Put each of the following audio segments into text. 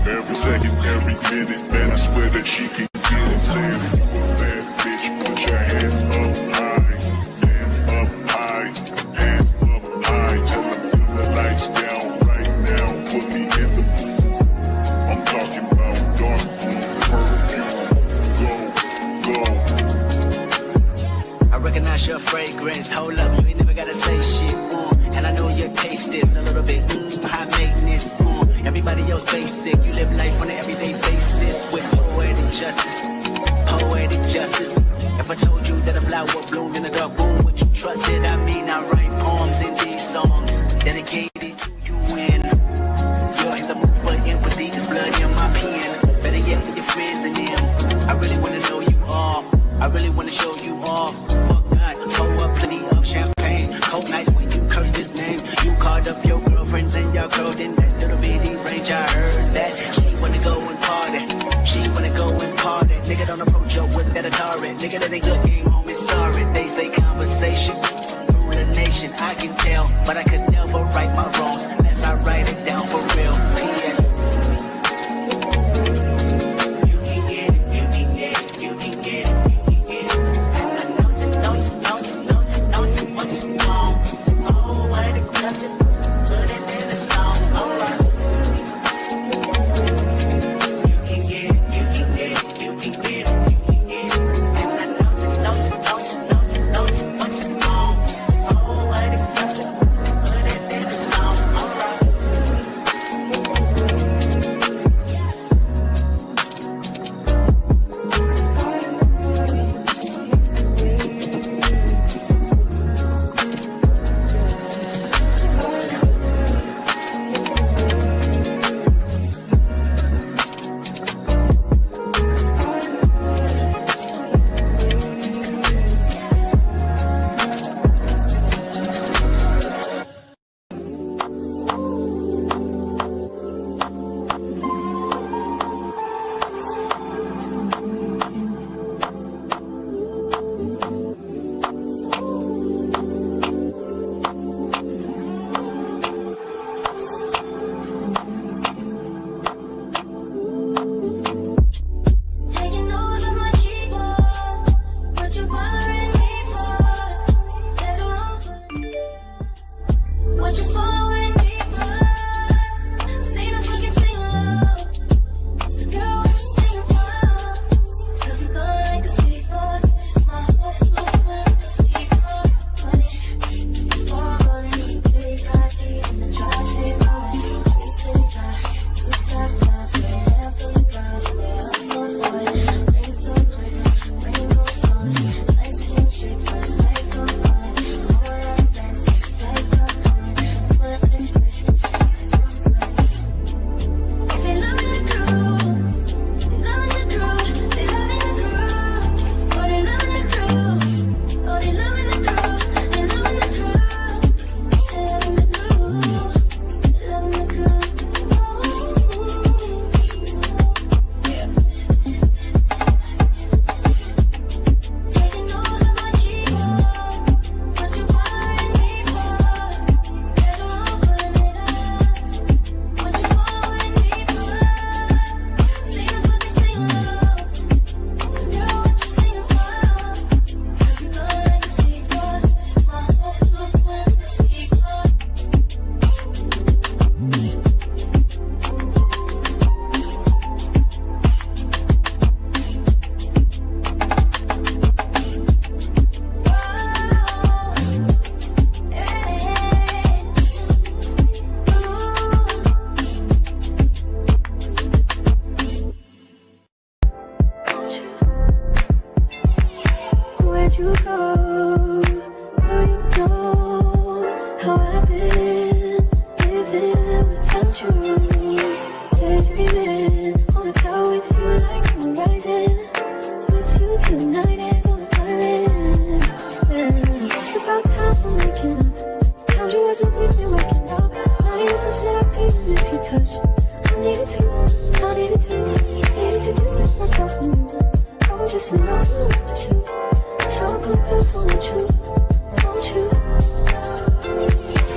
Every second, every minute, man, I swear that she can get it. Saying if you a bad bitch, put your hands up high. Hands up high, hands up high. Tell them turn the lights down right now. Put me in the mood. I'm talking about dark perfume. Go, go. I recognize your fragrance. Hold up, you ain't never gotta say shit. And I know your taste is a little bit high maintenance. Everybody else basic. You live life on an everyday basis with poetic justice. Poetic justice. If I told you that a flower bloomed in a dark room, would you trust it? I mean, I write poems in these songs dedicated to you when you're in the mood for empathy. There's blood in my pen. Better yet, with your friends and them. I really wanna know you all. I really wanna show you off. Fuck God, pour up plenty of champagne. Cold nights when you curse this name. You called up your girlfriends and your girl in that little bitty range. I heard that she wanna go and party. She wanna go and party. Nigga, don't approach her with that Atari. Nigga, that ain't good game, homie, sorry. They say conversation through the nation. I can tell, but I could never right my wrongs unless I write it down for real. P.S. You can get it, you can get it, you can get it.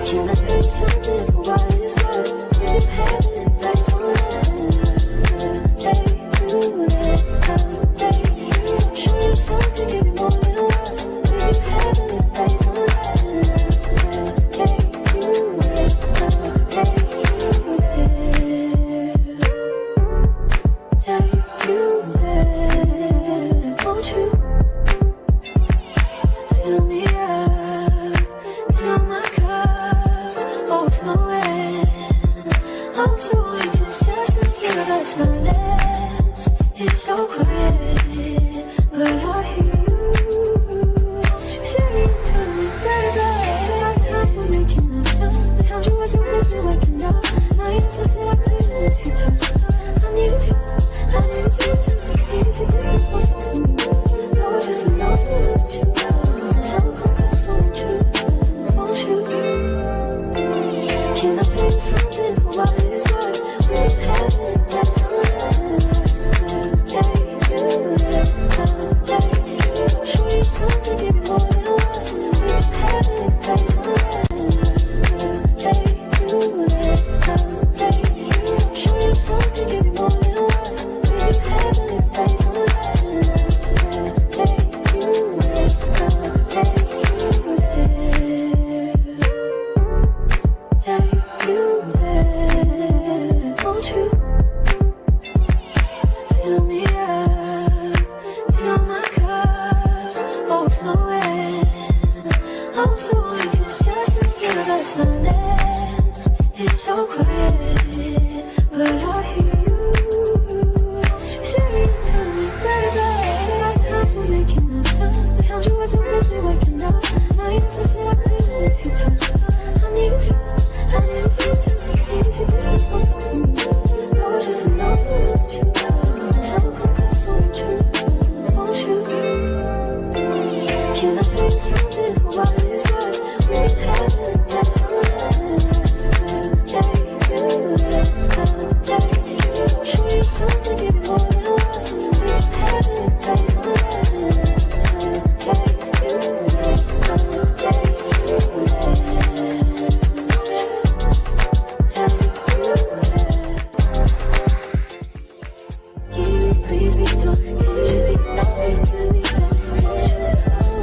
Can I tell you something? Why is what you have in place on silence is so quiet, but I hear you. Say it to me, baby. Say our time will make enough time. I found you wasn't really waking up. Now you never said I couldn't miss you touch. I need you, I need you. Need to be so close to me. I was just alone with you. So confused with you. Won't you? Can I tell you something for what it's worth? We had it that time. Show you something, give me more than what we had it that time. Please be done. Please be done. Please be done.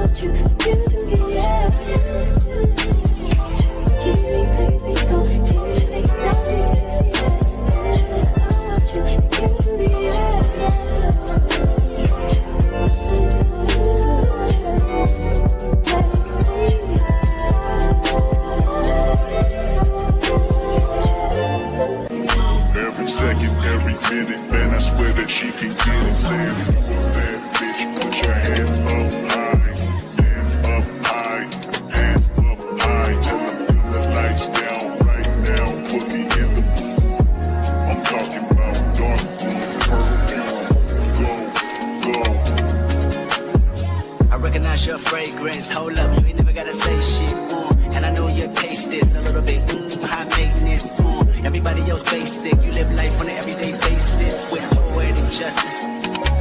What you do to me, yeah. Please be done. Please be done. What you do to me, Every second, every minute, man, I swear that she can get it. Saying, bad bitch, put your hands up high, hands up high, hands up high. Tell them turn the lights down right now, put me in the mood. I'm talking about dark blue, purple, go. I recognize your fragrance. Hold up, you ain't never gotta say shit. And I know your taste is a little bit high maintenance. Everybody else basic. You live life on an everyday basis with poetic justice.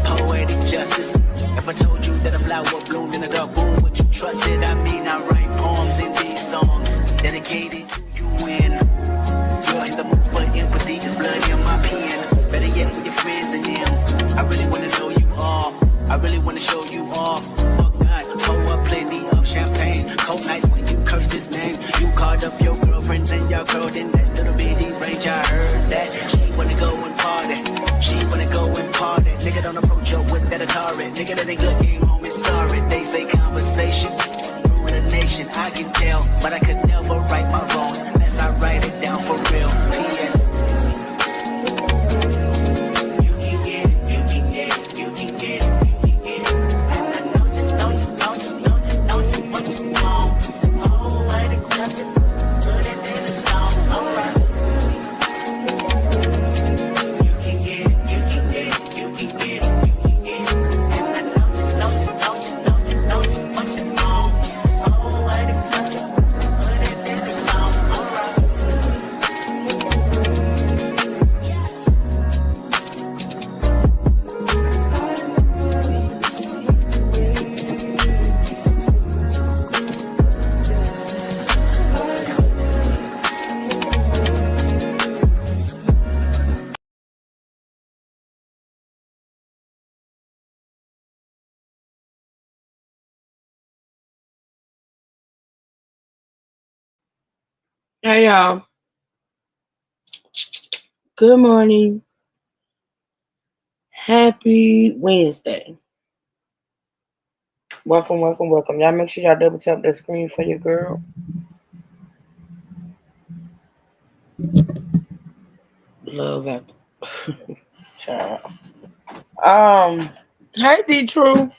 Poetic justice. If I told you that a flower bloomed in a dark room, would you trust it? I mean, I write poems in these songs dedicated to you when you're in the mood for empathy. There's blood in my pen. Better yet, with your friends and them. I really wanna know you all. I really wanna show you off. Fuck God, pour up plenty of champagne. Cold nights when you curse this name. You called up your girlfriends and your girl in that little bitty range. I heard that she wanna go and party. She wanna go and party. Nigga don't approach her with that Atari. Nigga that ain't good game home is sorry. They say conversation rule the nation. I can tell, but I could never right my wrongs unless I write it down for real. P.S. You can get it, you can get it, you can get it, you can get it. And I know you, don't you want you wrong. Oh, I the justice, put it in the song, alright. You can get it, you can get it, you can get it, you can get it. And I know you, don't you want you wrong. Oh, I the justice, put it in the song, alright. Hey y'all, good morning. Happy Wednesday. Welcome, welcome, welcome. Y'all make sure y'all double tap that screen for your girl. Love after child. Hey D True.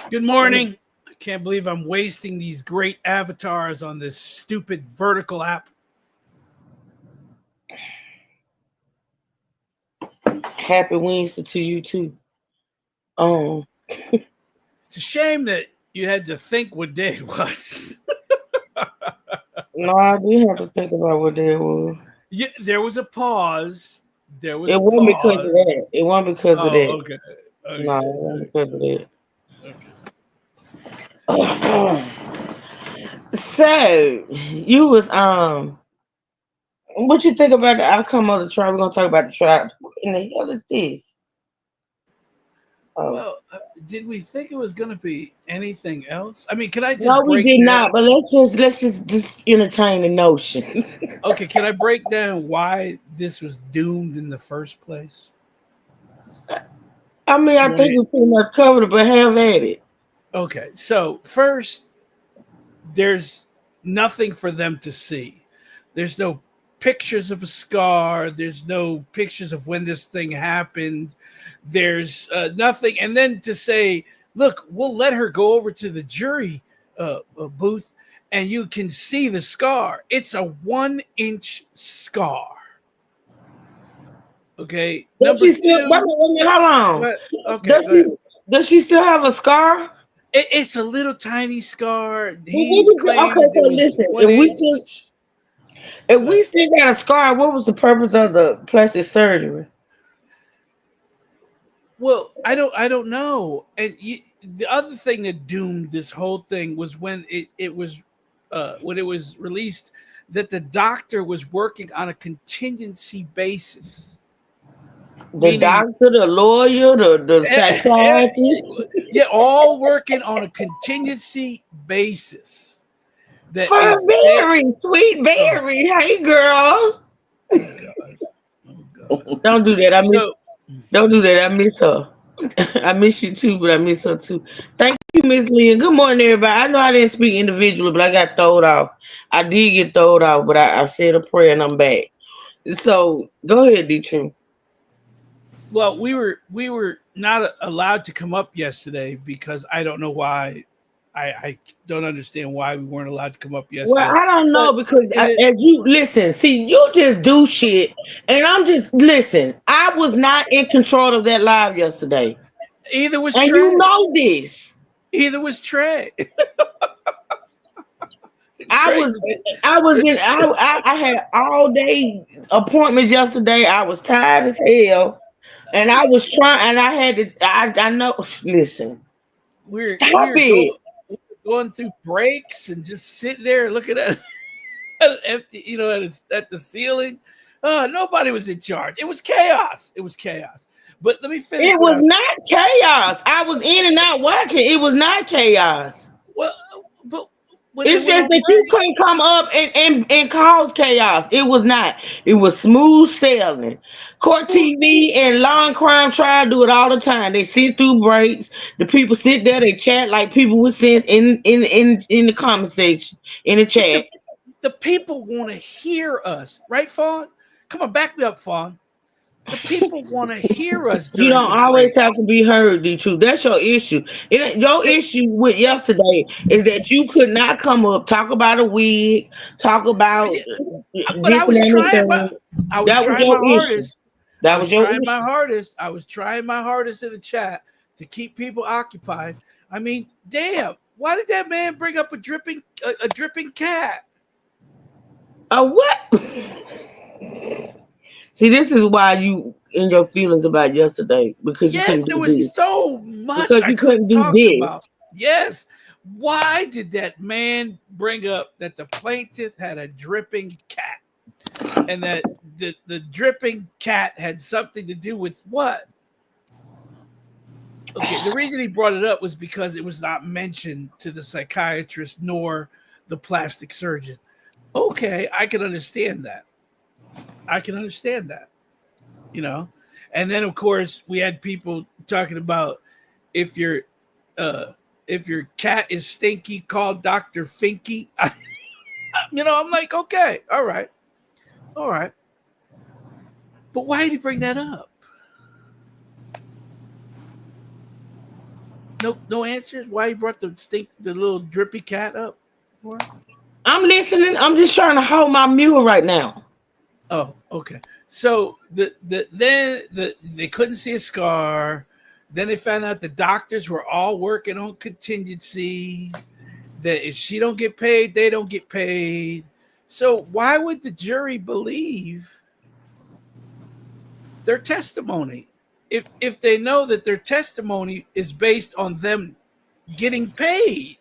Good morning. I can't believe I'm wasting these great avatars on this stupid vertical app. Happy Wednesday to you too. It's a shame that you had to think what day it was. No, I did have to think about what day it was. Yeah, there was a pause. There was It a wasn't because of pause. that. It wasn't because of Oh, that. okay. Okay. No, it wasn't because of that. Okay. So you was what you think about the outcome of the trial? We're gonna talk about the trial. What in the hell is this? Oh Well, did we think it was going to be anything else? I mean, can I just no, we break did down? not. But let's just entertain the notion. Okay, can I break down why this was doomed in the first place? I mean, I You think we pretty much covered it, but have at it. Okay, so first, there's nothing for them to see. There's no pictures of a scar. There's no pictures of when this thing happened. There's nothing. And then to say, look, we'll let her go over to the jury booth and you can see the scar. It's a 1-inch scar. Okay. Does she still, wait a minute, hold on. Okay. Does she still have a scar? It's a little tiny scar. Okay, so listen, if we still got a scar, what was the purpose of the plastic surgery? Well, I don't know. And the other thing that doomed this whole thing was when it was released that the doctor was working on a contingency basis. The doctor, the lawyer, the psychiatrist. Yeah, all working on a contingency basis. That Sweet Berry. Hey, girl. Oh God. Don't do that. Don't do that. I miss her. I miss you too, but I miss her too. Thank you, Miss Leah. Good morning, everybody. I know I didn't speak individually, but I got thrown off. I did get thrown off, but I said a prayer and I'm back. So go ahead, D-True. Well, we were not allowed to come up yesterday because I don't know why. I don't understand why we weren't allowed to come up yesterday. Well, I don't know because as you listen, see, you just do shit, and I'm just listen. I was not in control of that live yesterday. Either was and Trey. You know this. Either was Trey. I had all day appointments yesterday. I was tired as hell. And I was trying, and I had to. I know. Listen, we're going through breaks and just sitting there looking at empty, at the ceiling. Nobody was in charge. It was chaos. But let me finish. It was not chaos. I was in and out watching. It was not chaos. Well, but it's just that you couldn't come up and cause chaos. It was not. It was smooth sailing. Court TV and Law and Crime Trial do it all the time. They sit through breaks. The people sit there. They chat like people with sense in the comment section, in the chat. The people want to hear us, right, Fawn? Come on, back me up, Fawn. The people want to hear us. You don't always have to be heard, D-True. That's your issue. Your issue with yesterday is that you could not come up, talk about a wig, talk about. But I was trying my hardest. I was trying my hardest in the chat to keep people occupied. I mean, damn! Why did that man bring up a dripping cat? A what? See, this is why you in your feelings about yesterday because you couldn't do there was this. So much because you couldn't do this. About. Yes. Why did that man bring up that the plaintiff had a dripping cat and that the dripping cat had something to do with what? Okay, the reason he brought it up was because it was not mentioned to the psychiatrist nor the plastic surgeon. Okay, I can understand that. And then of course we had people talking about if your cat is stinky, call Dr. Finky. I'm like, okay, all right. But why did he bring that up? No answers. Why he brought the little drippy cat up for? I'm listening. I'm just trying to hold my mule right now. Oh, okay. So then they couldn't see a scar. Then they found out the doctors were all working on contingencies. That if she don't get paid, they don't get paid. So why would the jury believe their testimony if they know that their testimony is based on them getting paid?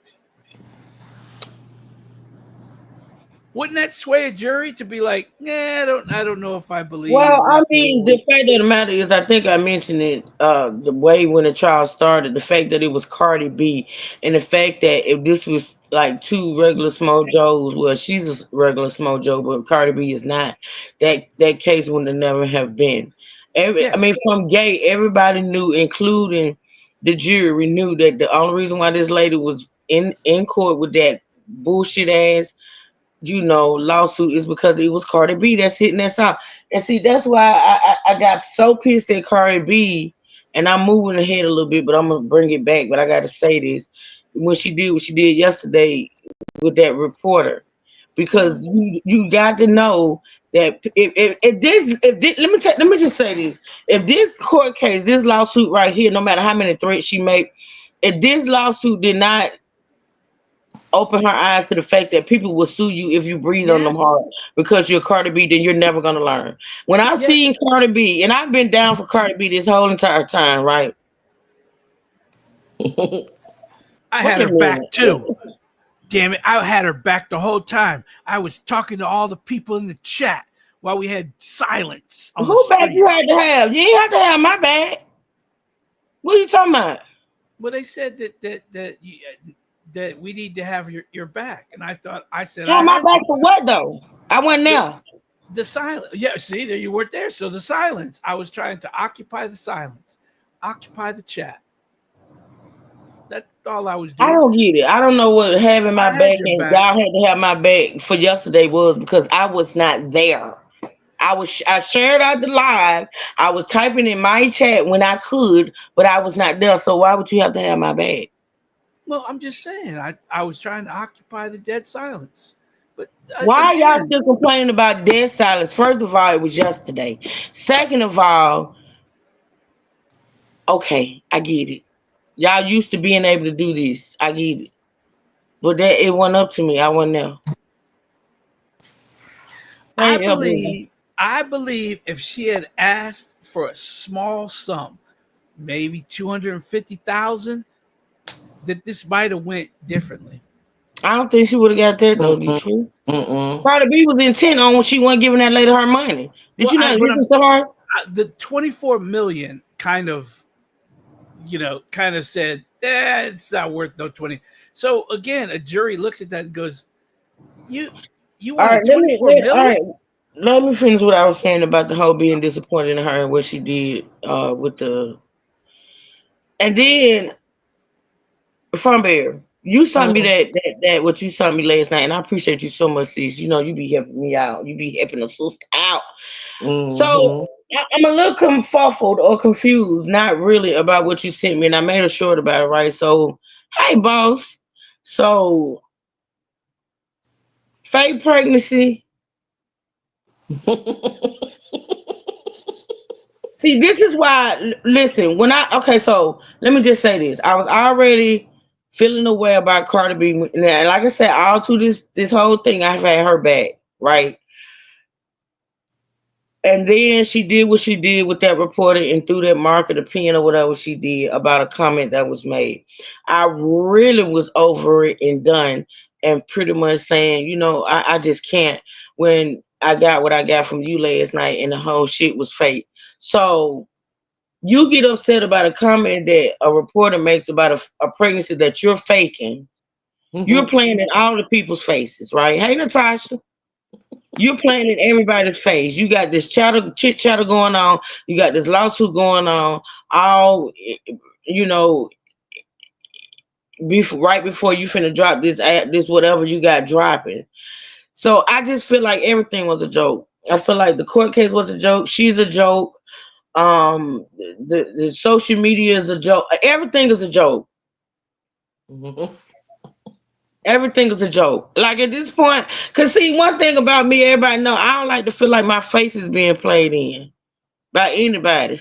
Wouldn't that sway a jury to be like, I don't know if I believe. Well, I mean, the fact of the matter is, I think I mentioned it the way when the trial started, the fact that it was Cardi B, and the fact that if this was like two regular Smojos, well, she's a regular Smojo, but Cardi B is not, that case would have never have been. I mean, from gate, everybody knew, including the jury, knew that the only reason why this lady was in court with that bullshit ass, lawsuit is because it was Cardi B that's hitting that song. And see, that's why I got so pissed at Cardi B. And I'm moving ahead a little bit, but I'm gonna bring it back. But I gotta say this: when she did what she did yesterday with that reporter, because you got to know that if this, let me just say this: if this court case, this lawsuit right here, no matter how many threats she make, if this lawsuit did not open her eyes to the fact that people will sue you if you breathe on them Yes. hard because you're Cardi B, then you're never gonna learn. When I Yeah. seen Cardi B, and I've been down for Cardi B this whole entire time, right? I Wait had a her back too. minute. Damn it. I had her back the whole time. I was talking to all the people in the chat while we had silence on the Who back street. you had to have? You ain't have to have my back. What are you talking about? Well, they said that we need to have your back, and I said I Have my had back for what though? I wasn't the there. the silence. Yeah, see, there you weren't there. So the silence. I was trying to occupy the silence, occupy the chat. That's all I was I doing. don't get it. I don't know what having my I had back your and back. y'all had to have my back for yesterday was because I was not there. I shared out the live. I was typing in my chat when I could, but I was not there. So why would you have to have my back? Well, I'm just saying. I was trying to occupy the dead silence, but Why are y'all again, still complaining about dead silence? First of all, it was yesterday. Second of all, okay, I get it. Y'all used to being able to do this. I get it. But that it went up to me. I wasn't there. I Hey, Elvin. believe I believe if she had asked for a small sum, maybe 250,000, that this might have went differently. I don't think she would have got that though, to be Mm-mm. true. Mm-mm. Cardi B was intent on when she wasn't giving that lady her money. Did Well, you not but listen to her? the 24 million kind of, kind of said, it's not worth no 20. So again, a jury looks at that and goes, you you All wanted right, 24 all million? right. Let me finish what I was saying about the whole being disappointed in her and what she did with the and then Fun Bear, you sent me Mm-hmm. that what you sent me last night, and I appreciate you so much, sis. You know you be helping me out. You be helping the sister out. So Mm-hmm. I'm a little confuffled or confused, not really about what you sent me, and I made a short about it, right? So, hey, boss. So, fake pregnancy. See, this is why. Listen, when I okay, so let me just say this: I was already feeling away about Cardi B, and like I said, all through this whole thing, I've had her back, right? And then she did what she did with that reporter and threw that market opinion or whatever she did about a comment that was made. I really was over it and done, and pretty much saying, I just can't. When I got what I got from you last night, and the whole shit was fake. So you get upset about a comment that a reporter makes about a pregnancy that you're faking. You're playing in all the people's faces, right? Hey, Natasha, you're playing in everybody's face. You got this chit chatter going on. You got this lawsuit going on. All you know, right before you finna drop this whatever you got dropping. So I just feel like everything was a joke. I feel like the court case was a joke. She's a joke. The social media is a joke. Everything is a joke. Everything is a joke. Like at this point, cause see one thing about me, everybody know I don't like to feel like my face is being played in by anybody.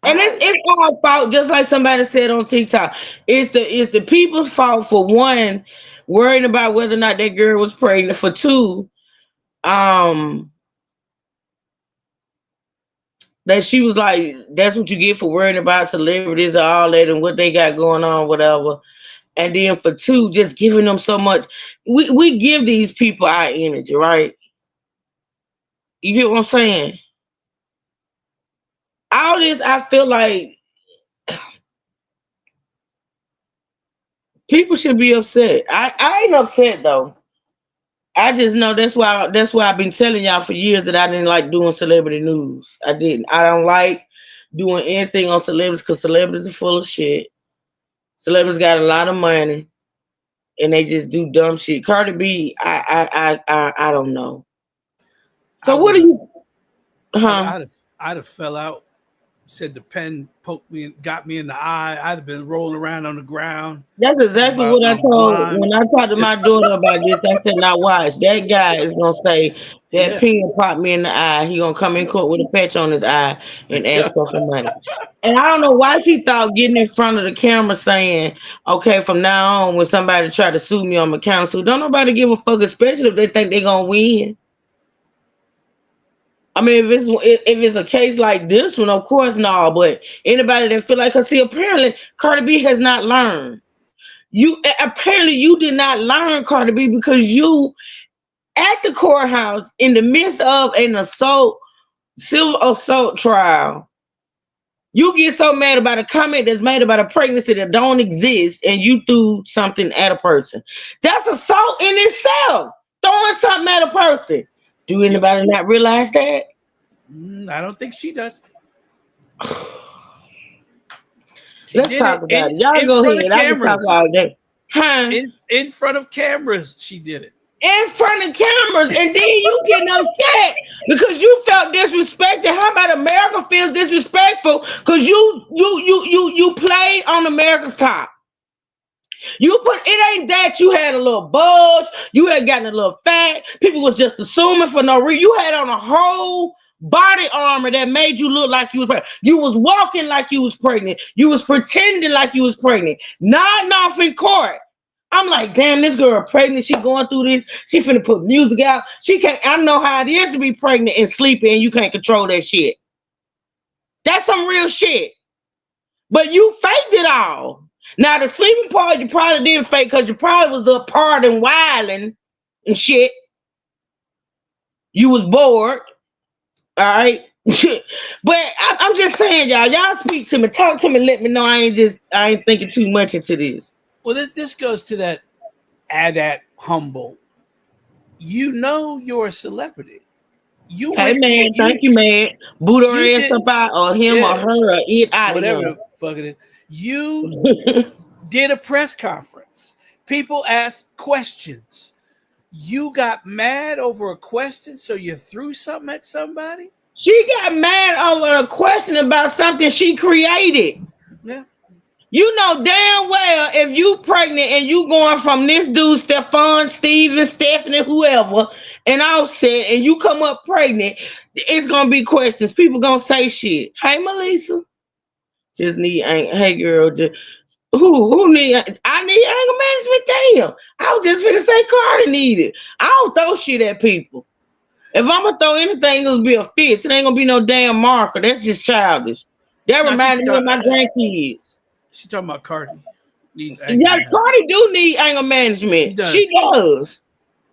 And I it's our fault, just like somebody said on TikTok. It's the people's fault for one, worrying about whether or not that girl was pregnant. For two, um, that she was like, that's what you get for worrying about celebrities and all that and what they got going on, whatever. And then for two, just giving them so much. We give these people our energy, right? You get what I'm saying? All this, I feel like people should be upset. I ain't upset though. I just know that's why I've been telling y'all for years that I didn't like doing celebrity news. I didn't. I don't like doing anything on celebrities because celebrities are full of shit. Celebrities got a lot of money. and they just do dumb shit. Cardi B, I don't know. I So what would do have, you? Huh? I'd have fell out. Said the pen poked me and got me in the eye. I'd have been rolling around on the ground. That's Talking exactly about what I I'm told blind. when I talked to my daughter about this. I said, "Now watch, that guy is gonna say that Yes. pin popped me in the eye. He gonna come in court with a patch on his eye and ask for some money." And I don't know why she thought getting in front of the camera saying, "Okay, from now on, when somebody try to sue me on my counsel, don't nobody give a fuck, especially if they think they're gonna win." I mean, if it's a case like this one, of course, no. But anybody that feel like, cause see, apparently Cardi B has not learned. You apparently you did not learn, Cardi B, because you at the courthouse in the midst of an civil assault trial. You get so mad about a comment that's made about a pregnancy that don't exist, and you threw something at a person. That's assault in itself. Throwing something at a person. Do Yep. anybody not realize that? I don't think she does. She Let's did talk it about it. Y'all in go front of ahead. I can talk cameras. all day. Huh? In front of cameras, she did it. In front of cameras, and then you getting upset because you felt disrespected. How about America feels disrespectful because you played on America's top. You put it ain't that you had a little bulge, you had gotten a little fat. People was just assuming for no reason. You had on a whole body armor that made you look like you was pregnant. You was walking like you was pregnant. You was pretending like you was pregnant. Nodding off in court. I'm like, damn, this girl pregnant. She going through this. She finna put music out. She can't. I know how it is to be pregnant and sleeping, and you can't control that shit. That's some real shit. But you faked it all. Now the sleeping part you probably didn't fake because you probably was up partying, wilding and shit. You was bored, all right. But I'm just saying, y'all speak to me, talk to me, let me know I ain't thinking too much into this. Well, this goes to that humble. You know you're a celebrity. You Hey went to man, thank you, man. Boot her you ass did up out or him or yeah, her or it out of whatever him. the fuck it is. You did a press conference. People asked questions. You got mad over a question, so you threw something at somebody? She got mad over a question about something she created. Yeah. You know damn well if you pregnant and you going from this dude, Stefan, Steven, Stephanie, whoever, and Offset, and you come up pregnant, it's gonna be questions. People gonna say shit. Hey, Melissa, just need hey girl, just who need? I need anger management. Damn, I was just finna say Cardi needed. I don't throw shit at people. If I'm gonna throw anything, it'll be a fist. It ain't gonna be no damn marker. That's just childish. That No, reminded me of my grandkids. she's talking about Cardi. Needs anger Yeah, management. Cardi do need anger She management. She does. does.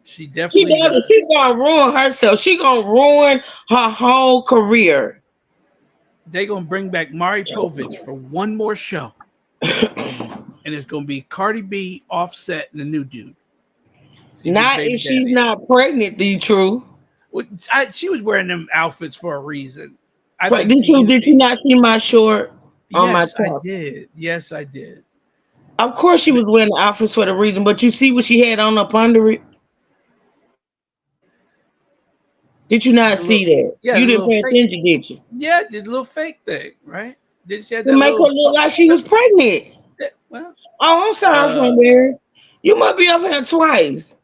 She She definitely does. does. She's gonna ruin herself. She gonna ruin her whole career. They're gonna bring back Mari Povich for one more show. And it's gonna be Cardi B, Offset, and the new dude. See who's Not baby if she's daddy. not pregnant, the true. She was wearing them outfits for a reason. I But think did you not see my short on my yes, I top? did. Yes, I did. Of course she was wearing the outfits for the reason, but you see what she had on up under it? Did you not The little, see that? yeah, You the didn't little pay fake. attention, did you? Yeah, did a little fake thing, right? Did she have To that make her little? look like she was pregnant. Well, Oh, I'm sorry, uh, from there. You must be up here twice.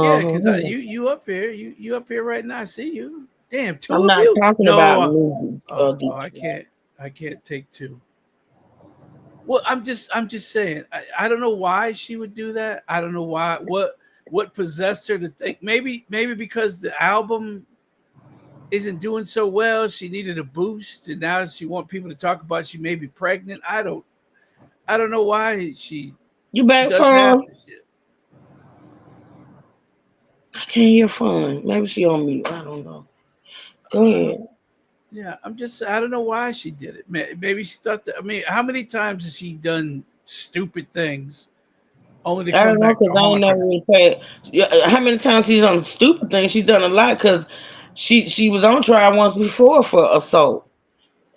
yeah, because Uh-huh. you up here, you up here right now. I see you. Damn, two I'm of not you. talking about No, movies. I can't take two. Well, I'm just saying. I don't know why she would do that. I don't know why. What possessed her to think? Maybe because the album isn't doing so well. She needed a boost, and now she want people to talk about she may be pregnant. I don't know why she You back, does half Fun? the shit. I can't hear Fun. Maybe she on mute. I don't know. Go Uh, ahead. yeah, I don't know why she did it. Maybe she thought that. I mean, how many times has she done stupid things only to I come don't know back to because I ain't haunt never her? really paid. Yeah, how many times she's done stupid things? She's done a lot because she was on trial once before for assault.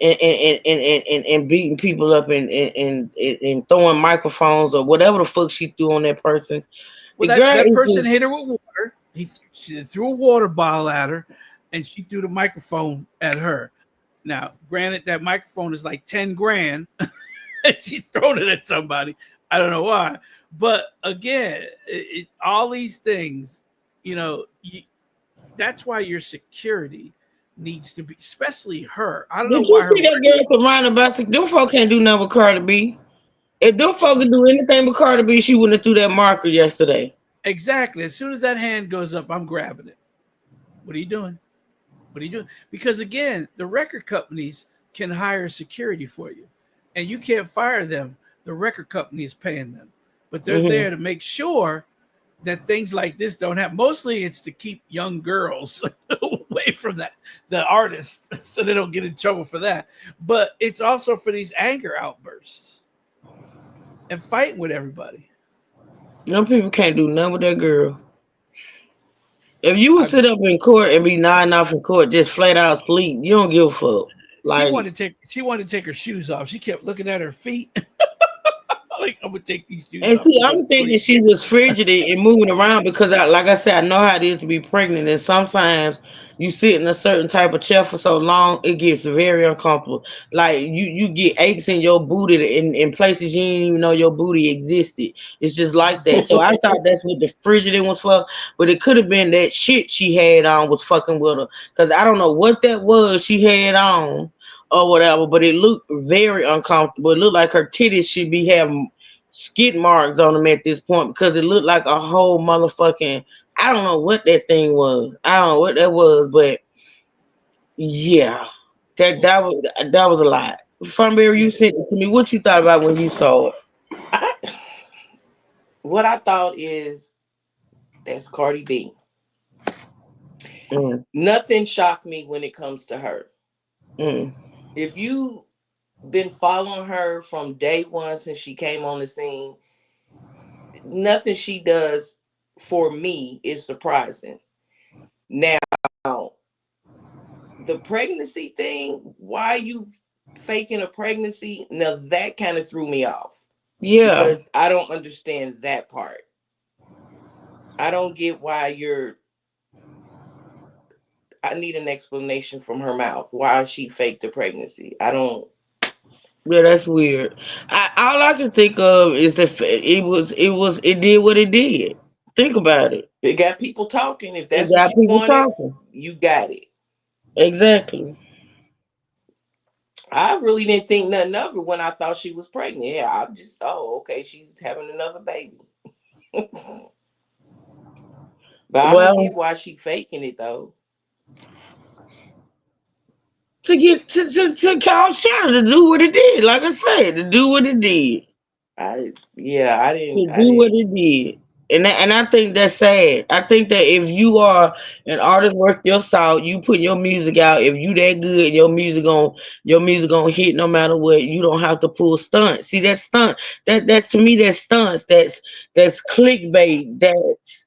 and beating people up and throwing microphones or whatever the fuck she threw on that person. Well, The girl that is person just hit her with water. She threw a water bottle at her, and she threw the microphone at her. Now, granted, that microphone is like 10 grand, and she thrown it at somebody. I don't know why, but again, all these things, that's why your security needs to be, especially her. I don't know did you why her. see that girl surrounded by them folk can't do nothing with Cardi B. If them folk could do anything with Cardi B, she wouldn't have threw that marker yesterday. Exactly. As soon as that hand goes up, I'm grabbing it. What are you doing? What are you doing? Because again, the record companies can hire security for you, and you can't fire them. The record company is paying them, but they're there to make sure that things like this don't happen. Mostly, it's to keep young girls away from the artists, so they don't get in trouble for that. But it's also for these anger outbursts and fighting with everybody. Them people can't do nothing with that girl. If you would sit up in court and be nodding off in court, just flat out sleep, you don't give a fuck. Like, She wanted to take her shoes off. She kept looking at her feet. Like, I'm gonna take these shoes and off. see, I'm thinking she was frigid and moving around because, like I said, I know how it is to be pregnant, and sometimes you sit in a certain type of chair for so long, it gets very uncomfortable. Like you get aches in your booty in places you didn't even know your booty existed. It's just like that. So I thought that's what the frigid was for, but it could have been that shit she had on was fucking with her, because I don't know what that was she had on or whatever, but it looked very uncomfortable. It looked like her titties should be having skid marks on them at this point because it looked like a whole motherfucking, I don't know what that thing was. I don't know what that was, but yeah, that was a lot. Funberry, you sent it to me. What you thought about when you saw it? What I thought is that's Cardi B. Mm, Nothing shocked me when it comes to her. mm. If you been following her from day one since she came on the scene, nothing she does for me is surprising. Now, the pregnancy thing, why you faking a pregnancy? Now that kind of threw me off. Yeah. Because I don't understand that part. I don't get why I need an explanation from her mouth why she faked the pregnancy. I don't. Yeah, that's weird. All I can think of is that it did what it did. Think about it. It got people talking. If It that's what got you people wanted, talking. you got it. Exactly. I really didn't think nothing of it when I thought she was pregnant. Yeah, I'm just, okay, she's having another baby. But I don't get why she faking it though. To get to call Shadow to do what it did. Like I said, to do what it did. I didn't. To do what it did. And I think that's sad. I think that if you are an artist worth your salt, you put your music out. If you that good, your music gonna hit no matter what. You don't have to pull stunts. See that stunt. That's to me that's stunts. That's clickbait. That's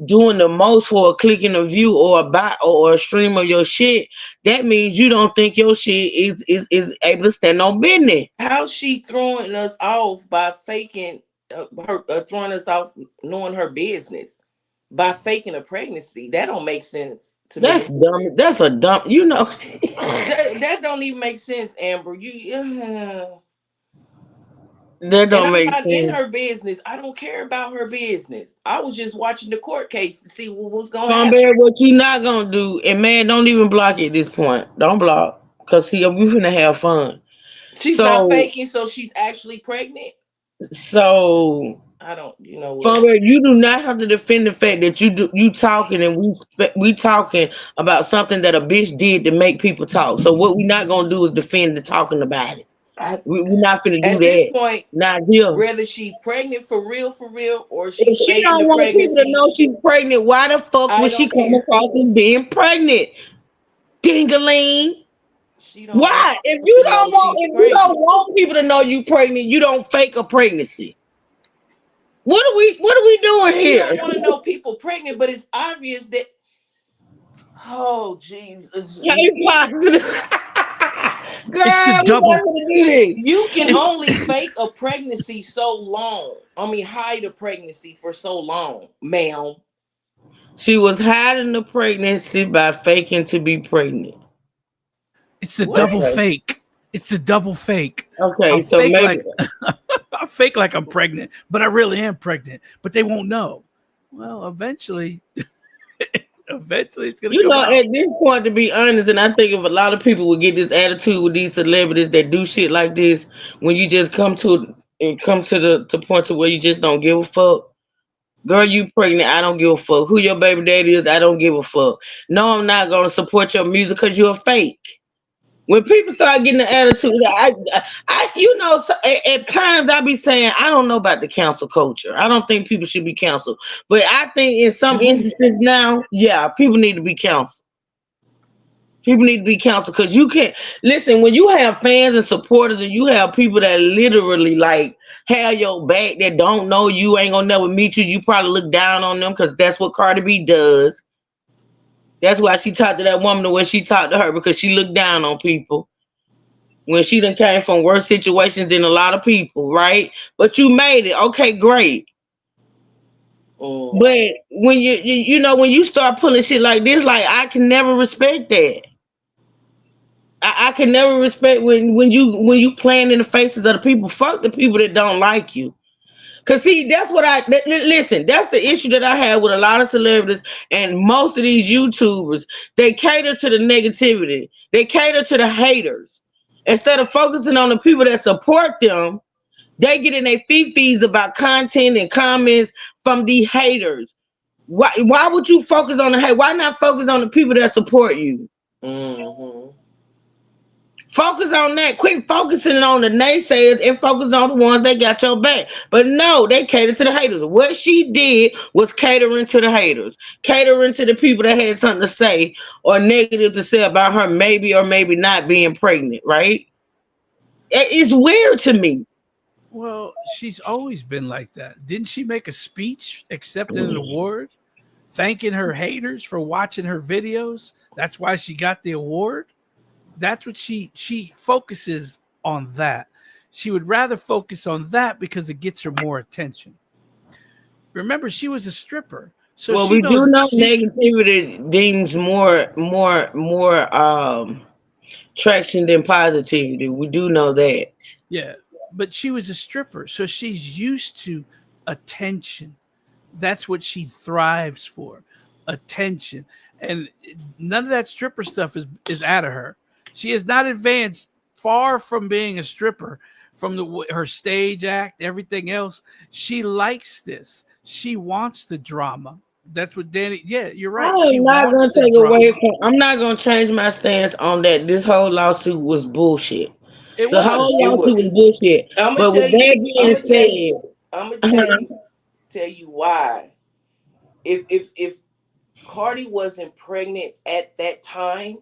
doing the most for a click in a view or a buy or a stream of your shit. That means you don't think your shit is able to stand on business. How's she throwing us off by faking her throwing us off knowing her business by faking a pregnancy? That don't make sense to That's me. dumb. That's a dumb. You know. that don't even make sense, Amber. That don't I'm make not sense. in her business. I don't care about her business. I was just watching the court case to see what was going to happen. What you not gonna do, and man, don't even block it at this point. Don't block, cause see, we finna have fun. She's not faking, so she's actually pregnant. So I don't, you know what? Funberry, you do not have to defend the fact that you talking and we talking about something that a bitch did to make people talk. So what we not gonna do is defend the talking about it. We're not finna do At that. this point, not here. Whether she pregnant for real, or If she's she faking don't the want pregnancy, people to know she's pregnant, why the fuck would she come across as being pregnant? Dingaling. Why? If you don't want people to know you pregnant, you don't fake a pregnancy. What are we doing here? She don't want to know people pregnant, but it's obvious that. Oh Jesus! Positive. Girl, It's the we double. not gonna do this. You can It's- only fake a pregnancy so long. I mean, hide a pregnancy for so long, ma'am. She was hiding the pregnancy by faking to be pregnant. It's the What? double fake. It's the double fake. Okay, I'll so fake maybe like I fake like I'm pregnant, but I really am pregnant. But they won't know. Well, eventually, it's gonna you come know, out. at this point, to be honest, and I think if a lot of people would get this attitude with these celebrities that do shit like this, when you just come to the point to where you just don't give a fuck. Girl, you pregnant? I don't give a fuck. Who your baby daddy is? I don't give a fuck. No, I'm not gonna support your music because you're a fake. When people start getting the attitude, you know, at times I be saying I don't know about the cancel culture. I don't think people should be canceled, but I think in some instances now, yeah, people need to be canceled. People need to be counseled because you can't listen when you have fans and supporters and you have people that literally like have your back that don't know you, ain't gonna never meet you. You probably look down on them because that's what Cardi B does. That's why she talked to that woman the way she talked to her because she looked down on people when she done came from worse situations than a lot of people, right? But you made it. Okay, great. But when you know when you start pulling shit like this, like I can never respect that. I can never respect when you playing in the faces of the people. Fuck the people that don't like you. Cause see, that's what listen. That's the issue that I have with a lot of celebrities and most of these YouTubers. They cater to the negativity. They cater to the haters instead of focusing on the people that support them. They get in their fees about content and comments from the haters. Why would you focus on the hate? Why not focus on the people that support you? Mm-hmm. Focus on that. Quit focusing on the naysayers and focus on the ones that got your back. But no, they cater to the haters. What she did was catering to the haters, catering to the people that had something to say or negative to say about her, maybe or maybe not being pregnant, right? It's weird to me. Well, she's always been like that. Didn't she make a speech accepting an award, thanking her haters for watching her videos? That's why she got the award. That's what she focuses on that. She would rather focus on that because it gets her more attention. Remember, she was a stripper, so Well, she we do knows know she. negativity deems more traction than positivity. We do know that. Yeah, but she was a stripper, so she's used to attention. That's what she thrives for, attention. And none of that stripper stuff is out of her. She is not advanced, far from being a stripper, from her stage act, everything else. She likes this. She wants the drama. That's what Danny. Yeah, you're right. She I'm not wants gonna the take drama. away from. I'm not gonna change my stance on that. This whole lawsuit was bullshit. It The whole was. It lawsuit was. was bullshit. I'm gonna But tell with you. that being said, I'm gonna uh-huh, tell you why. If Cardi wasn't pregnant at that time,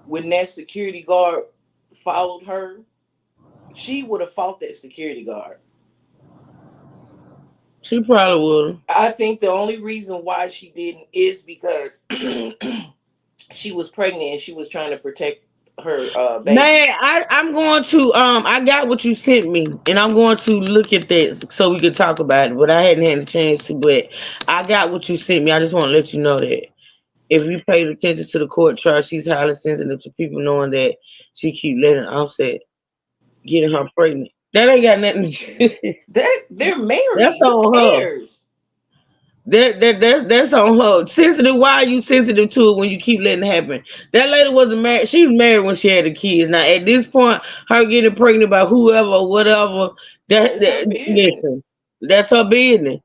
when that security guard followed her, she would have fought that security guard. she probably would. I think the only reason why she didn't is because she was pregnant and she was trying to protect her baby. Man, I'm going to I got what you sent me and I'm going to look at this so we can talk about it. But I hadn't had a chance to, but I got what you sent me. I just want to let you know that if you paid attention to the court trial, she's highly sensitive to people knowing that she keep letting Offset getting her pregnant. That ain't got nothing to do. They're married. That's Who on her. cares? That's on her. Sensitive. Why are you sensitive to it when you keep letting it happen? That lady wasn't married. She was married when she had the kids. Now at this point, her getting pregnant by whoever or whatever, It's her business. listen, that's her business.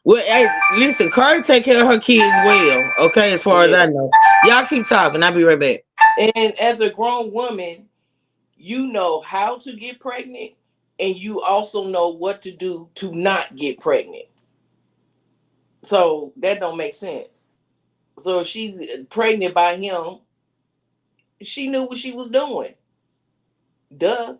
Well, hey, listen, Cardi take care of her kids well. Okay, as far as Yeah. I know. Y'all keep talking. I'll be right back. And as a grown woman, you know how to get pregnant, and you also know what to do to not get pregnant. So that don't make sense. So if she's pregnant by him, she knew what she was doing. Duh.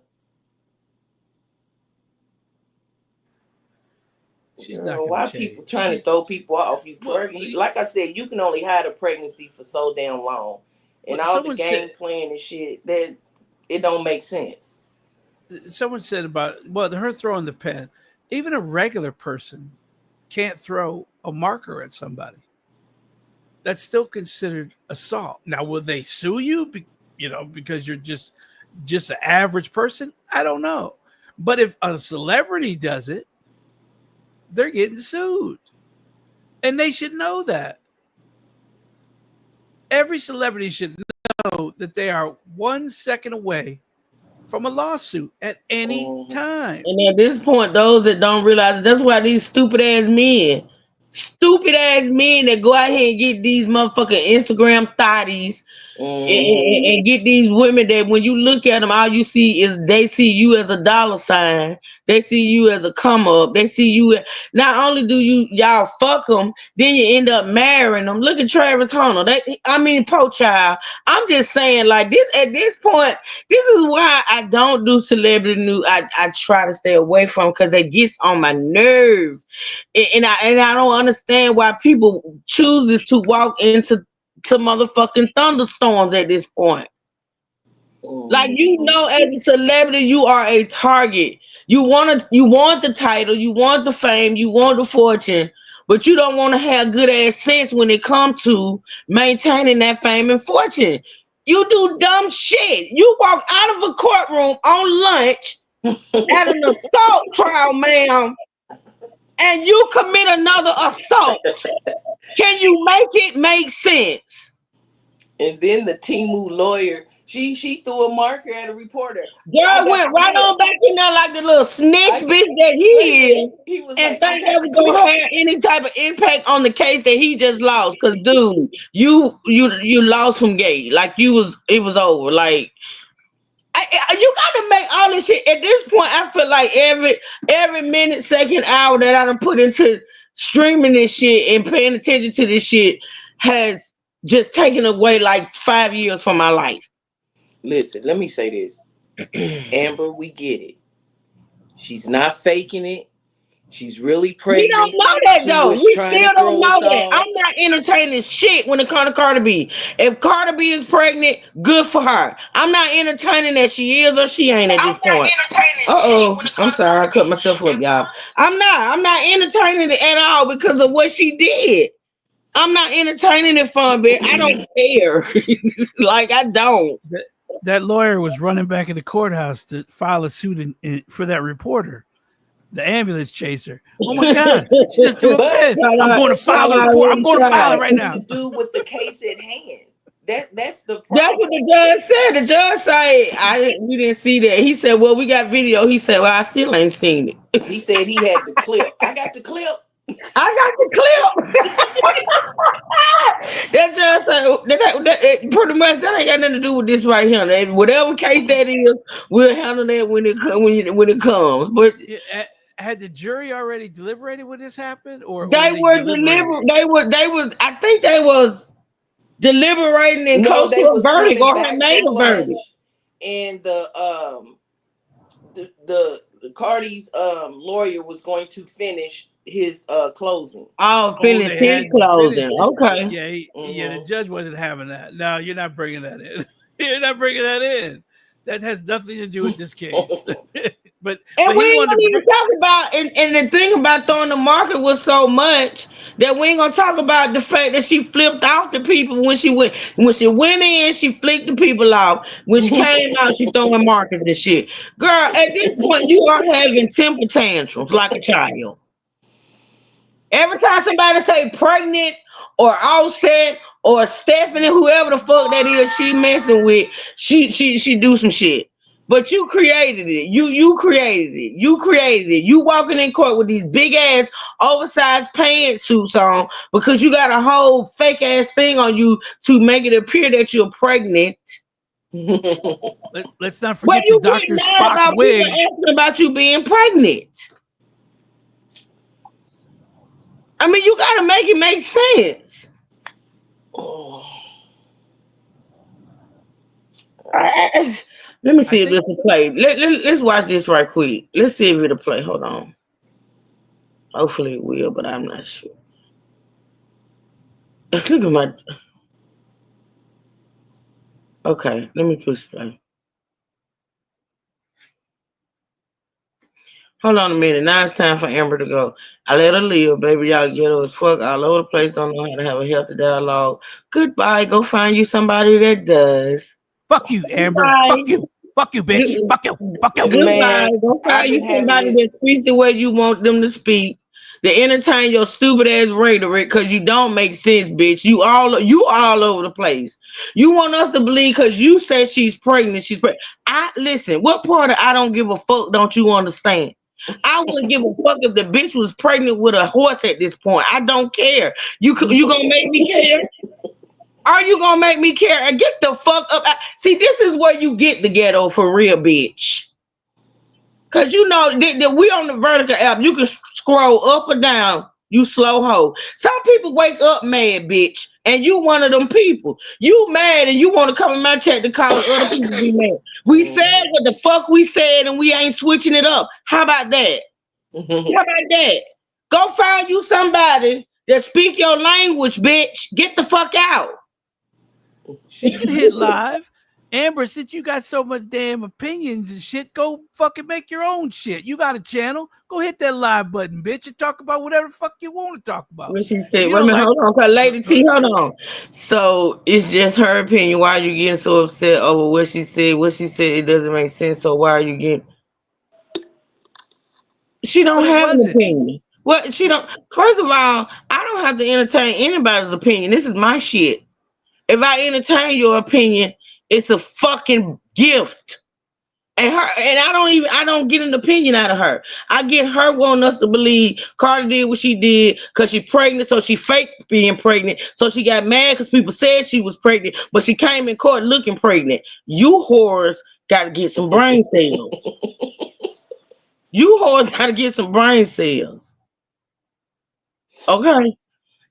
She's not going Why to people change. trying to throw people off? You Well, pregnant? Like I said, you can only hide a pregnancy for so damn long, and all the someone game said playing and shit. That It don't make sense. Someone said about her throwing the pen. Even a regular person can't throw a marker at somebody. That's still considered assault. Now, will they sue you? Because you're just an average person? I don't know. But if a celebrity does it, they're getting sued, and they should know that. Every celebrity should know that they are 1 second away from a lawsuit at any time. And at this point, those that don't realize it, that's why these stupid ass men that go out here and get these motherfucking Instagram thotties and get these women that when you look at them, all you see is they see you as a dollar sign. They see you as a come up. They see you. Not only do y'all fuck them, then you end up marrying them. Look at Travis Hunter. Poor child. I'm just saying, like this at this point, this is why I don't do celebrity news. I try to stay away from because they get on my nerves, and I don't understand why people chooses to walk into motherfucking thunderstorms at this point. Like, as a celebrity, you are a target. You want the title, you want the fame, you want the fortune, but you don't want to have good ass sense when it comes to maintaining that fame and fortune. You do dumb shit. You walk out of a courtroom on lunch at an assault trial, ma'am, and you commit another assault. Can you make it make sense? And then the Timu lawyer, she threw a marker at a reporter. Girl went right on back in there like the little snitch bitch that he is. He was and like, think that was gonna have any type of impact on the case that he just lost. Cause dude, you lost from gay. Like it was over. Like you gotta make all this shit. At this point, I feel like every minute, second, hour that I done put into streaming this shit and paying attention to this shit has just taken away like 5 years from my life. Listen, let me say this. Amber, we get it. She's not faking it. She's really pregnant. We don't know that though. We still don't know that. I'm not entertaining shit when it comes to Cardi B. If Cardi B is pregnant, good for her. I'm not entertaining that she is or she ain't at this point. I'm sorry, I cut myself up, y'all. I'm not entertaining it at all because of what she did. I'm not entertaining it for a bit. I don't care. Like, I don't. That lawyer was running back in the courthouse to file a suit for that reporter, the ambulance chaser. Oh my God! She just threw a pen. I'm going to file a report. I'm going to file it right now. To do with the case at hand. That's the problem. That's what the judge said. The judge said, we didn't see that. He said, well, we got video. He said, well, I still ain't seen it. He said he had the clip. I got the clip. That judge said that pretty much that ain't got nothing to do with this right here. Whatever case that is, we'll handle that when it comes. But had the jury already deliberated when this happened, or they were deliberating? They was. I think they was deliberating and close to a verdict or had made a verdict. And the Cardi's lawyer was going to finish his closing. Finish his closing. Okay. Yeah, the judge wasn't having that. No, you're not bringing that in. You're not bringing that in. That has nothing to do with this case. but we ain't gonna even talk about and the thing about throwing the market was so much that we ain't gonna talk about the fact that she flipped off the people when she went in, she flicked the people off. When she came out, she throwing markets and shit. Girl, at this point, you are having temper tantrums like a child. Every time somebody say pregnant or Offset or Stephanie, whoever the fuck that is she messing with, she do some shit. But you created it. You created it. You created it. You walking in court with these big ass oversized pantsuits on because you got a whole fake ass thing on you to make it appear that you're pregnant. Let's not forget the Dr. Spock wig. Asking about you being pregnant. I mean, you gotta make it make sense. Let me see if this will play. Let's watch this right quick. Let's see if it'll play. Hold on. Hopefully it will, but I'm not sure. Look at my. Okay, let me push play. Hold on a minute. Now it's time for Amber to go. I let her live, baby. Y'all ghetto as fuck all over the place. Don't know how to have a healthy dialogue. Goodbye. Go find you somebody that does. Fuck you, Amber. Goodbye. Fuck you, bitch. Fuck you. Fuck you. Goodbye. Man, Go I've find you been having somebody this. that speaks the way you want them to speak. To entertain your stupid ass rhetoric, cause you don't make sense, bitch. You all over the place. You want us to believe cause you said she's pregnant. She's pregnant. I listen. What part of I don't give a fuck don't you understand? I wouldn't give a fuck if the bitch was pregnant with a horse at this point. I don't care. You gonna make me care? Are you gonna make me care? And get the fuck up. See, this is where you get the ghetto for real, bitch. Cause you know that we on the vertical app. You can scroll up or down. You slow hoe. Some people wake up mad, bitch, and you one of them people. You mad and you want to come in my chat to call other people be mad. We said what the fuck we said, and we ain't switching it up. How about that? How about that? Go find you somebody that speak your language, bitch. Get the fuck out. She can hit live. Amber, since you got so much damn opinions and shit, go fucking make your own shit. You got a channel. Go hit that live button, bitch, and talk about whatever the fuck you want to talk about. What she said? You Wait a don't minute, like- hold on, cause Lady T, hold on. So it's just her opinion. Why are you getting so upset over what she said? What she said it doesn't make sense. So why are you getting? She don't But it have an wasn't. opinion. Well, she don't. First of all, I don't have to entertain anybody's opinion. This is my shit. If I entertain your opinion, it's a fucking gift. And I don't get an opinion out of her. I get her wanting us to believe Carter did what she did because she pregnant, so she faked being pregnant. So she got mad because people said she was pregnant, but she came in court looking pregnant. You whores gotta get some brain cells. You whores gotta get some brain cells. Okay.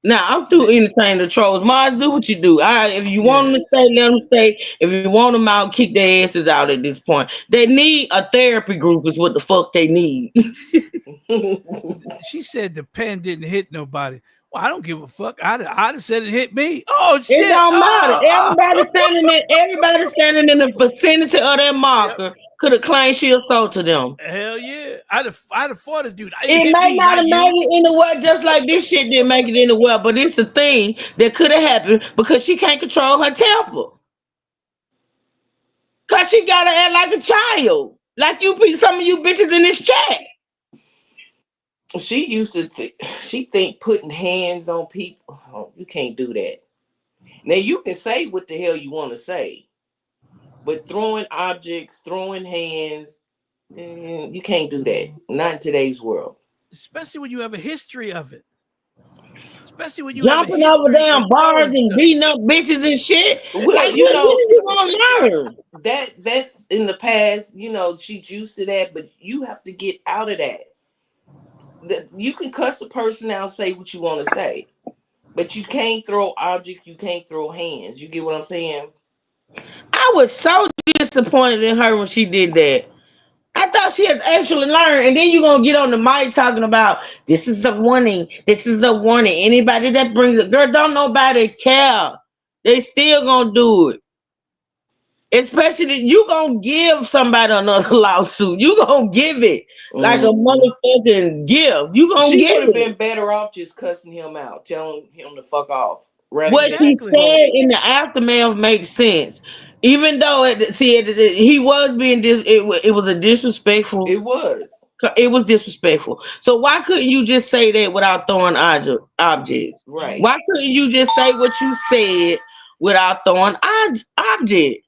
Now I'm through entertaining the trolls. Mars, do what you do. If you want them to stay, let them stay. If you want them out, kick their asses out at this point. They need a therapy group, is what the fuck they need. She said the pen didn't hit nobody. Well, I don't give a fuck. I'd have said it hit me. Oh shit! It don't matter. Oh. Everybody standing in the vicinity of that marker could have claimed she assaulted them. Hell yeah! I'd have fought a dude. It It hit may me, not not have you. made it in the well, just like this shit didn't make it in the well, but it's a thing that could have happened because she can't control her temper. Cause she gotta act like a child, like some of you bitches in this chat. She used to she think putting hands on people. Oh, you can't do that. Now you can say what the hell you want to say, but throwing objects, throwing hands, you can't do that. Not in today's world. Especially when you have a history of it. Especially when you Jumping have a over history damn of bars throwing and stuff. beating up bitches and shit. Well, Like, you when know, are you gonna learn? that's in the past. You know, she's used to that, but you have to get out of that. You can cuss a person out, say what you want to say, but you can't throw objects. You can't throw hands. You get what I'm saying? I was so disappointed in her when she did that. I thought she had actually learned, and then you're gonna get on the mic talking about this is a warning, this is a warning. Anybody that brings it, girl, don't nobody care. They still gonna do it. Especially you gonna give somebody another lawsuit. You gonna give it like a motherfucking gift. You gonna She give would have it. been better off just cussing him out, telling him to fuck off. Rather What than she Exactly. said in the aftermath makes sense. Even though he was being it was a disrespectful. it was. It was disrespectful. So why couldn't you just say that without throwing objects? Right. Why couldn't you just say what you said without throwing objects?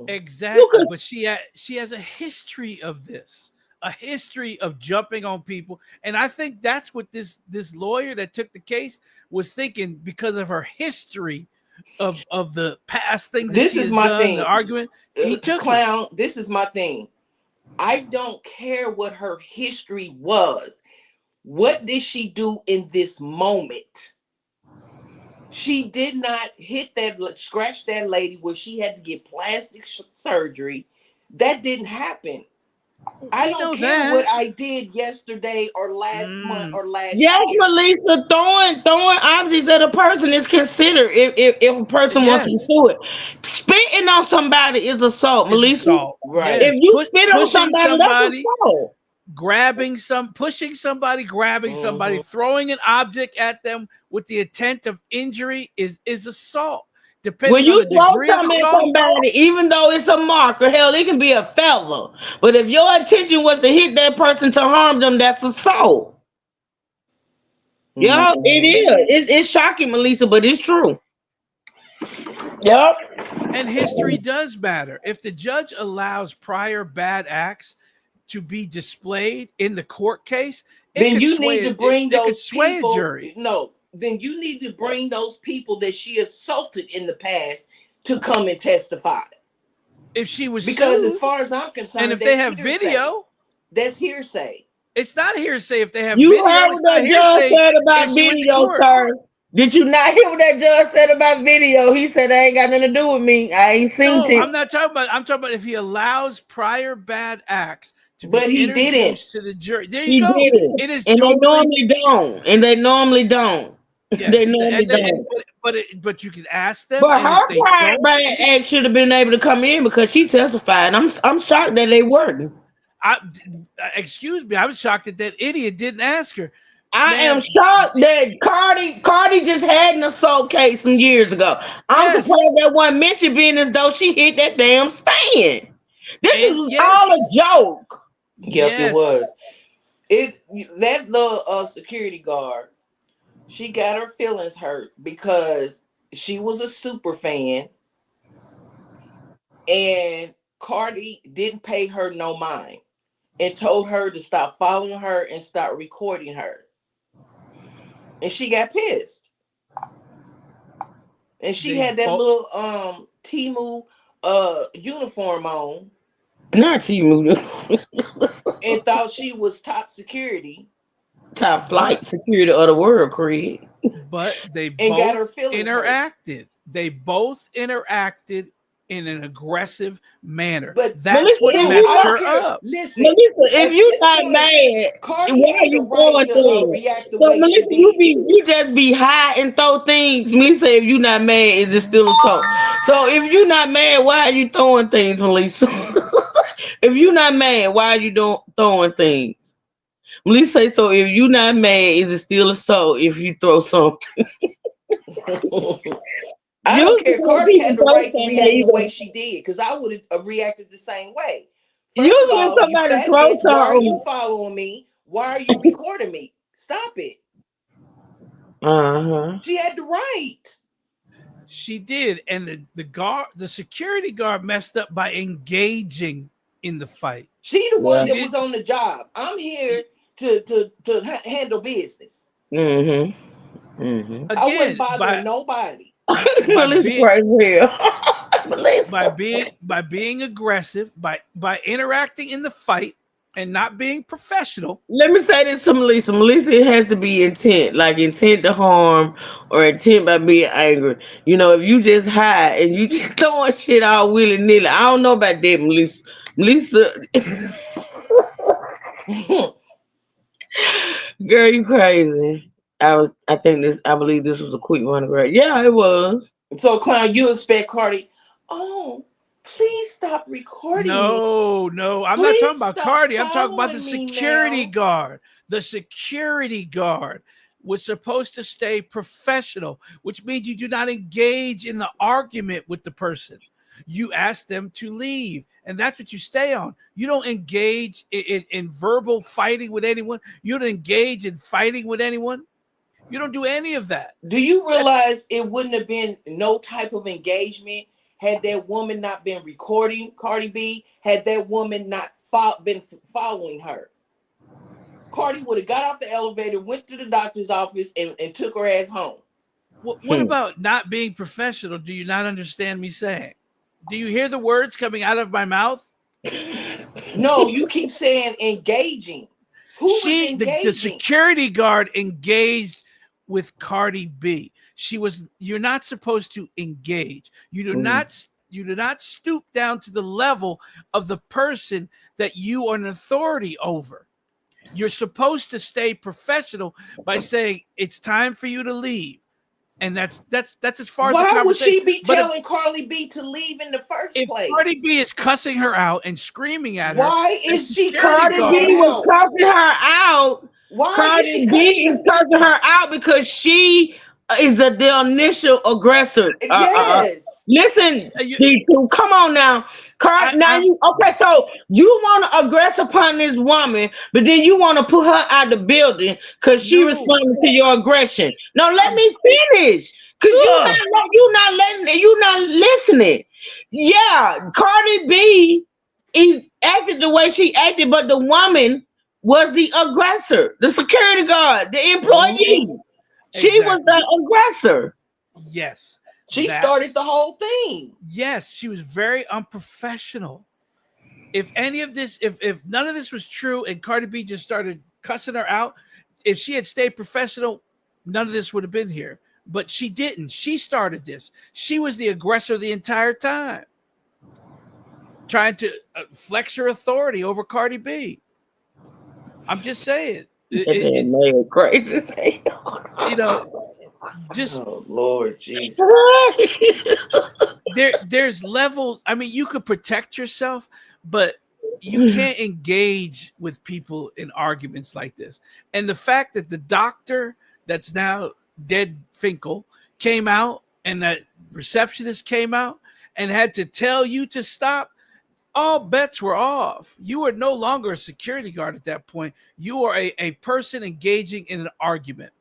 Exactly. But she has a history of this, a history of jumping on people. And I think that's what this lawyer that took the case was thinking because of her history of the past things that This she is has my done, thing. the argument. He took it. Clown. This is my thing. I don't care what her history was. What did she do in this moment? She did not scratch that lady where she had to get plastic surgery. That didn't happen. I We don't know care that. what I did yesterday or last month or last Yes, year. Melissa, throwing objects at a person is considered if a person wants to Yes, do it. Spitting on somebody is assault, is Melissa. assault. Right. If Yes, you spit on pushing somebody, that's somebody, assault. pushing somebody, grabbing somebody, throwing an object at them with the intent of injury is assault. When Depending on you the throw degree of something at assault, somebody, even though it's a marker, hell, it can be a feather. But if your intention was to hit that person to harm them, that's assault. Yeah, it is. It's shocking, Melissa, but it's true. Yep. and history does matter. If the judge allows prior bad acts to be displayed in the court case, Then you need to bring it could those sway a people. jury. No, then you need to bring those people that she assaulted in the past to come and testify. If she was Because sued, as far as I'm concerned, and if they have hearsay. video, That's hearsay. it's not hearsay. If they have You video, heard it's what not that judge hearsay said about if she went to video, court. sir? Did you not hear what that judge said about video? He said that ain't got nothing to do with me. I ain't seen No, it. I'm not talking about. I'm talking about if he allows prior bad acts to But be he introduced didn't. to the jury. There He you go. didn't. It is And totally. they normally don't. And they normally don't. Yes, They normally and they- don't. but you can ask them, But and her if they prior don't, bad act should have been able to come in because she testified. I'm shocked that they weren't. excuse me, I was shocked that idiot didn't ask her. I Man, am shocked that Cardi just had an assault case some years ago. I'm Yes. surprised that one mentioned being as though she hit that damn stand. This And was yes. all a joke. Yep, Yes. it was. That little security guard, she got her feelings hurt because she was a super fan, and Cardi didn't pay her no mind and told her to stop following her and start recording her. And she got pissed. And she They had that both- little Timu uniform on Not Timu. and thought she was top security Top flight security of the world, Craig. But they and got her both feelings hurt. interacted. They both interacted in an aggressive manner. But That's what Melissa, messed I don't her care. up. Listen, Melissa, if at you this not point, mad, Cardi why had are you the right throwing to things? react the So way Melissa, she did. you just be high and throw things. Melissa, if you not mad, is it still assault? So if you not mad, why are you throwing things, Melissa? If you not mad, why are you throwing things? Melissa say so. If you not mad, is it still assault if you throw something? I don't Usually care. when Cardi had the people throw right to something, react they the way either- she did because I would have reacted the same way. First Usually of when all, you somebody fat throws bitch, why are you something, following me? Why are you recording me? Stop it. She had the right. She did, and the security guard messed up by engaging in the fight. She the one Yeah. that was on the job. I'm here to handle business. Again, I wasn't bothering nobody. Melissa being- crazy hell. Melissa. by being aggressive, by interacting in the fight and not being professional. Let me say this to Melissa. Melissa, it has to be intent, like intent to harm or intent by being angry. You know, if you just high and you just throwing shit all willy nilly, I don't know about that, Melissa. Melissa, girl, you crazy. I believe this was a quick one, girl. Yeah, it was. So, Clown, you expect Cardi, oh, please stop recording me. No, I'm Please not talking about stop Cardi. I'm talking about the following me security now. guard. The security guard was supposed to stay professional, which means you do not engage in the argument with the person. You ask them to leave, and that's what you stay on. You don't engage in verbal fighting with anyone. You don't engage in fighting with anyone. You don't do any of that. Do you realize it wouldn't have been no type of engagement had that woman not been recording Cardi B, had that woman not been following her? Cardi would have got off the elevator, went to the doctor's office, and took her ass home. What about not being professional? Do you not understand me saying? Do you hear the words coming out of my mouth? No, you keep saying engaging. Who was The engaging? security guard engaged with Cardi B. You're not supposed to engage. You do not You do not stoop down to the level of the person that you are an authority over. You're supposed to stay professional by saying it's time for you to leave, and that's as far as the Why would she conversation. be But telling Carly B to leave in the first if place? Cardi B is cussing her out and screaming at her, Why is she security cussing Cardi B her guard- was out? cussing her out. Why is Cardi she B cussing is her? cussing her out because she is the initial aggressor. Yes. Listen, You- D2, come on now. I- Okay, so you want to aggress upon this woman, but then you want to put her out the building because she No. responded to your aggression. No, let I'm- me finish. Because Ugh. you not listening. Yeah, Cardi B acted the way she acted, but the woman was the aggressor, the security guard, the employee. She was Exactly. the aggressor. Yes. She That's- started the whole thing. Yes, she was very unprofessional. If any of this, if none of this was true and Cardi B just started cussing her out, if she had stayed professional, none of this would have been here. But she didn't. She started this. She was the aggressor the entire time, trying to flex her authority over Cardi B. I'm just saying. Crazy. You know, just Oh Lord Jesus. there's levels. I mean, you could protect yourself, but you can't engage with people in arguments like this. And the fact that the doctor that's now dead, Finkel, came out, and that receptionist came out and had to tell you to stop, all bets were off. You are no longer a security guard at that point. You are a person engaging in an argument.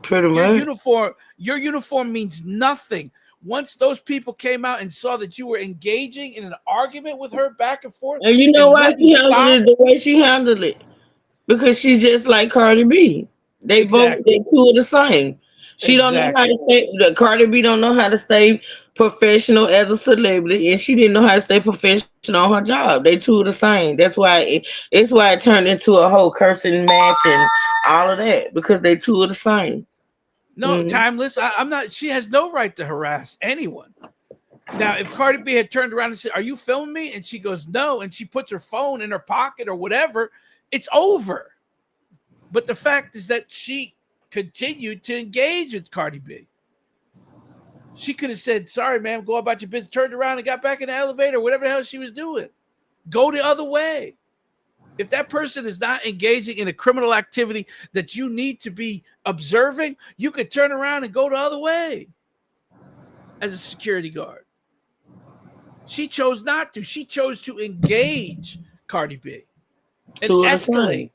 Pretty Your much. uniform means nothing. Once those people came out and saw that you were engaging in an argument with her back and forth, And you know why wouldn't she handled stop- it the way she handled it? Because she's just like Cardi B. They Exactly. two are the same. She don't know how to stay. The Cardi B don't know how to stay professional as a celebrity, and she didn't know how to stay professional on her job. They two are the same. It's why it turned into a whole cursing match and all of that because they two are the same. No, Mhm. Timeless. I'm not. She has no right to harass anyone. Now, if Cardi B had turned around and said, "Are you filming me?" and she goes, "No," and she puts her phone in her pocket or whatever, it's over. But the fact is that she continued to engage with Cardi B. She could have said, "Sorry, ma'am, go about your business," turned around and got back in the elevator, whatever the hell she was doing. Go the other way. If that person is not engaging in a criminal activity that you need to be observing, you could turn around and go the other way as a security guard. She chose not to. She chose to engage Cardi B and Two of the same.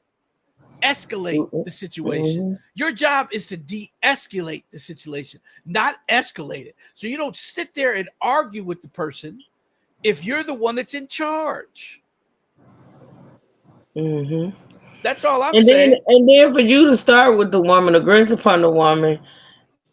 escalate the situation. Mhm. Your job is to de-escalate the situation, not escalate it. So you don't sit there and argue with the person if you're the one that's in charge. Mhm. That's all I'm And saying. then for you to start with the woman, aggress upon the woman,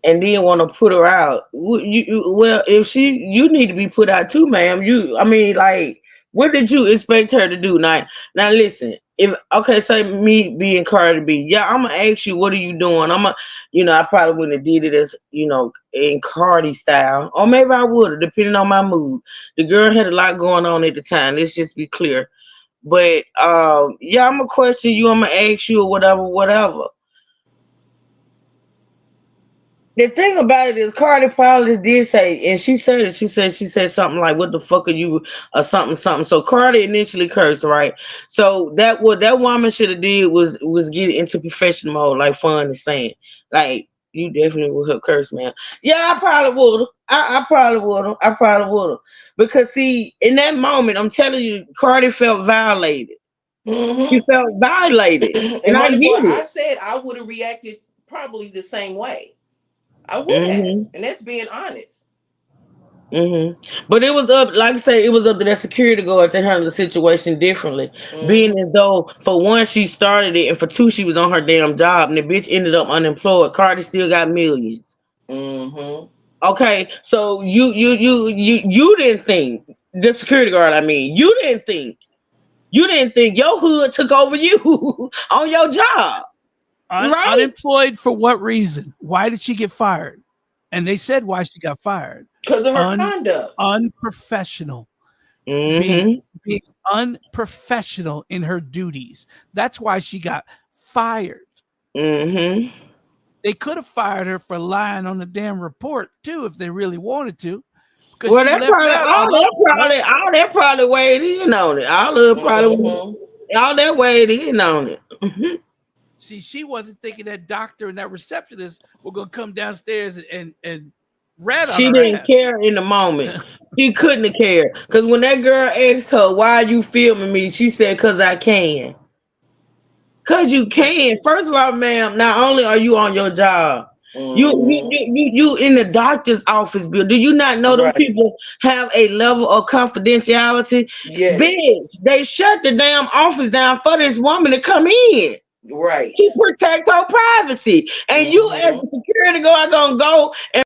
and then want to put her out. Well, if you need to be put out too, ma'am. I mean, like, what did you expect her to do? Now listen. If okay, say me being Cardi B, yeah, I'm gonna ask you, what are you doing? I probably wouldn't have did it as in Cardi style, or maybe I would have, depending on my mood. The girl had a lot going on at the time. Let's just be clear. But yeah, I'm gonna question you. I'm gonna ask you or whatever. The thing about it is, Cardi probably did say, and she said it. She said something like, "What the fuck are you?" or something. So Cardi initially cursed, right? So what that woman should have did was get into professional mode, like Fun is saying, like you definitely would have cursed, man. Yeah, I probably would have. I probably would have. Because see, in that moment, I'm telling you, Cardi felt violated. She felt violated, and And I Money get Boy, I it. said I would have reacted probably the same way. I would have, and that's being honest. But it was up, like I say, it was up to that security guard to handle the situation differently. Being as though, for one, she started it, and for two, she was on her damn job, and the bitch ended up unemployed. Cardi still got millions. Okay, so you didn't think, the security guard. I mean, you didn't think your hood took over you on your job, right? Unemployed for what reason? Why did she get fired? And they said why she got fired. Because of her conduct. Unprofessional. Mm-hmm. Being unprofessional in her duties. That's why she got fired. Mm-hmm. They could have fired her for lying on the damn report too, if they really wanted to. Because Well, she that left probably out all that probably weighed in on it. All of it probably all that weighed in on it. Mhm. See, she wasn't thinking that doctor and that receptionist were gonna come downstairs and rat on She her didn't ass. care in the moment. She couldn't have cared. Because when that girl asked her, why are you filming me? She said, because I can. Because you can. First of all, ma'am, not only are you on your job, you in the doctor's office, Bill. Do you not know those Right. people have a level of confidentiality? Yes. Bitch, they shut the damn office down for this woman to come in Right. to protect her privacy. And you as the security guard gonna go and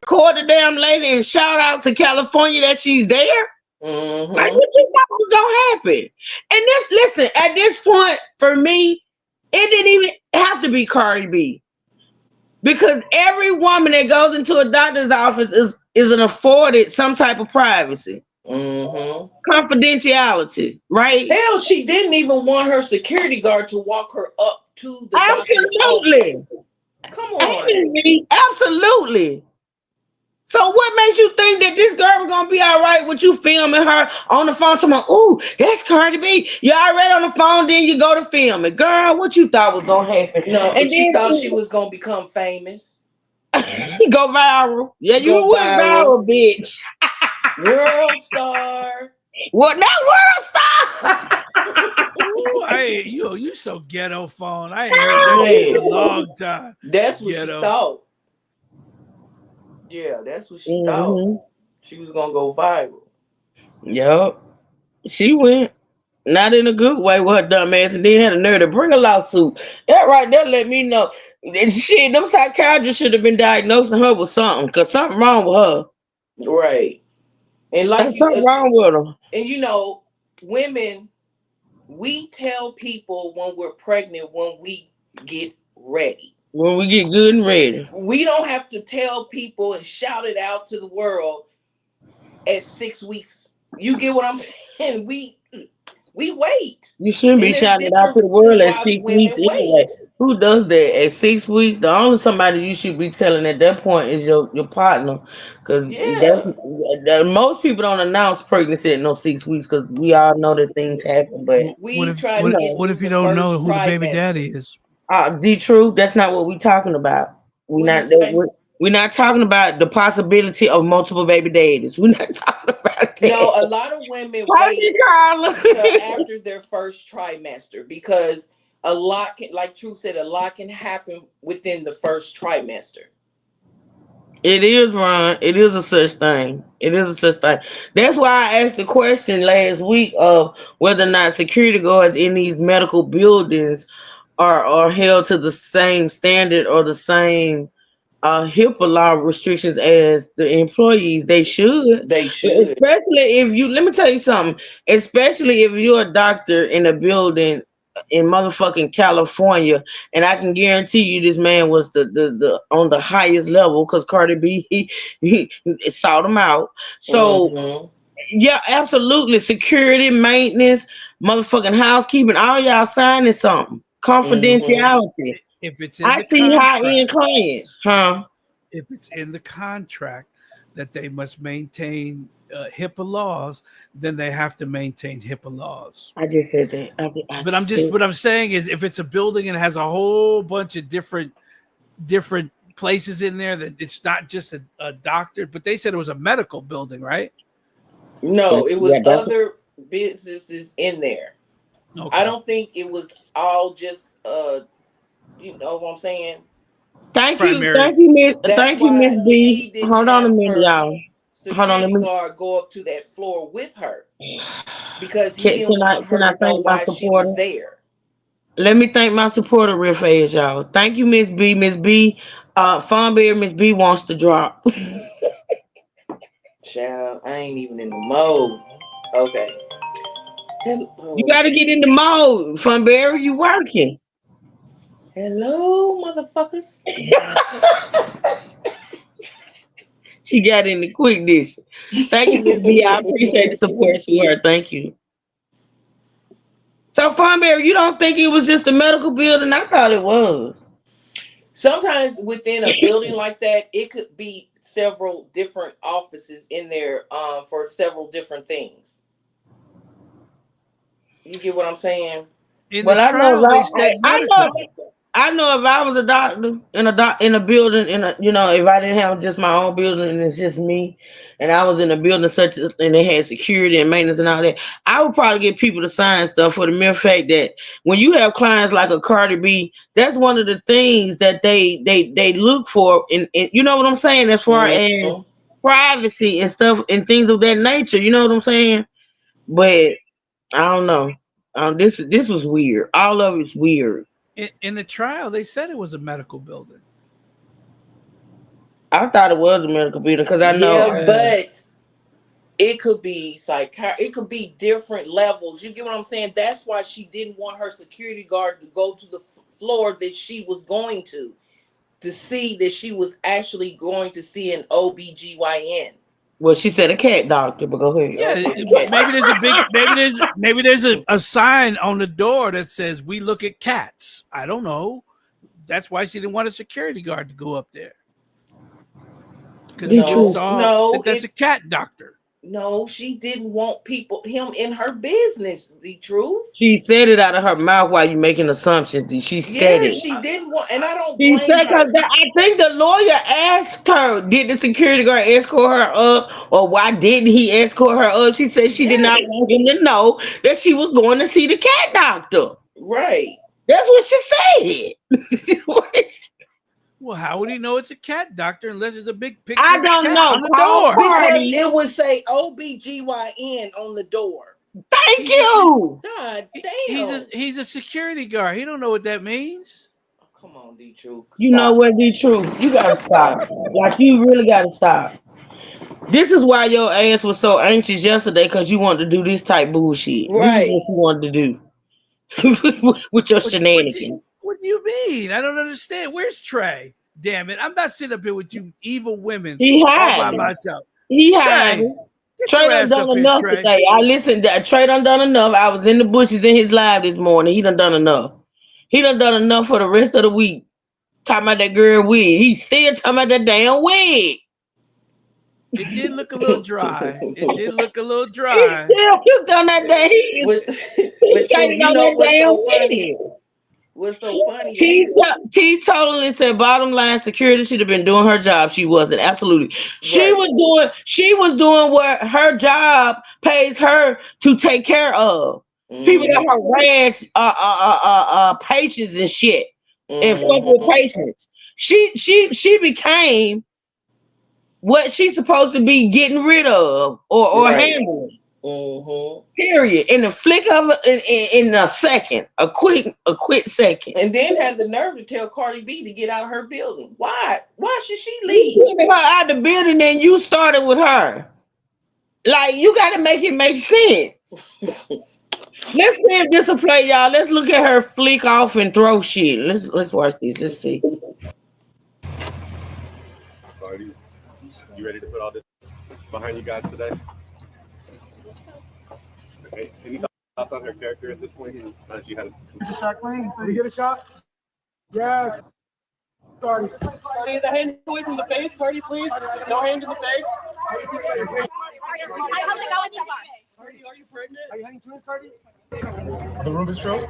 record the damn lady and shout out to California that she's there? Like, what you thought was gonna happen? And this, listen, at this point, for me, it didn't even have to be Cardi B. Because every woman that goes into a doctor's office is an afforded some type of privacy. Confidentiality, right? Hell, she didn't even want her security guard to walk her up to the Absolutely. doctor's office. Come on. Absolutely. So what makes you think that this girl was gonna be all right with you filming her on the phone? Talking about, ooh, that's Cardi B. You already on the phone, then you go to film it. Girl, what you thought was gonna happen? No, and she then thought she was gonna become famous. Go viral. Yeah, you Go went viral, bitch. World star. What, not world star? Ooh, you so ghetto phone. I ain't heard that shit in a long time. That's what Ghetto. she thought. Yeah, that's what she thought. She was gonna go viral. Yup. She went. Not in a good way with her dumb ass, and then had a nerve to bring a lawsuit. That right there let me know. And shit, them psychiatrists should have been diagnosing her with something, because something wrong with her. Right. And like There's something wrong with her. And you know, women, we tell people when we're pregnant when we get ready. When we get good and ready. We don't have to tell people and shout it out to the world at 6 weeks. You get what I'm saying? We wait. You shouldn't be shouting it out to the world at 6 weeks anyway. Who does that at 6 weeks? The only somebody you should be telling at that point is your partner, because most people don't announce pregnancy at no 6 weeks, because we all know that things happen. But what if you don't know who the baby daddy is? The truth, that's not what we're talking about. We're not talking about the possibility of multiple baby daddies. We're not talking about that. No, a lot of women wait until after their first trimester, because a lot can, like True said, a lot can happen within the first trimester. It is, Ron. It is a such thing. It is a such thing. That's why I asked the question last week of whether or not security guards in these medical buildings are held to the same standard or the same HIPAA law restrictions as the employees. They should. Especially if you, let me tell you something, especially if you're a doctor in a building in motherfucking California, and I can guarantee you this man was the on the highest level, because Cardi B he sought him out. So yeah, absolutely. Security, maintenance, motherfucking housekeeping, all y'all signing something. Confidentiality. If it's in I the see contract, high-end clients, huh? If it's in the contract that they must maintain HIPAA laws, then they have to maintain HIPAA laws. I just said that. What I'm saying is, if it's a building and has a whole bunch of different places in there, that it's not just a doctor, but they said it was a medical building, right? No, it was other businesses in there. Okay. I don't think it was all just you know what I'm saying? Thank you, Miss B. Hold on a minute, y'all. Hold on, let me go up to that floor with her, because he didn't want her to know why she was there. Let me thank my supporter real fast, y'all. Thank you, Miss B. Miss B, Funbear, Miss B wants to drop. Child, I ain't even in the mode. Okay. You gotta get in the mode, Funbear. You working? Hello, motherfuckers. She got in the quick dish. Thank you, Miss B. I appreciate the support, sweetheart. Thank you. So, Farnberry, you don't think it was just a medical building? I thought it was. Sometimes within a building like that, it could be several different offices in there for several different things. You get what I'm saying? In the Well, I know trial, if they said medical. I know if I was a doctor in a building if I didn't have just my own building and it's just me, and I was in a building such as and they had security and maintenance and all that, I would probably get people to sign stuff for the mere fact that when you have clients like a Cardi B, that's one of the things that they look for in you know what I'm saying, as far as Mhm. privacy and stuff and things of that nature. You know what I'm saying? But I don't know. This was weird. All of it's weird. In the trial, they said it was a medical building. I thought it was a medical building because I know. Yeah, but it could be it could be different levels. You get what I'm saying? That's why she didn't want her security guard to go to the floor that she was going to see that she was actually going to see an OBGYN. Well, she said a cat doctor, but go ahead. Yeah, Okay, but cat. maybe there's a sign on the door that says we look at cats. I don't know. That's why she didn't want a security guard to go up there. Because he just saw that that's a cat doctor. No, she didn't want him in her business. The truth. She said it out of her mouth while you making assumptions. She said Yeah, it. she didn't want, and I don't She blame said her. I think the lawyer asked her, did the security guard escort her up, or why didn't he escort her up? She said she did not Yes. want him to know that she was going to see the cat doctor. Right. That's what she said. Well, how would he know it's a cat doctor unless it's a big picture I of a don't cat know. on the door? Because it would say OBGYN on the door. Thank you. God damn. He's a security guard. He don't know what that means. Oh, come on, D True. You know what, D True? You gotta stop. Like you really gotta stop. This is why your ass was so anxious yesterday because you wanted to do this type bullshit. This is Right. what you wanted to do with your shenanigans. What do you mean? I don't understand. Where's Trey? Damn it! I'm not sitting up here with you evil women He all by hiding. myself. He Trey, hiding. get Trey your done ass done up here, enough Trey. today. I listened. Trey done enough. I was in the bushes in his live this morning. He done enough. He done enough for the rest of the week. Talking about that girl wig. He's still talking about that damn wig. It did look a little dry. It did look a little dry. He still puked on that day. He But skated you on know that what's damn so funny? wig. What's so funny? T totally said bottom line security should have been doing her job. She wasn't. Absolutely. She Right. was doing what her job pays her to take care of. People that harass patients and shit and fuck with patients. She became what she's supposed to be getting rid of or Right. handling. Period. In the flick of in a second, a quick second. And then had the nerve to tell Cardi B to get out of her building. Why? Why should she You leave? put her out the building and you started with her. Like you got to make it make sense. Let's see if this will play, y'all. Let's look at her flick off and throw shit. Let's watch this. Let's see. Cardi, you ready to put all this behind you guys today? Okay. Any thoughts on her character at this point? Now that you had a shot clean. Did you get a shot? Yes. Cardi. Cardi, the hand away from the face, Cardi, please. No hand in the face. Cardi, are you pregnant? Are you having twins, Cardi? The room is show?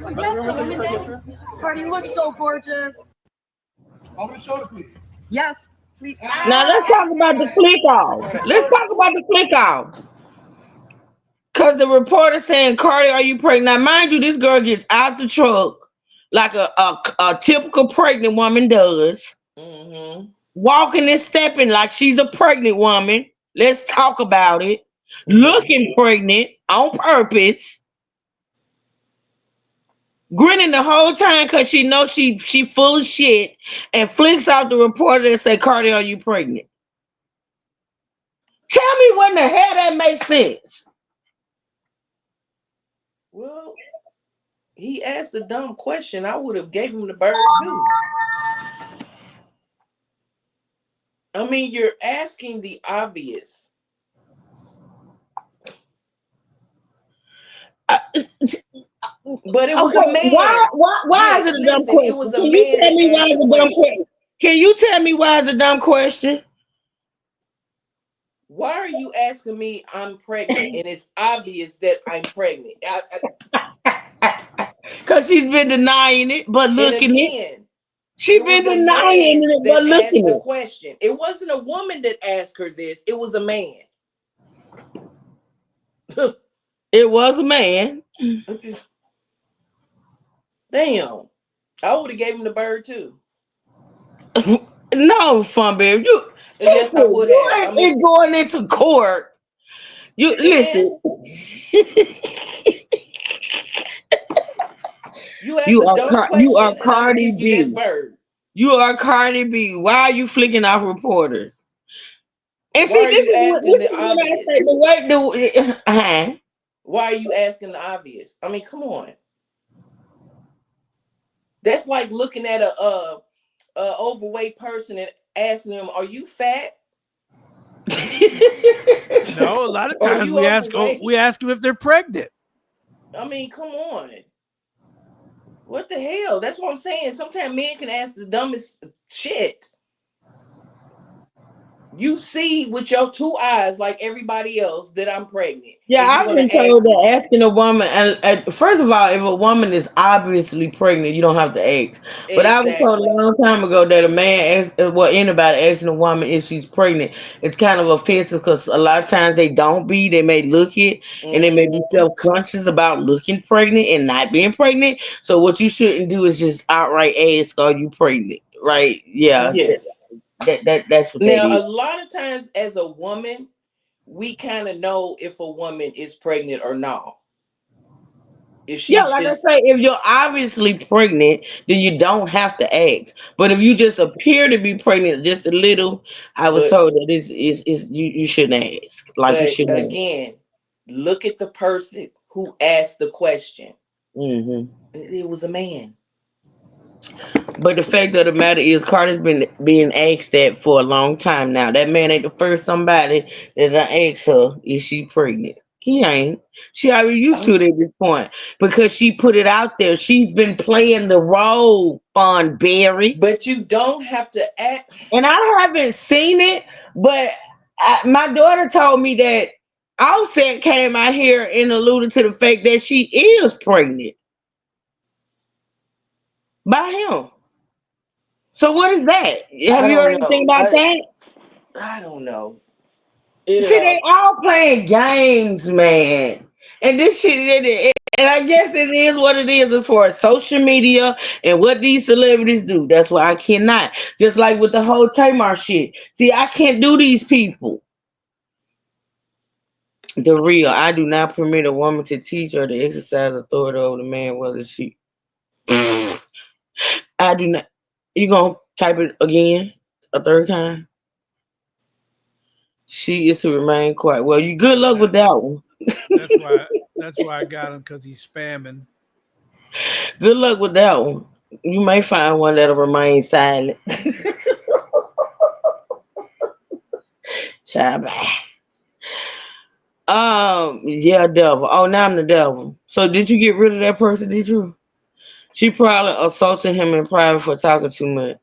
Cardi, you look so gorgeous. Over the shoulder, please. Yes, please. Now let's talk about the flick off. Let's talk about the flick off. Cause the reporter saying, Cardi, are you pregnant? Now, mind you, this girl gets out the truck like a typical pregnant woman does. Walking and stepping like she's a pregnant woman. Let's talk about it. Looking pregnant on purpose. Grinning the whole time because she knows she full of shit and flicks out the reporter and say, Cardi, are you pregnant? Tell me when the hell that makes sense. Well, he asked a dumb question. I would have gave him the bird too. I mean, you're asking the obvious. But it was a Okay, man. why is it a dumb Listen, it question? was a Can you man tell that me why asked it's the a dumb question. question? Can you tell me why it's a dumb question? Why are you asking me I'm pregnant and it's obvious that I'm pregnant? Because she's been denying it, but And looking it. again, She's it been was a denying man it, but that asked looking the it. question. It wasn't a woman that asked her this. It was a man. It was a man. Damn. I would have gave him the bird too. No, Fun Bear. Yes, I would You have. I ain't mean, going into court. You and listen. you asked You a dumb are question, and I'm gonna Cardi give you that B. bird. You are Cardi B. Why are you flicking off reporters? And Why see, are you asking the when I obvious? say the way Why are you asking the obvious? I mean, come on. That's like looking at a overweight person and asking them, "Are you fat? No, a lot of Are times you we ask overweight?" them if they're pregnant. I mean, come on. What the hell? That's what I'm saying. Sometimes men can ask the dumbest shit. You see with your two eyes, like everybody else, that I'm pregnant. Yeah, And you're I've gonna been ask told that me. asking a woman, and first of all, if a woman is obviously pregnant, you don't have to ask. But I was told a Exactly. long time ago that a man asks, well, anybody asking a woman if she's pregnant, it's kind of offensive because a lot of times they don't be. They may look it, and they may be Mm-hmm. self-conscious about looking pregnant and not being pregnant. So what you shouldn't do is just outright ask, "Are you pregnant?" Right? Yeah, Yes. that's what that Now, a is. lot of times as a woman, we kind of know if a woman is pregnant or not. If Yeah, she like I just, say, if you're obviously pregnant, then you don't have to ask. But if you just appear to be pregnant just a little, I was but told that is you shouldn't ask. Like you but shouldn't. again, look at the person who asked the question. Hmm. It was a man. But the fact of the matter is, Carter's been being asked that for a long time now. That man ain't the first somebody that I asked her, is she pregnant? He ain't. She already used to it at this point because she put it out there. She's been playing the role, Fun Berry. But you don't have to act. And I haven't seen it, but my daughter told me that Offset came out here and alluded to the fact that she is pregnant by him. So what is that? Have I you heard don't anything know. about that? I don't know. It See, they all playing games, man. And this shit, and I guess it is what it is as far as social media and what these celebrities do. That's why I cannot. Just like with the whole Tamar shit. See, I can't do these people. The real, I do not permit a woman to teach or to exercise authority over the man, whether she. I do not. You gonna type it again, a third time? She is to remain quiet. Well, you good luck with That, that one. that's why. That's why I got him, because he's spamming. Good luck with that one. You may find one that'll remain silent. Child, bye. Yeah, devil. Oh, now I'm the devil. So did you get rid of that person? Did you? She probably assaulted him in private for talking too much.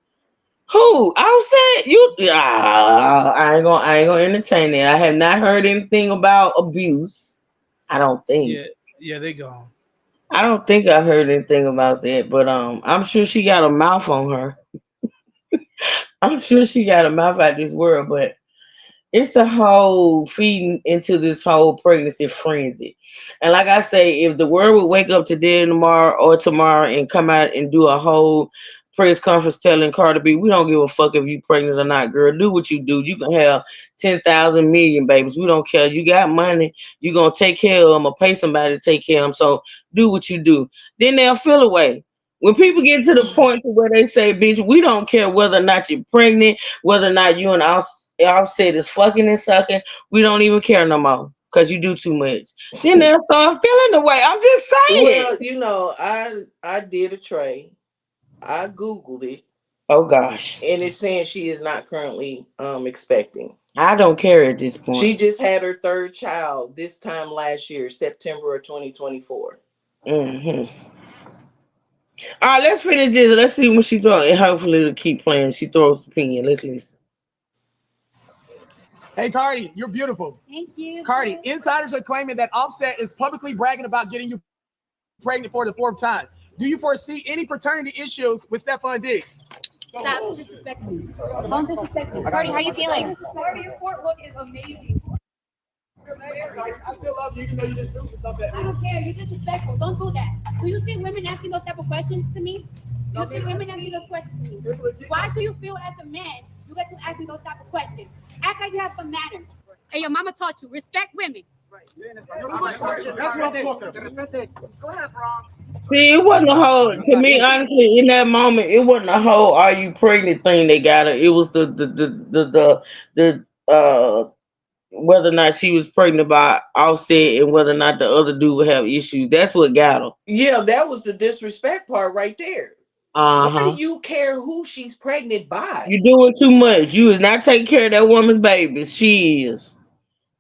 Who? Offset? You? I ain't gonna entertain it. I have not heard anything about abuse. I don't think. Yeah, yeah, they gone. I don't think I heard anything about that. But I'm sure she got a mouth on her. I'm sure she got a mouth out this world. But it's the whole feeding into this whole pregnancy frenzy. And like I say, if the world would wake up today and tomorrow and come out and do a whole press conference telling Carter B, we don't give a fuck if you pregnant or not, girl. Do what you do. You can have 10,000 million babies. We don't care. You got money. You gonna take care of them or pay somebody to take care of them. So do what you do. Then they'll feel away. When people get to the point to where they say, bitch, we don't care whether or not you're pregnant, whether or not you and Offset is fucking and sucking, we don't even care no more because you do too much. Then they'll start feeling the way. I'm just saying. well, I did a trade. I Googled it. Oh gosh. and it's saying she is not currently expecting. I don't care at this point. She just had her third child this time last year, September of 2024. Mm-hmm. All right, let's finish this. Let's see what she throws, and hopefully it'll keep playing. She throws the pin. Let's listen. Hey, Cardi, you're beautiful. Thank you. Cardi, insiders are claiming that Offset is publicly bragging about getting you pregnant for the 4th time. Do you foresee any paternity issues with Stephon Diggs? Stop disrespecting me. Don't disrespect me. Cardi, how you feeling? Cardi, your court look is amazing. I still love you, even though you just do some stuff that. I don't care. You're disrespectful. Don't do that. Do you see women asking those type of questions to me? Do you see women asking those questions to me? Why do you feel as a man you get to ask me those type of questions? Act like you have some manners. And your mama taught you respect women. That's what I'm talking about. Go ahead, Bronx. See, it wasn't a whole. To me, honestly, in that moment, it wasn't a whole "Are you pregnant?" thing they got her. It was the whether or not she was pregnant by Offset and whether or not the other dude would have issues. That's what got her. Yeah, that was the disrespect part right there. Uh Why huh. do you care who she's pregnant by? You're doing too much. You is not taking care of that woman's babies. She is.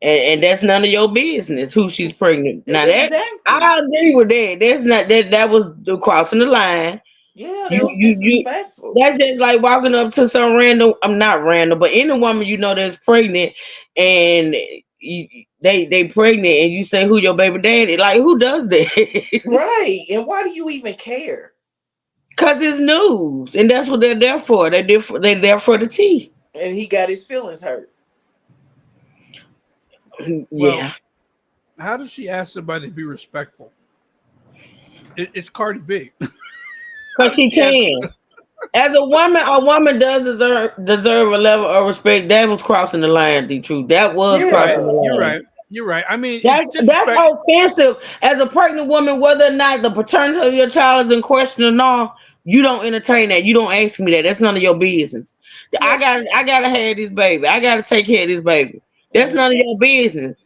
And that's none of your business who she's pregnant. Now that Exactly. I agree with that. That's not that was the crossing the line. Yeah, that You was you disrespectful. that's just like walking up to some random. I'm not random, but any woman you know that's pregnant and they pregnant and you say who your baby daddy. Like who does that? Right. And why do you even care? Cause it's news, and that's what they're there for. They're there for the tea. And he got his feelings hurt. Yeah. Well, how does she ask somebody to be respectful? It's Cardi B. Cause she can. As a woman does deserve a level of respect. That was crossing the line, the truth. That was You're crossing right. the line. You're right. You're right. I mean, That's offensive. As a pregnant woman, whether or not the paternity of your child is in question or not, you don't entertain that. You don't ask me that. That's none of your business. I gotta have this baby. I gotta take care of this baby. That's none of your business.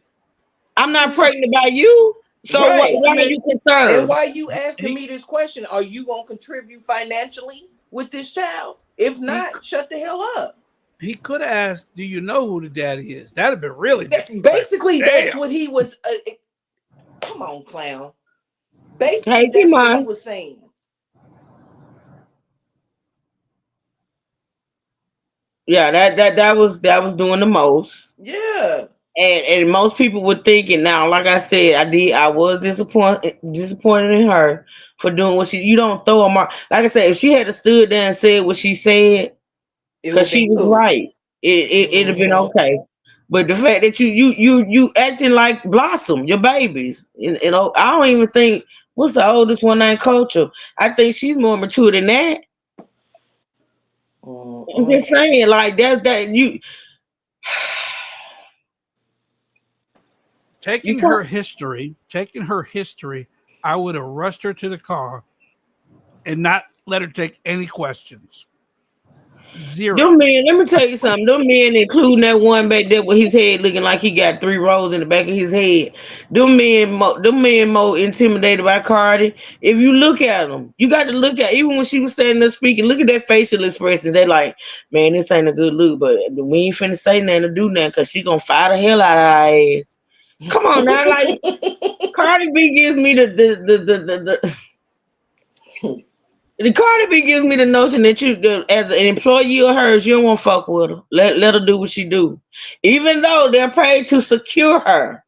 I'm not pregnant by you. So Right. why are you concerned? And why you asking me this question? Are you gonna contribute financially with this child? If not, shut the hell up. He could have asked, "Do you know who the daddy is?" That'd have been really Basically, that's Damn. what he was. Come on, clown. Basically, Hey, that's come what he on. was saying. Yeah, that was doing the most. Yeah. And most people would think it now. Like I said, I was disappointed in her for doing what you don't throw a mark. Like I said, if she had stood there and said what she said, because she was right, it'd have been okay. But the fact that you acting like Blossom, your babies, I don't even think what's the oldest one named Culture. I think she's more mature than that. I'm just saying, like that you. Taking her history, I would have rushed her to the car and not let her take any questions. Zero. Them men, let me tell you something. Them men, including that one back there with his head looking like he got 3 rolls in the back of his head. Them men more intimidated by Cardi. If you look at them, you got to look at, even when she was standing there speaking, look at their facial expressions. They like, man, this ain't a good look, but we ain't finna say nothing or do nothing because she gonna fire the hell out of our ass. Come on now, like Cardi B gives me the Cardi B gives me the notion that as an employee of hers, you don't want to fuck with her. Let her do what she do, even though they're paid to secure her.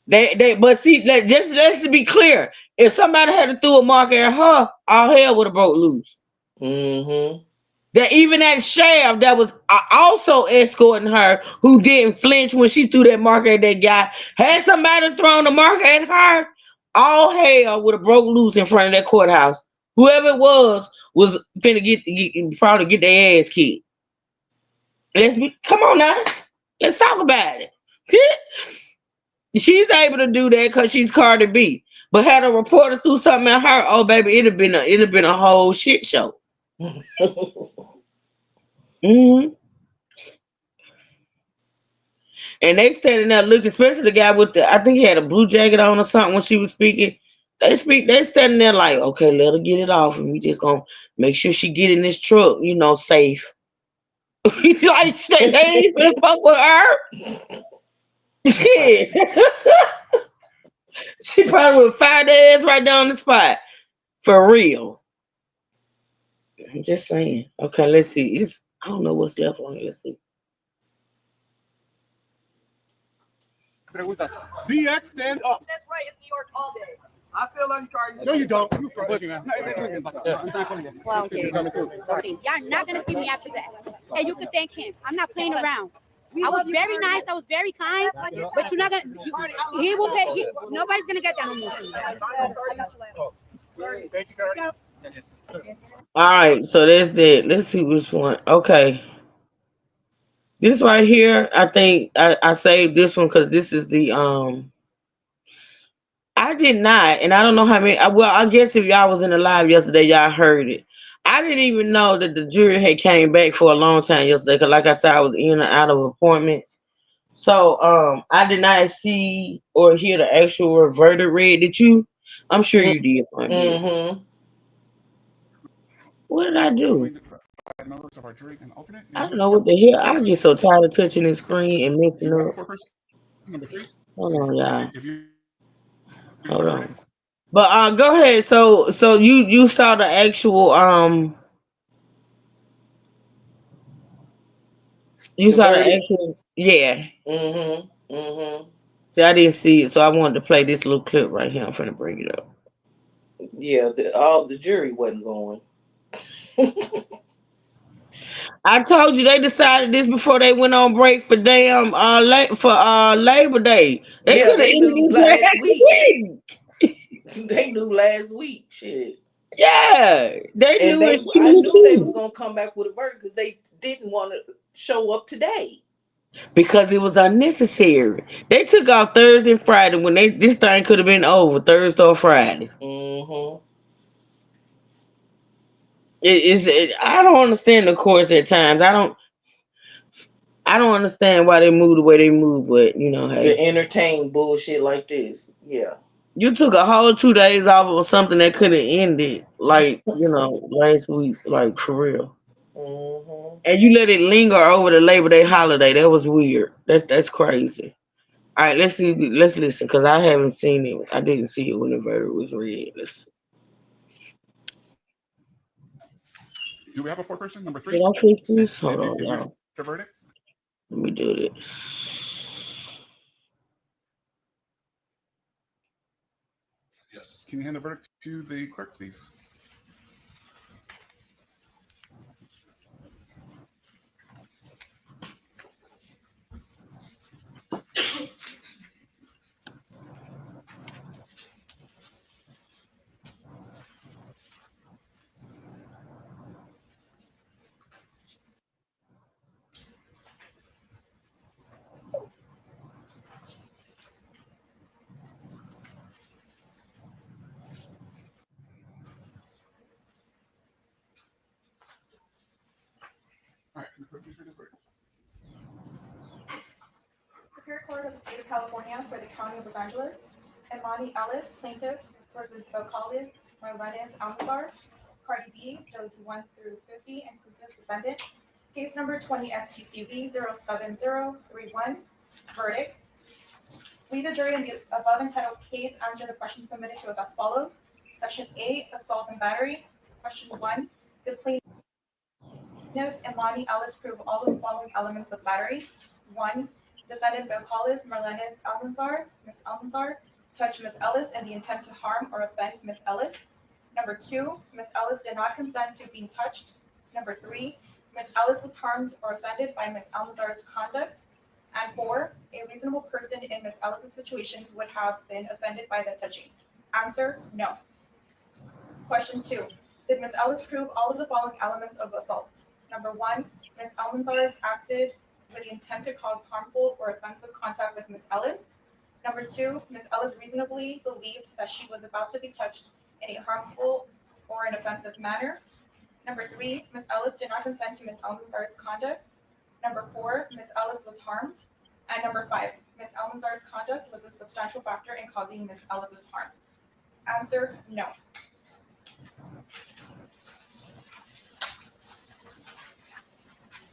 But see, let's be clear. If somebody had to throw a mark at her, all hell would have broke loose. Mm-hmm. That even that shaft that was also escorting her, who didn't flinch when she threw that mark at that guy, had somebody thrown a mark at her, all hell would have broke loose in front of that courthouse. Whoever it was finna probably get their ass kicked. Come on now. Let's talk about it. She's able to do that because she's Cardi B. But had a reporter threw something at her, oh baby, it'd have been a whole shit show. Mm-hmm. And they standing there looking, especially the guy with I think he had a blue jacket on or something when she was speaking. They standing there like, okay, let her get it off, and we just gonna make sure she get in this truck, safe. Like they ain't finna fuck with her. Shit. She probably would fire their ass right down the spot. For real. I'm just saying. Okay, let's see. I don't know what's left on here. Let's see. BX, stand up. That's right. It's New York all day. I still love you, Cardi. No, you don't. You front. Well, okay. Y'all not gonna see me after that. And you can thank him. I'm not playing around. I was very nice. I was very kind. But you're not gonna. He will pay. Nobody's gonna get that no more. Thank you, Cardi. All right, so that's it. Let's see which one. Okay. This right here, I think I saved this one because this is the I did not, and I don't know how many. Well, I guess if y'all was in the live yesterday, y'all heard it. I didn't even know that the jury had came back for a long time yesterday. Cause like I said, I was in and out of appointments, so I did not see or hear the actual verdict read. Did you? I'm sure you did. Mm-hmm. What did I do? I don't know what the hell. I get so tired of touching the screen and messing up. Hold on, y'all. Hold on. But go ahead. So you saw the actual you saw the actual Mm-hmm. See, I didn't see it, so I wanted to play this little clip right here. I'm finna bring it up. Yeah, the jury wasn't going. I told you they decided this before they went on break for damn Labor Day. They could have they ended knew this last week. week. They knew last week. Shit. Yeah, they knew it. I knew they was gonna come back with a verdict because they didn't want to show up today. Because it was unnecessary. They took off Thursday and Friday when this thing could have been over Thursday or Friday. Mm-hmm. I don't understand the courts at times. I don't understand why they move the way they move, but hey. To entertain bullshit like this. Yeah. You took a whole 2 days off of something that could have ended like, last week, like for real. Mm-hmm. And you let it linger over the Labor Day holiday. That was weird. That's crazy. All right, let's listen, because I haven't seen it. I didn't see it when the verdict was read. Let's see. Do we have a foreperson? Number 3? Did I fix this? Hold on, Did y'all. the verdict? Let me do this. Yes. Can you hand the verdict to the clerk, please? All right. Can the clerk please read the verdict? Superior Court of the State of California for the County of Los Angeles, Imani Ellis, plaintiff, versus Vocales Marlenes Almanzar, Cardi B, those 1 through 50, inclusive defendant. Case number 20 STCV 07031. Verdict. We, the jury in the above entitled case, answer the questions submitted to us as follows. Section A, assault and battery. Question 1, did plaintiff Imani Ellis prove all of the following elements of battery? 1, defendant Vocales Marlenes Almanzar, Ms. Almanzar, touched Ms. Ellis in the intent to harm or offend Ms. Ellis. Number 2, Ms. Ellis did not consent to being touched. Number 3, Ms. Ellis was harmed or offended by Ms. Almanzar's conduct. And 4, a reasonable person in Ms. Ellis' situation would have been offended by the touching. Answer, no. Question 2, did Ms. Ellis prove all of the following elements of assault? Number 1, Ms. Almanzar acted with the intent to cause harmful or offensive contact with Ms. Ellis. Number 2, Ms. Ellis reasonably believed that she was about to be touched in a harmful or an offensive manner. Number 3, Ms. Ellis did not consent to Ms. Almanzar's conduct. Number 4, Ms. Ellis was harmed. And number 5, Ms. Almanzar's conduct was a substantial factor in causing Ms. Ellis's harm. Answer, no.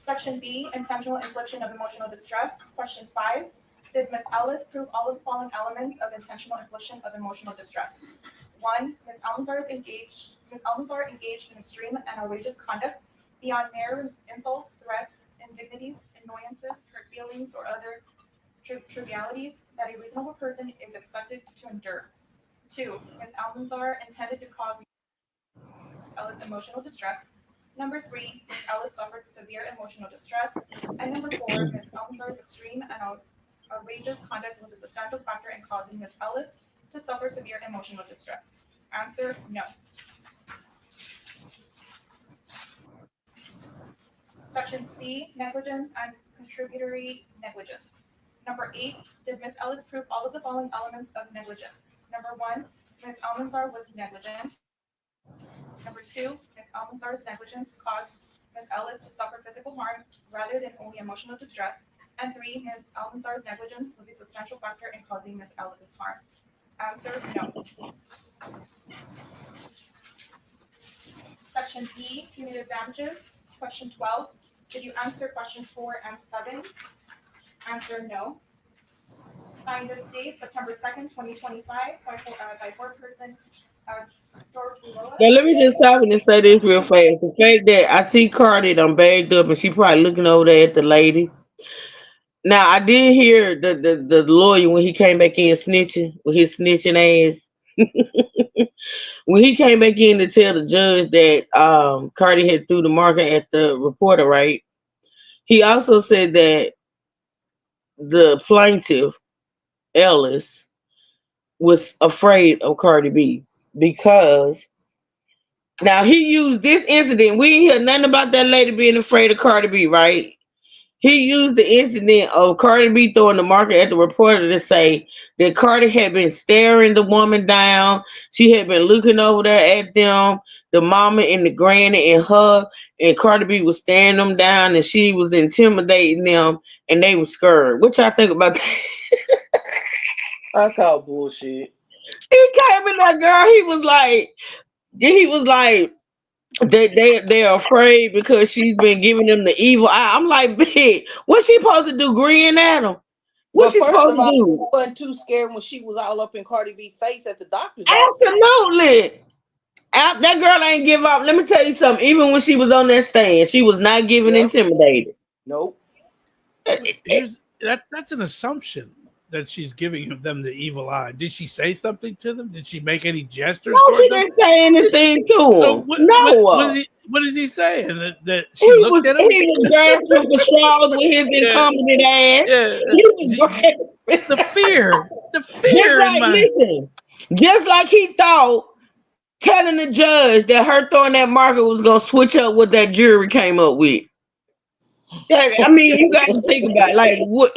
Section B, intentional infliction of emotional distress. Question 5. Did Ms. Ellis prove all of the following elements of intentional infliction of emotional distress? 1. Ms. Almanzar engaged in extreme and outrageous conduct beyond mere insults, threats, indignities, annoyances, hurt feelings, or other trivialities that a reasonable person is expected to endure. 2. Ms. Almanzar intended to cause Ms. Ellis emotional distress. Number 3, Ms. Ellis suffered severe emotional distress. And number 4, Ms. Almanzar's extreme and outrageous conduct was a substantial factor in causing Ms. Ellis to suffer severe emotional distress. Answer, no. Section C, negligence and contributory negligence. Number 8, did Ms. Ellis prove all of the following elements of negligence? Number 1, Ms. Almanzar was negligent. Number 2, Ms. Almanzar's negligence caused Ms. Ellis to suffer physical harm rather than only emotional distress. And 3, Ms. Almanzar's negligence was a substantial factor in causing Ms. Ellis's harm. Answer, no. Section D, punitive damages. Question 12, did you answer question 4 and 7? Answer, no. Signed this date, September 2nd, 2025, by four-person George Lola. Now let me just stop and say this real fast. The fact that I see Cardi done bagged up and she probably looking over there at the lady. Now I did hear the lawyer when he came back in snitching with his snitching ass. When he came back in to tell the judge that Cardi had threw the marker at the reporter, right? He also said that the plaintiff, Ellis, was afraid of Cardi B because now he used this incident. We ain't hear nothing about that lady being afraid of Cardi B, right? He used the incident of Cardi B throwing the marker at the reporter to say that Cardi had been staring the woman down. She had been looking over there at them, the mama and the granny and her, and Cardi B was staring them down and she was intimidating them and they were scared. What y'all think about that? I call bullshit. He came in that girl, he was like, they're afraid because she's been giving them the evil eye. I'm like, big, what's she supposed to do? Grin at them? What's she supposed to do? She wasn't too scared when she was all up in Cardi B's face at the doctor's office. Absolutely. That girl ain't give up. Let me tell you something. Even when she was on that stand, she was not giving intimidated. Nope. That's an assumption that she's giving them the evil eye. Did she say something to them? Did she make any gestures? No, she didn't say anything to him. So what is he saying? That she looked at him? He was grasping for straws with his incompetent ass. Yeah. He was grasping. The fear. Listen, just like he thought telling the judge that her throwing that marker was going to switch up what that jury came up with. I mean, you got to think about it. Like, what?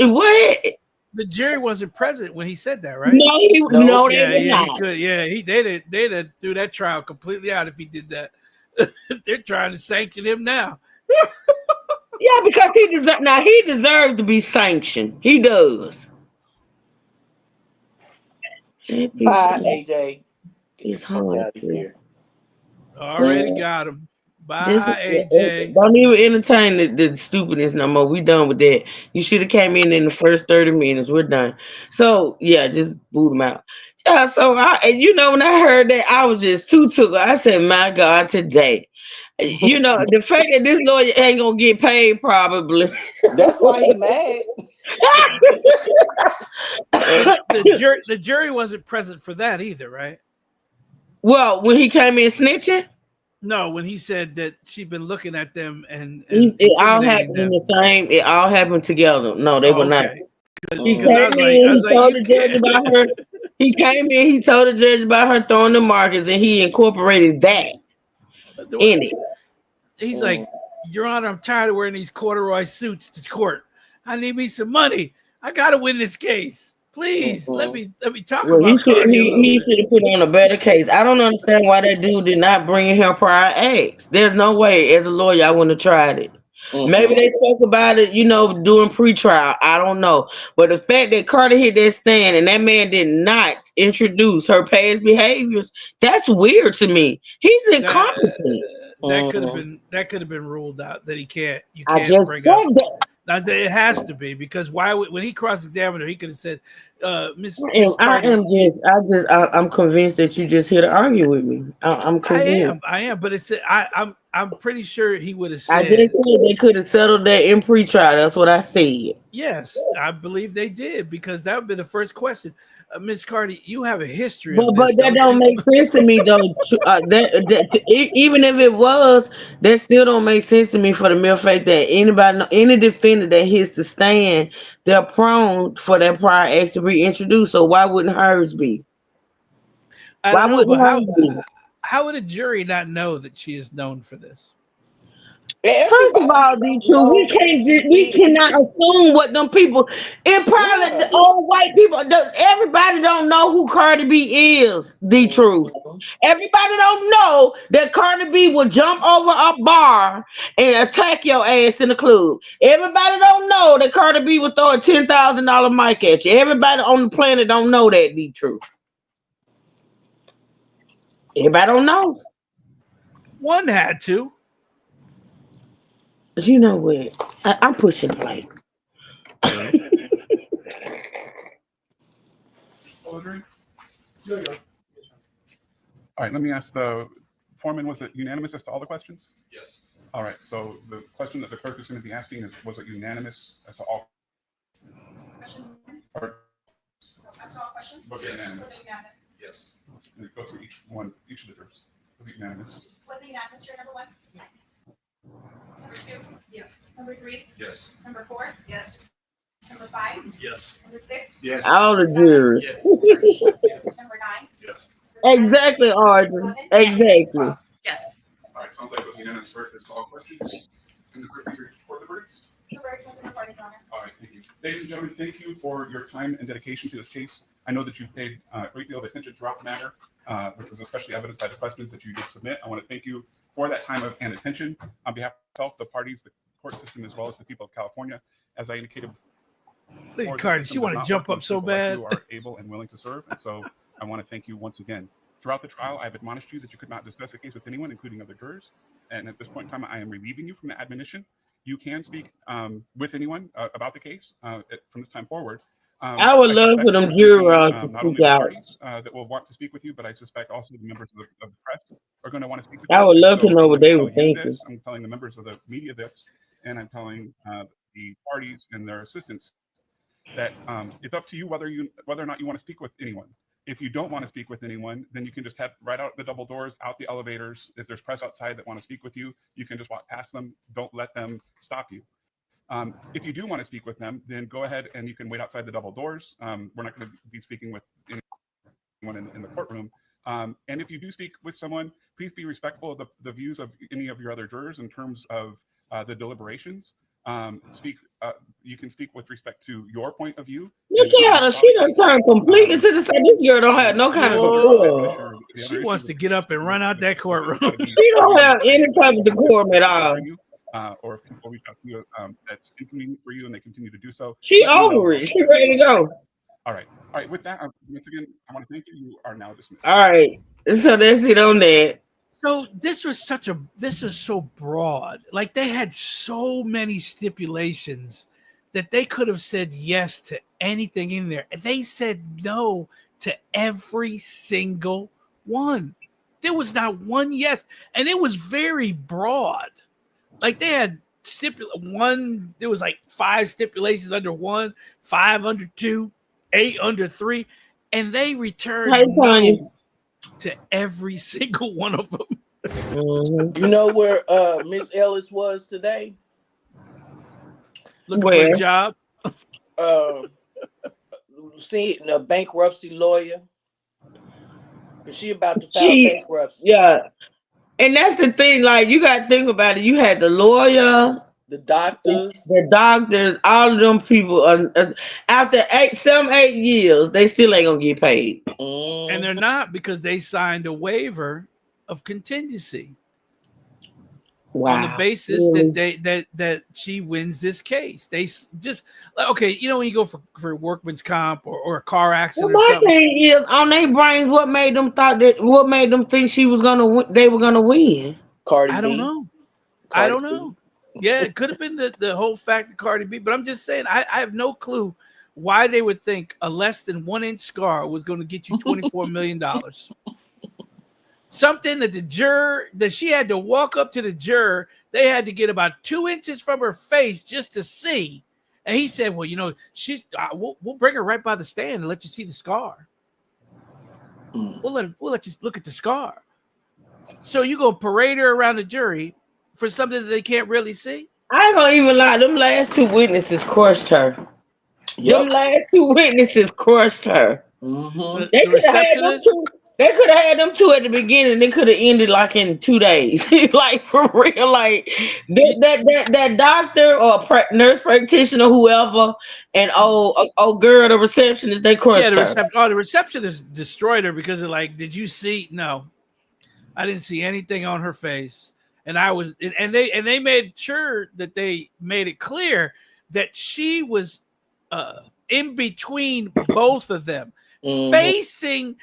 The jury wasn't present when he said that, right? No, they not. They'd threw that trial completely out if he did that. They're trying to sanction him now. Yeah, because he deserves to be sanctioned. He does. Bye, AJ. He's hard. Already got him. Bye, AJ. Don't even entertain the stupidness no more. We done with that. You should have came in the first 30 minutes. We're done. So yeah, just boot him out. Yeah. So when I heard that, I was just too took. I said, my God, today. The fact that this lawyer ain't gonna get paid, probably. That's why he mad. The jury wasn't present for that either, right? Well, when he came in snitching. No, when he said that she'd been looking at them and it all happened in the same. It all happened together. No, they were not. He came in. He told the judge about her. He came in. He told the judge about her throwing the markers, and he incorporated that in it. He's like, Your Honor, I'm tired of wearing these corduroy suits to court. I need me some money. I gotta win this case. Please let me talk about he should have put on a better case. I don't understand why that dude did not bring in her prior acts. There's no way, as a lawyer, I wouldn't have tried it. Maybe they spoke about it, during pre-trial. I don't know. But the fact that Carter hit that stand and that man did not introduce her past behaviors, that's weird to me. He's incompetent. That could have been ruled out that you can't I just bring said up. that. I say it has to be, because when he cross-examined her, he could have said, Miss I'm Carter, convinced that you just here to argue with me. I'm convinced. I am, but I'm pretty sure he would have I said, just said they could have settled that in pre-trial. That's what I said. yes, I believe they did, because that would be the first question. Miss Cardi, you have a history of But this, that don't make sense to me though. Even if it was, that still don't make sense to me for the mere fact that any defendant that hits the stand, they're prone for that prior acts to be introduced. So why wouldn't hers be? I don't know, but how would a jury not know that she is known for this? First of all, we cannot assume what them people. It probably the old white people. Everybody don't know who Cardi B is. The truth. Everybody don't know that Cardi B will jump over a bar and attack your ass in the club. Everybody don't know that Cardi B will throw a $10,000 mic at you. Everybody on the planet don't know that. The truth. Everybody don't know. One had to. You know what? I'm pushing play. Audrey? All right, let me ask the foreman, was it unanimous as to all the questions? Yes. All right, so the question that the clerk is going to be asking is, was it unanimous as to all? Or, Ask all questions? was it unanimous? Was it unanimous? Yes. And go through each of the jurors. Was it unanimous? Was it unanimous, juror number 1? Yes. Number 2? Yes. Number 3? Yes. Number 4? Yes. Number 5? Yes. Number 6? Yes. All the jurors. Yes. Number 9? Yes. Exactly, Audrey. Exactly. Yes. All right, sounds like it was unanimous verdict as to all questions. Can the clerk please report the verdicts? The verdict has been reported, Your Honor. All right, thank you. Ladies and gentlemen, thank you for your time and dedication to this case. I know that you've paid a great deal of attention throughout the matter, which was especially evidenced by the questions that you did submit. I want to thank you for that time and attention on behalf of myself, the parties, the court system, as well as the people of California. As I indicated Look before, at Cardi, the system she want does to not jump work up so when people like bad. you are able and willing to serve, and so I want to thank you once again. Throughout the trial, I've admonished you that you could not discuss the case with anyone, including other jurors. And at this point in time, I am relieving you from the admonition. You can speak with anyone about the case from this time forward. I would love for them jurors to not only speak the out. parties that will want to speak with you, but I suspect also the members of the press are going to want to speak with you. I would love to So know what let me they tell were you thinking. this, I'm telling the members of the media this, and I'm telling the parties and their assistants that it's up to you whether or not you want to speak with anyone. If you don't want to speak with anyone, then you can just head right out the double doors, out the elevators. If there's press outside that want to speak with you, you can just walk past them. Don't let them stop you. If you do want to speak with them, then go ahead and you can wait outside the double doors. We're not going to be speaking with anyone in the courtroom. And if you do speak with someone, please be respectful of the views of any of your other jurors in terms of the deliberations. You can speak with respect to your point of view. Look at her. She done turned completely to the side. This girl don't have no kind of decorum. She wants to get up and run out that courtroom. She don't have any type of decorum at all. Or if people reach out to you that's inconvenient for you and they continue to do so. She over it. She ready to go. All right. With that, once again, I want to thank you. You are now dismissed. All right. So that's it on that. So this was so broad. Like they had so many stipulations that they could have said yes to anything in there. And they said no to every single one. There was not one yes. And it was very broad. Like they had there was like 5 stipulations under 1, 5 under 2, 8 under 3. And they returned no to every single one of them. You know where Miss Ellis was today? Looking for a job. Seeing a bankruptcy lawyer. Because she about to file bankruptcy. Yeah. And that's the thing, like you gotta think about it. You had the lawyer, the doctors, all of them people after 8 years, they still ain't gonna get paid. And they're not, because they signed a waiver of contingency. on the Wow. basis that she wins this case. They just okay, you know, when you go for workman's comp or a car Well, accident or my something. thing is on their brains. What made them think she was gonna? They were gonna win. Cardi I don't B. know. I Cardi don't know. Yeah, it could have been the whole fact of Cardi B, but I'm just saying I have no clue why they would think a less than 1 inch scar was going to get you $24 million. Something that the juror that she had to walk up to the juror, they had to get about 2 inches from her face just to see. And he said, "Well, you know, we'll bring her right by the stand and let you see the scar. We'll let you look at the scar. So you go parade her around the jury for something that they can't really see." I ain't gonna even lie. Them last two witnesses crushed her. Them last two witnesses crushed her. Mm-hmm. They The could have had them receptionist. two. They could have had them two at the beginning. They could have ended like in 2 days. Like for real. Like that doctor or nurse practitioner, whoever, and old girl, the receptionist, they crushed her. The receptionist destroyed her because of like, did you see? No, I didn't see anything on her face. And I was, and they made sure that they made it clear that she was in between both of them, facing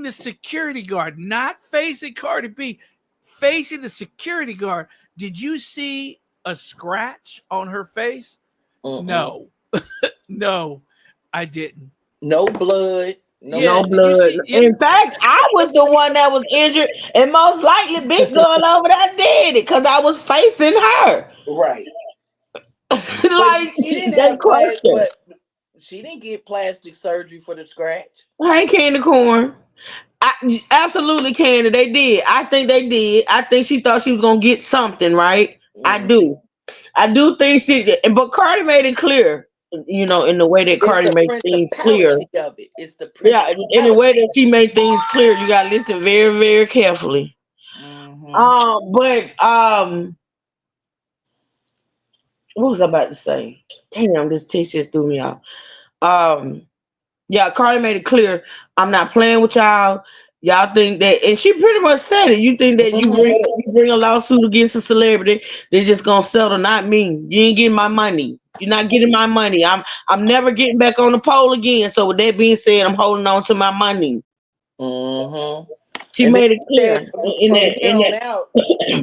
the security guard, not facing Cardi B, facing the security guard. Did you see a scratch on her face? No, no, I didn't. No blood. No blood. In fact, I was the one that was injured, and most likely Big Girl over there did it because I was facing her. Right. Like she didn't they have crushed her. but she didn't get plastic surgery for the scratch. Hey, Candy Corn. Absolutely, Candy. They did. I think they did. I think she thought she was gonna get something, right? I do think she did. But Cardi made it clear, you know, in the way that Cardi made things clear. Of it. It's the in the way that she made things clear. You gotta listen very, very carefully. But what was I about to say? Damn, this text just threw me off. Yeah, Cardi made it clear. I'm not playing with y'all. Y'all think that, and she pretty much said it. You think that you bring a lawsuit against a celebrity, they're just gonna settle? Not me. You ain't getting my money. You're not getting my money. I'm never getting back on the pole again. So with that being said, I'm holding on to my money. She made it clear in that.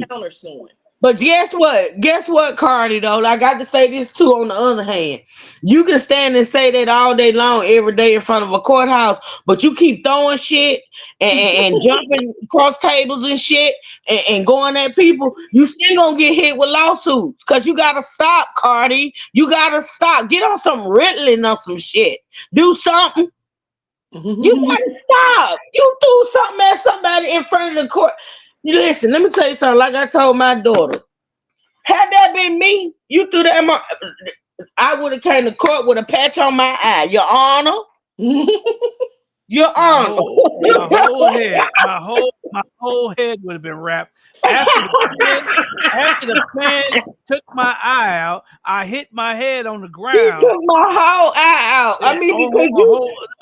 Countersuing. But guess what? Guess what, Cardi, though? I got to say this too on the other hand. You can stand and say that all day long, every day in front of a courthouse, but you keep throwing shit and jumping across tables and shit and going at people, you still gonna get hit with lawsuits. Cause you gotta stop, Cardi. You gotta stop. Get on some Ritalin or some shit. Do something. You gotta stop. You threw something at somebody in front of the court. Listen, let me tell you something. Like I told my daughter, had that been me, you threw that. I would have came to court with a patch on my eye, Your Honor. Your Honor. My whole head would have been wrapped. After the pen took my eye out, I hit my head on the ground. She took my whole eye out. I mean, because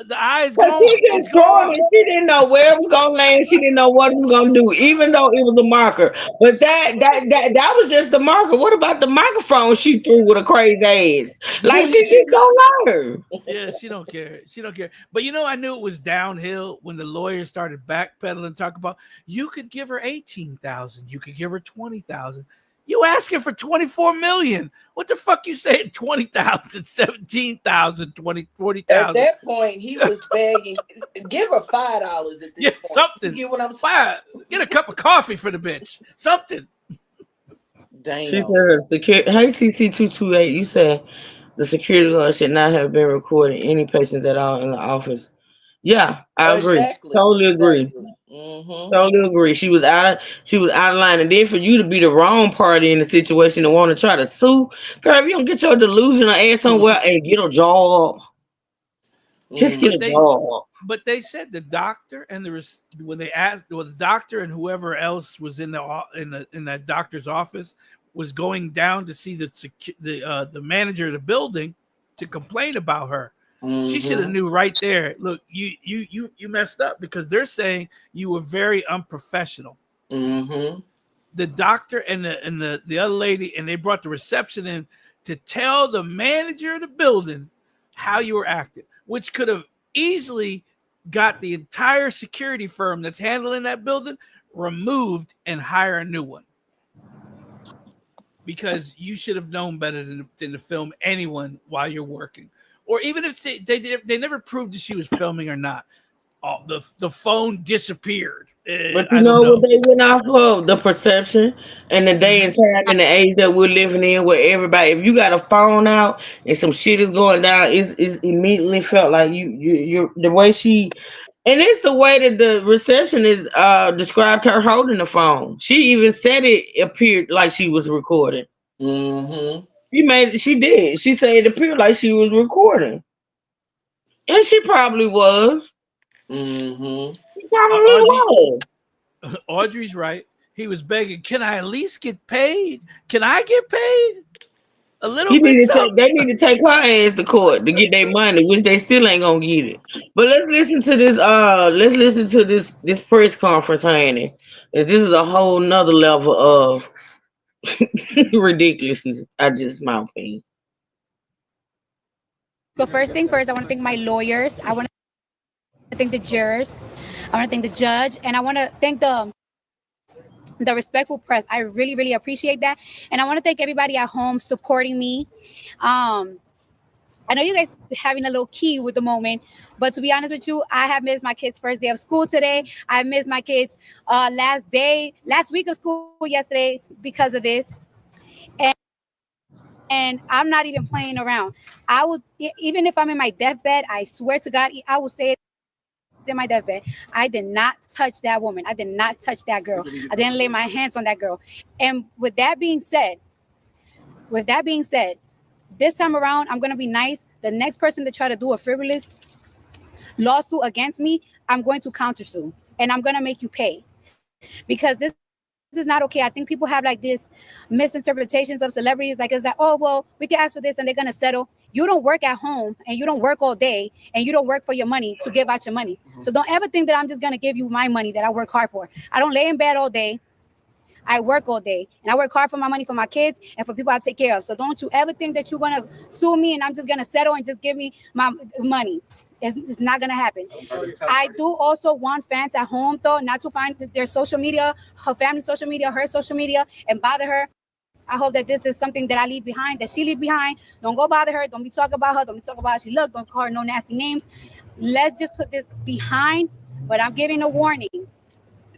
the eye is gone. It's gone. She didn't know where it was gonna land. She didn't know what it was gonna do, even though it was a marker. But that was just the marker. What about the microphone she threw with a crazy ass? Like she just don't learn. Yeah, she don't care. She don't care. But you know, I knew it was downhill when the lawyers started backpedaling, talk about you could give her 18,000, you could give her 20,000. You asking for 24 million. What the fuck you saying? 20,000, 17,000, 20, 40,000. At that point, he was begging, give her $5 at this point. Something. You get what I'm saying? Get a cup of coffee for the bitch. Something. Damn. She said, hey, CC228, you said the security guard should not have been recording any patients at all in the office. Yeah, I agree. Exactly. Totally agree. Exactly. Totally agree. She was out of line, and then for you to be the wrong party in the situation and want to try to sue, girl, if you don't get your delusional ass somewhere and get a job, just get a job. But they said the doctor and when they asked, the doctor and whoever else was in that doctor's office was going down to see the manager of the building to complain about her. She should have knew right there. Look, you messed up because they're saying you were very unprofessional. the doctor and the other lady, and they brought the reception in to tell the manager of the building how you were acting, which could have easily got the entire security firm that's handling that building removed and hire a new one. Because you should have known better than to film anyone while you're working. Or even if they never proved that she was filming or not. The phone disappeared. But you know what they went off of? The perception and the day and time and the age that we're living in, where everybody, if you got a phone out and some shit is going down, it's immediately felt like you're the way she, and it's the way that the receptionist described her holding the phone. She even said it appeared like she was recording. Mm-hmm. She did. She said it appeared like she was recording, and she probably was. Mm-hmm. Audrey's right. He was begging, can I at least get paid? Can I get paid? A little bit. They need to take her ass to court to get their money, which they still ain't gonna get it. But let's listen to this. Let's listen to this press conference, honey. This is a whole nother level of ridiculousness. My opinion. So first thing first, I want to thank my lawyers. I want to thank the jurors. I want to thank the judge, and I want to thank the respectful press. I really, really appreciate that. And I want to thank everybody at home supporting me. I know you guys having a little key with the moment, but to be honest with you, I have missed my kids' first day of school today. I missed my kids' last week of school yesterday because of this. And I'm not even playing around. I would, even if I'm in my deathbed, I swear to God, I will say it in my deathbed, I did not touch that woman. I did not touch that girl. I didn't lay my hands on that girl. And with that being said, this time around, I'm going to be nice. The next person to try to do a frivolous lawsuit against me, I'm going to countersue. And I'm going to make you pay. Because this is not okay. I think people have like this misinterpretations of celebrities. Like, it's like, oh, well, we can ask for this and they're going to settle. You don't work at home and you don't work all day and you don't work for your money to give out your money. So don't ever think that I'm just going to give you my money that I work hard for. I don't lay in bed all day. I work all day and I work hard for my money for my kids and for people I take care of. So don't you ever think that you're going to sue me and I'm just going to settle and just give me my money. It's not going to happen. I do also want fans at home, though, not to find their social media, her family's social media, her social media, and bother her. I hope that this is something that I leave behind, that she leave behind. Don't go bother her. Don't be talking about her. Don't be talking about how she look. Don't call her no nasty names. Let's just put this behind. But I'm giving a warning.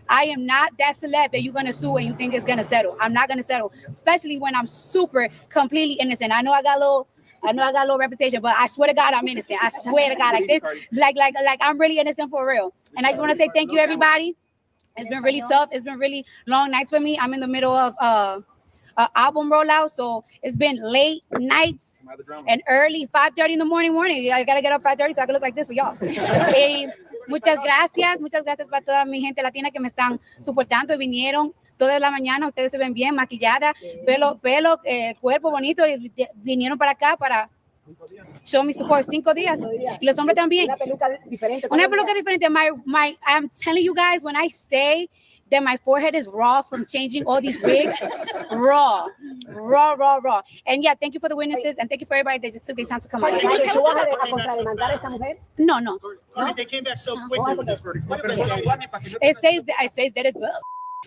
I am not that celeb that you're going to sue and you think it's going to settle. I'm not going to settle, especially when I'm super, completely innocent. I know I got a little reputation, but I swear to God, I'm innocent. I swear to God, like this, like I'm really innocent for real. And I just want to say thank you, everybody. It's been really tough. It's been really long nights for me. I'm in the middle of album rollout, so it's been late nights and early 5:30 in the morning. I gotta get up 5:30 so I can look like this for y'all. Muchas gracias para toda mi gente latina que me están soportando y vinieron toda la mañana. Ustedes se ven bien maquillada, pelo, cuerpo bonito, y vinieron para acá para show me support. 5 días. Y los hombres también. Una peluca diferente. I'm telling you guys, when I say that my forehead is raw from changing all these wigs, raw. And yeah, thank you for the witnesses and thank you for everybody that just took their time to come out. No. They came back so quickly with this verdict. What does that say? It says that it's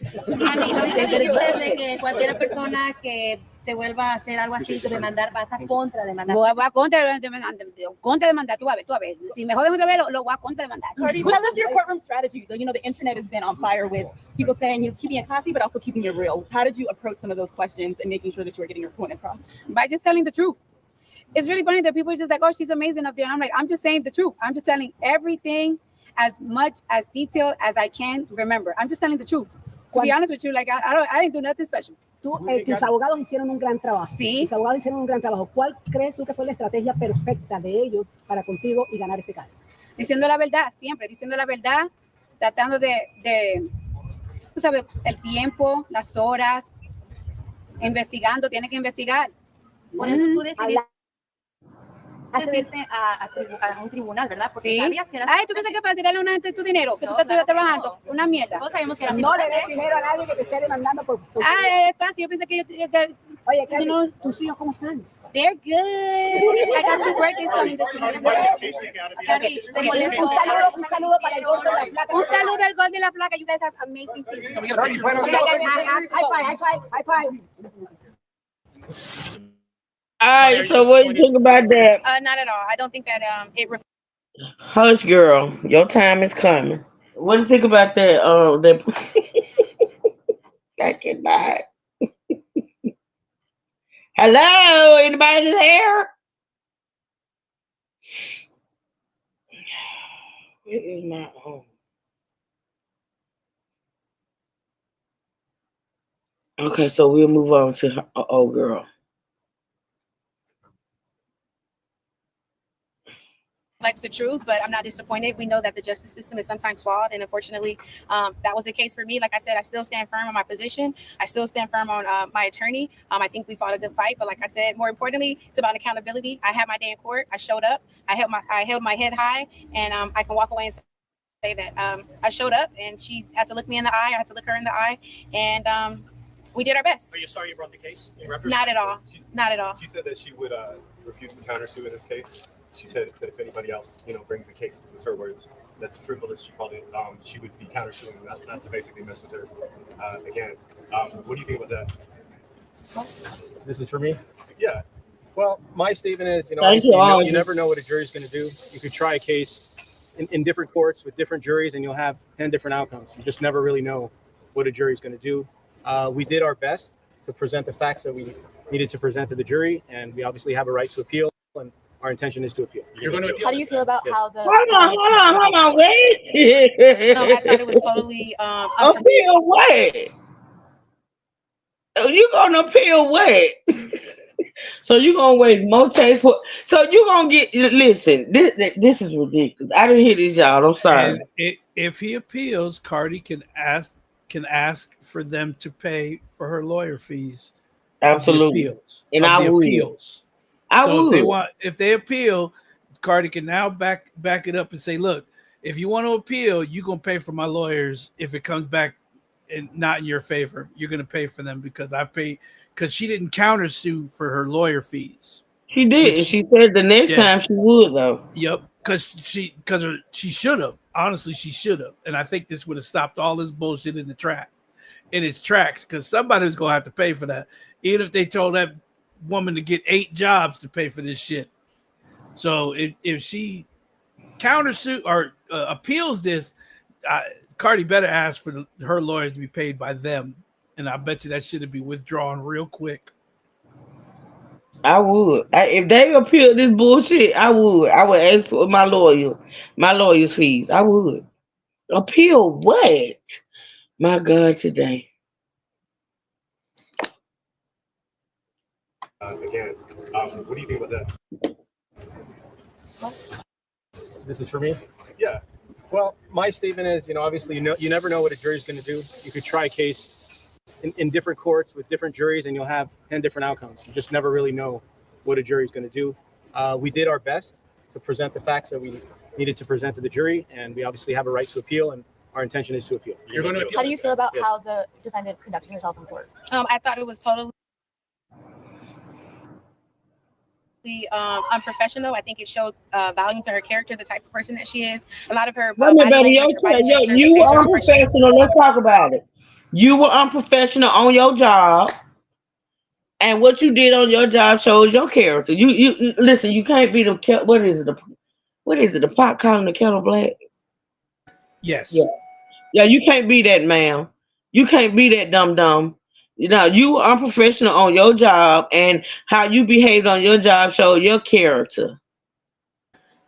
de que cualquier persona que te vuelva a hacer algo así, que demandar, vas a contrademandar. Voy a contrademandar, tú a ver. Si me joden otra vez, lo voy a contrademandar. Cardi, tell us your courtroom strategy. You know, the internet has been on fire with people saying, you know, keeping it classy, but also keeping it real. How did you approach some of those questions and making sure that you were getting your point across? By just telling the truth. It's really funny that people are just like, oh, she's amazing up there. And I'm like, I'm just saying the truth. I'm just telling everything as much as detailed as I can remember. I'm just telling the truth. To be honest with you, like I didn't do nothing special. Tus abogados hicieron un gran trabajo. Sí. Tus abogados hicieron un gran trabajo. ¿Cuál crees tú que fue la estrategia perfecta de ellos para contigo y ganar este caso? Diciendo la verdad, siempre diciendo la verdad, tratando de tú sabes, el tiempo, las horas, investigando, tiene que investigar. Por eso tú decidiste. Asistirte a un tribunal, ¿verdad? Porque Sí. sabías que eras Ay, ¿tú piensas que es fácil darle a una gente tu dinero? Que tú estás trabajando. Una mierda. Todos sabemos que eras No le des dinero a nadie que te esté demandando por... Ah, es fácil. Yo pensé que Oye, you know, ¿tus hijos cómo están? they're good. I got two birthdays coming this week. Un saludo para el gordo de la flaca. Un saludo al gol de la flaca. You guys have amazing team. High five. All right, so what do you think about that? Not at all. I don't think that it Hush, girl, your time is coming. What do you think about that? That I cannot. Hello, anybody there? Where is my home? Okay, so we'll move on to her, old girl. Reflects the truth, but I'm not disappointed. We know that the justice system is sometimes flawed, and unfortunately, that was the case for me. Like I said, I still stand firm on my position. I still stand firm on my attorney. I think we fought a good fight, but like I said, more importantly, it's about accountability. I had my day in court. I showed up. I held my head high, and I can walk away and say that I showed up, and she had to look me in the eye. I had to look her in the eye, and we did our best. Are you sorry you brought the case? Not at all. Not at all. She said that she would refuse to countersue in this case. She said that if anybody else, brings a case, this is her words, that's frivolous, she called it, she would be countersuing, not to basically mess with her again. What do you think about that? This is for me? Yeah. Well, my statement is, Thank you all. you never know what a jury's going to do. You could try a case in different courts with different juries, and you'll have 10 different outcomes. You just never really know what a jury's going to do. We did our best to present the facts that we needed to present to the jury, and we obviously have a right to appeal, and our intention is to appeal. You're going to appeal? How do you feel about how the... Hold on, wait. I thought it was totally... appeal what? You gonna appeal what? So you gonna wait more case for? So you gonna get? Listen, this is ridiculous. I didn't hear this, y'all. I'm sorry. And if he appeals, Cardi can ask for them to pay for her lawyer fees. Absolutely. And I would. Appeals. If they appeal, Cardi can now back it up and say, look, if you want to appeal, you're gonna pay for my lawyers. If it comes back and not in your favor, you're gonna pay for them because she didn't countersue for her lawyer fees. She did. She said the next time she would though. Yep, because she should have. Honestly, she should have. And I think this would have stopped all this bullshit in its tracks, because somebody's gonna have to pay for that. Even if they told that woman to get 8 jobs to pay for this shit. So if she countersuit or appeals this, Cardi better ask for her lawyers to be paid by them, and I bet you that should be withdrawn real quick. I would. If they appeal this bullshit, I would ask for my lawyer's fees. I would appeal what? My God, today. Again, what do you think about that? This is for me? Yeah. Well, my statement is, obviously, you never know what a jury's going to do. You could try a case in different courts with different juries, and you'll have 10 different outcomes. You just never really know what a jury's going to do. We did our best to present the facts that we needed to present to the jury, and we obviously have a right to appeal, and our intention is to appeal. You're going to appeal? How do you feel about Yes. how the defendant conducted herself in court? I thought it was totally unprofessional. I think it showed value to her character, the type of person that she is. A lot of her Wait a minute, body baby, language, her body gestures, you her were facial expression. unprofessional. Let's talk about it. You were unprofessional on your job, and what you did on your job shows your character. You listen. You can't be the what is it? The pot calling the kettle black. Yes. Yeah. You can't be that, ma'am. You can't be that dumb. You were unprofessional on your job, and how you behaved on your job showed your character.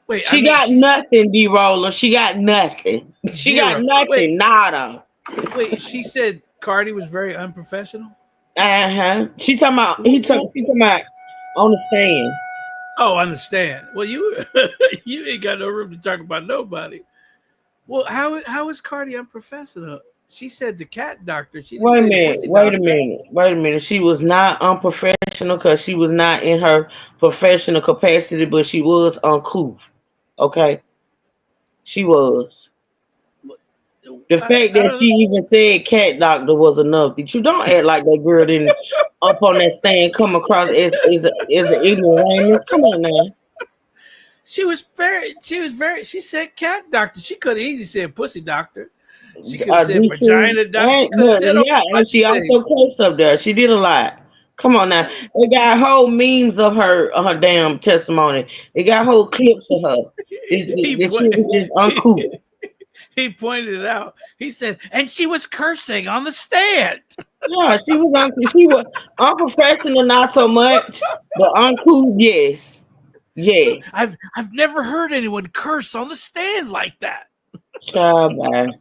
Wait, She got nothing, D-Roller. She got nothing. She got Zero. nothing. Wait. Nada. Wait, she said Cardi was very unprofessional? She talking about on the stand. Oh, understand. Well, you ain't got no room to talk about nobody. Well, how is Cardi unprofessional? She said the cat doctor. She didn't Wait a say the minute, pussy wait a doctor. minute, wait a minute. She was not unprofessional because she was not in her professional capacity, but she was uncouth. Okay, she was. The fact I that she don't. even said cat doctor was enough. That you don't act like that girl didn't up on that stand come across as an ignoramus. Come on now. She was very. She said cat doctor. She could have easily said pussy doctor. She could have said Me too. vagina doctor. She could have But said a yeah, and bunch she of things. also cursed up there. She did a lot. Come on now. They got whole memes of her damn testimony. They got whole clips of her. He That she put. was just uncouth. He pointed it out. He said, and she was cursing on the stand. Yeah, she was unprofessional, not so much, but uncouth, yes. Yeah. I've never heard anyone curse on the stand like that. Child, man.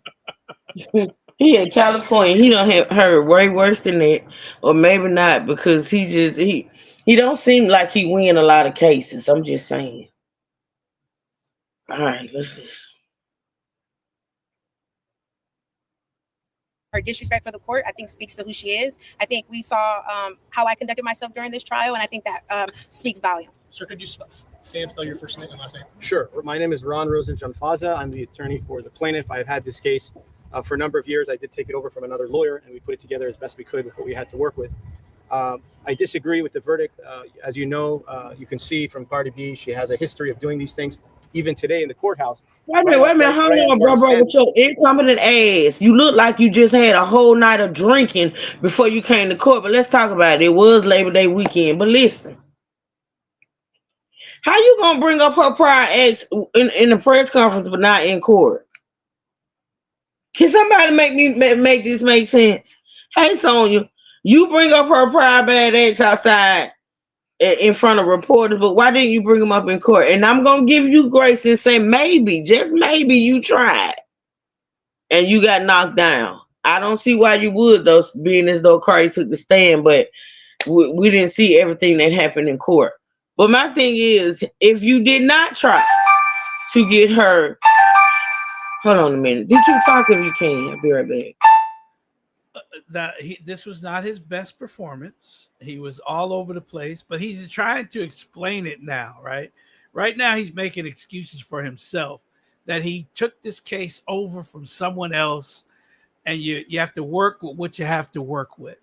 He in California. He don't have heard way worse than that, or maybe not, because he don't seem like he win a lot of cases. I'm just saying. All right, let's just. Her disrespect for the court, I think, speaks to who she is. I think we saw how I conducted myself during this trial, and I think that speaks volume. Sir, could you say and spell your first name and last name? Sure. My name is Ron Rosenjanfaza. I'm the attorney for the plaintiff. I've had this case for a number of years. I did take it over from another lawyer, and we put it together as best we could with what we had to work with. I disagree with the verdict. As you know, you can see from Cardi B, she has a history of doing these things, even today in the courthouse. Wait a minute, hold on, bro, with your incompetent ass. You look like you just had a whole night of drinking before you came to court, but let's talk about it. It was Labor Day weekend, but listen. How you gonna bring up her prior ex in the press conference but not in court? Can somebody make this make sense? Hey, Sonya, you bring up her prior bad ex outside in front of reporters, but why didn't you bring them up in court? And I'm gonna give you grace and say maybe, just maybe, you tried and you got knocked down. I don't see why you would, though, being as though Cardi took the stand, but we didn't see everything that happened in court. But my thing is, if you did not try to get her, hold on a minute. Did you talk if you can? I'll be right back. This was not his best performance. He was all over the place, but he's trying to explain it now, right? Right now, he's making excuses for himself that he took this case over from someone else, and you have to work with what you have to work with.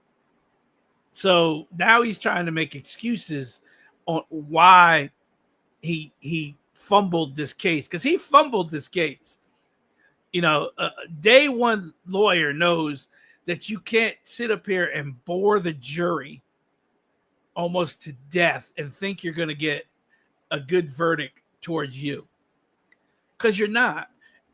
So now he's trying to make excuses on why he fumbled this case, because he fumbled this case. You know, day one lawyer knows that you can't sit up here and bore the jury almost to death and think you're going to get a good verdict towards you, because you're not.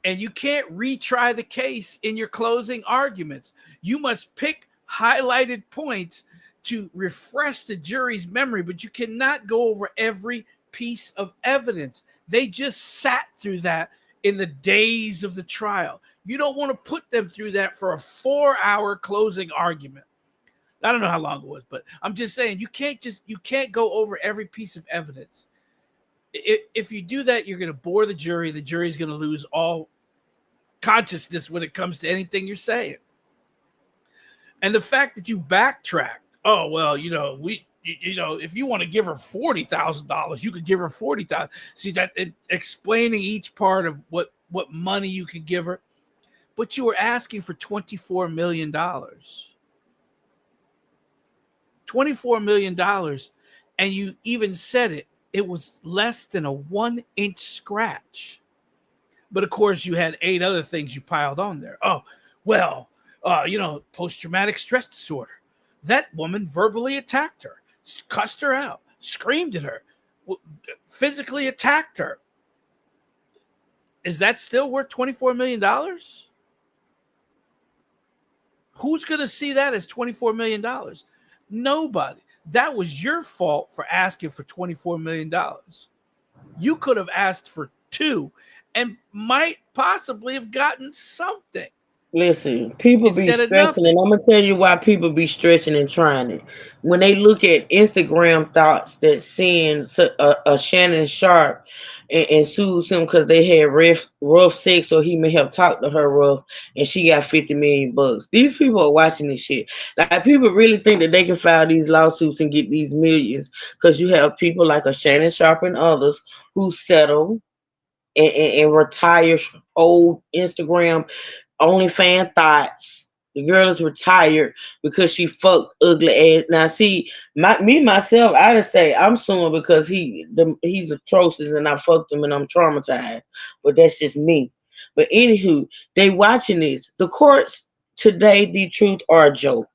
And you can't retry the case in your closing arguments. You must pick highlighted points to refresh the jury's memory, but you cannot go over every piece of evidence. They just sat through that in the days of the trial. You don't want to put them through that for a 4-hour closing argument. I don't know how long it was, but I'm just saying you can't go over every piece of evidence. If you do that, you're going to bore the jury. The jury's going to lose all consciousness when it comes to anything you're saying. And the fact that you backtracked, oh, well, you know, if you want to give her $40,000, you could give her $40,000. See that explaining each part of what money you could give her, but you were asking for $24 million. $24 million, and you even said it was less than a 1-inch scratch. But of course, you had 8 other things you piled on there. Oh, well, post-traumatic stress disorder. That woman verbally attacked her, cussed her out, screamed at her, physically attacked her. Is that still worth $24 million? Who's going to see that as $24 million? Nobody. That was your fault for asking for $24 million. You could have asked for 2 and might possibly have gotten something. Listen, people be stretching, and I'm gonna tell you why people be stretching and trying it. When they look at Instagram thoughts that seeing a Shannon Sharp and sues him because they had rough sex, or he may have talked to her rough, and she got 50 million bucks. These people are watching this shit. Like, people really think that they can file these lawsuits and get these millions because you have people like a Shannon Sharp and others who settle and retire old Instagram OnlyFans thoughts. The girl is retired because she fucked ugly ass. Now, see, myself, I just say I'm suing because he's atrocious and I fucked him and I'm traumatized. But that's just me. But anywho, they watching this. The courts today, the truth, are a joke.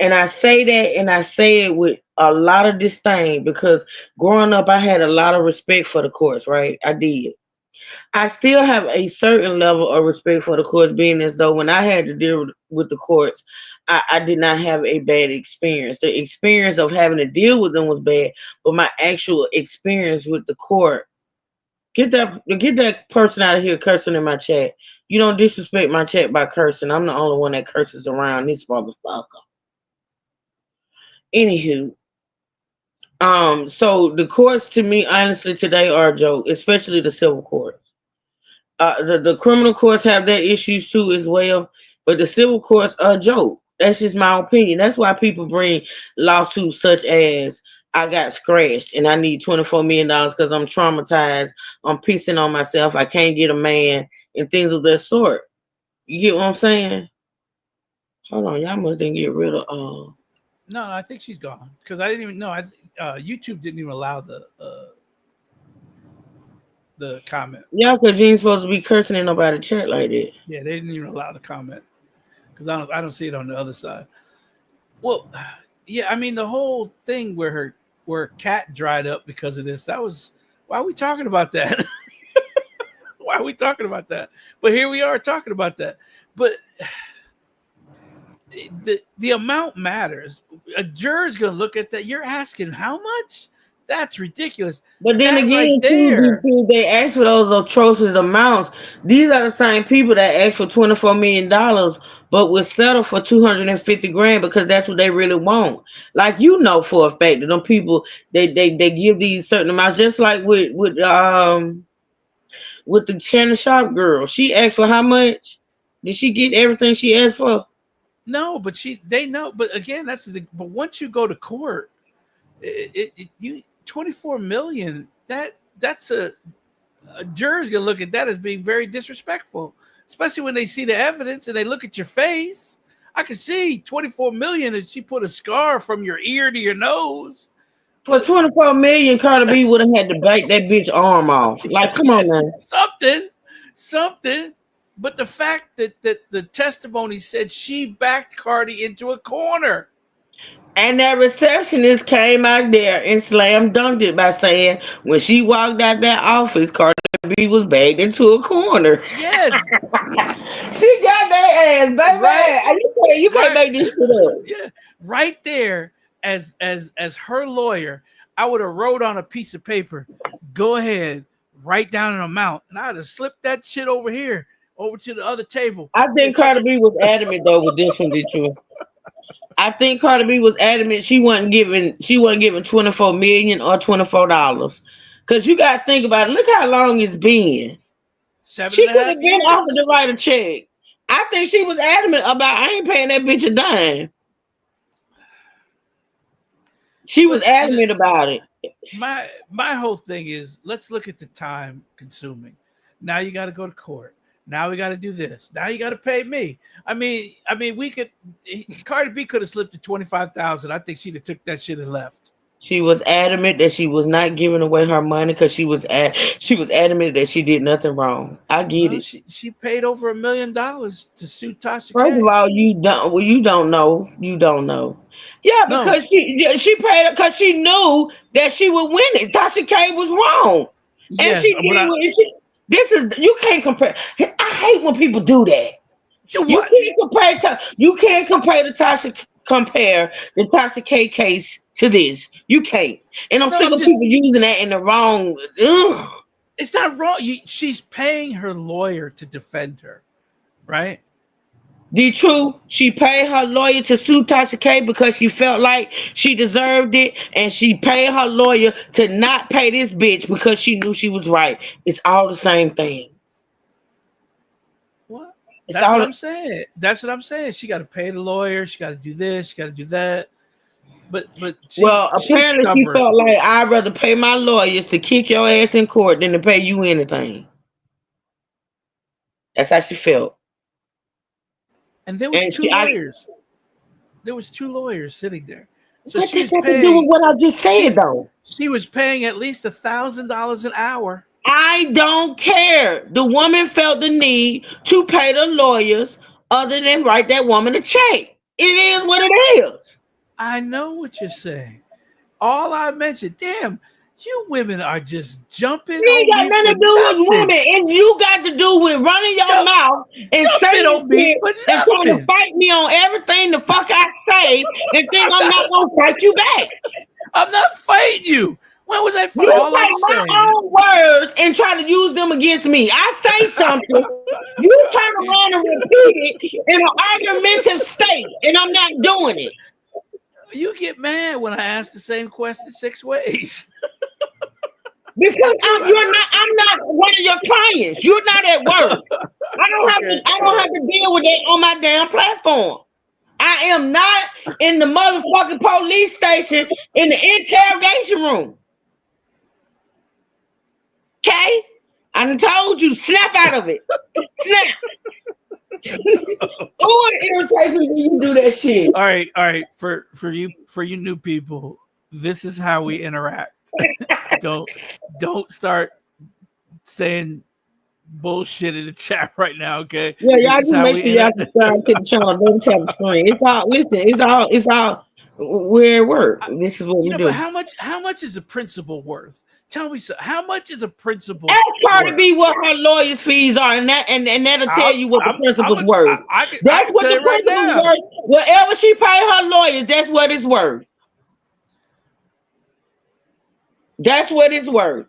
And I say that, and I say it with a lot of disdain because growing up, I had a lot of respect for the courts, right? I did. I still have a certain level of respect for the courts, being as though when I had to deal with the courts, I did not have a bad experience. The experience of having to deal with them was bad, but my actual experience with the court, get that person out of here cursing in my chat. You don't disrespect my chat by cursing. I'm the only one that curses around this motherfucker. Anywho, so the courts to me, honestly, today are a joke, especially the civil courts. The criminal courts have their issues too as well, but the civil courts are a joke. That's just my opinion. That's why people bring lawsuits such as I got scratched and I need $24 million because I'm traumatized. I'm pissing on myself. I can't get a man and things of that sort. You get what I'm saying? Hold on, y'all must didn't get rid of. No, I think she's gone because I didn't even know. YouTube didn't even allow the comment. Yeah, because you ain't supposed to be cursing in nobody chat like that. Yeah, they didn't even allow the comment because I don't see it on the other side. Well, yeah, I mean the whole thing where her cat dried up because of this. That was why are we talking about that? Why are we talking about that? But here we are talking about that. But the amount matters. A juror's gonna look at that. You're asking how much? That's ridiculous. But then That again, right there, too, they ask for those atrocious amounts. These are the same people that ask for $24 million, but will settle for 250 grand because that's what they really want. Like, you know for a fact that them people they give these certain amounts, just like with the Shannon Sharp girl. She asked for how much? Did she get everything she asked for? no, but they know. But again, but once you go to court, you 24 million. That's a juror's gonna look at that as being very disrespectful, especially when they see the evidence and they look at your face. I can see 24 million, and she put a scar from your ear to your nose. For 24 million, Cardi B would have had to bite that bitch arm off. Like, come on, man. Something. But the fact that the testimony said she backed Cardi into a corner. And that receptionist came out there and slam dunked it by saying when she walked out that office, Cardi B was backed into a corner. Yes. She got that ass, baby. Right. You can't make this shit up. Yeah. Right there, as her lawyer, I would have wrote on a piece of paper, go ahead, write down an amount. And I'd have slipped that shit over here, over to the other table. I think Cardi B was adamant though with this one, true. I think Cardi B was adamant she wasn't giving 24 million or $24. Cause you gotta think about it. Look how long it's been. She could have been offered to write a check. I think she was adamant about I ain't paying that bitch a dime. She was adamant about it. My whole thing is, let's look at the time consuming. Now you got to go to court. Now we got to do this. Now you got to pay me. I mean, Cardi B could have slipped to 25,000. I think she'd have took that shit and left. She was adamant that she was not giving away her money because she was adamant that she did nothing wrong. I get it. She paid over $1 million to sue Tasha K. First of all, you don't know. Yeah, because she paid it because she knew that she would win it. Tasha K was wrong, and she did. You can't compare. I hate when people do that. You can't compare the Tasha K case to this. You can't. And I'm sick of people using that in the wrong. Ugh. It's not wrong. She's paying her lawyer to defend her, right? The truth, she paid her lawyer to sue Tasha K because she felt like she deserved it, and she paid her lawyer to not pay this bitch because she knew she was right. It's all the same thing. What? It's That's what all I'm saying. That's what I'm saying. She got to pay the lawyer. She got to do this. She got to do that. But well, she's apparently she stubborn. felt like I'd rather pay my lawyers to kick your ass in court than to pay you anything. That's how she felt. And there was And two lawyers. There was two lawyers sitting there. So what she does was that to do paying. with what I just said, though? She was paying at least $1,000 an hour. I don't care. The woman felt the need to pay the lawyers other than write that woman a check. It is what it is. I know what you're saying. All I mentioned, damn, you women are just jumping. It ain't got nothing to do with women. And you got to do with running your mouth and saying on me shit for and trying to nothing. fight me on everything the fuck I say and think I'm not going to fight you back. I'm not fighting you. When was I fighting? You All I'm take my saying. own words and try to use them against me. I say something, you turn around and repeat it in an argumentative state, and I'm not doing it. You get mad when I ask the same question 6 ways. Because I'm not one of your clients. You're not at work. I don't have to deal with that on my damn platform. I am not in the motherfucking police station in the interrogation room. Okay? I done told you, snap out of it. Snap. Oh, it irritates me when you do that shit. All right. For you new people, this is how we interact. don't start saying bullshit in the chat right now, okay? Yeah, y'all This is just how make we sure y'all subscribe to the channel. Don't tap the screen. It's all where it works. This is what we do. But how much is a principal worth? Tell me so. How much is a principal? Ask Cardi B what her lawyers' fees are, and that'll tell you what the principal's worth. That's what the principal's worth. Whatever she pay her lawyers, that's what it's worth. That's what it's worth.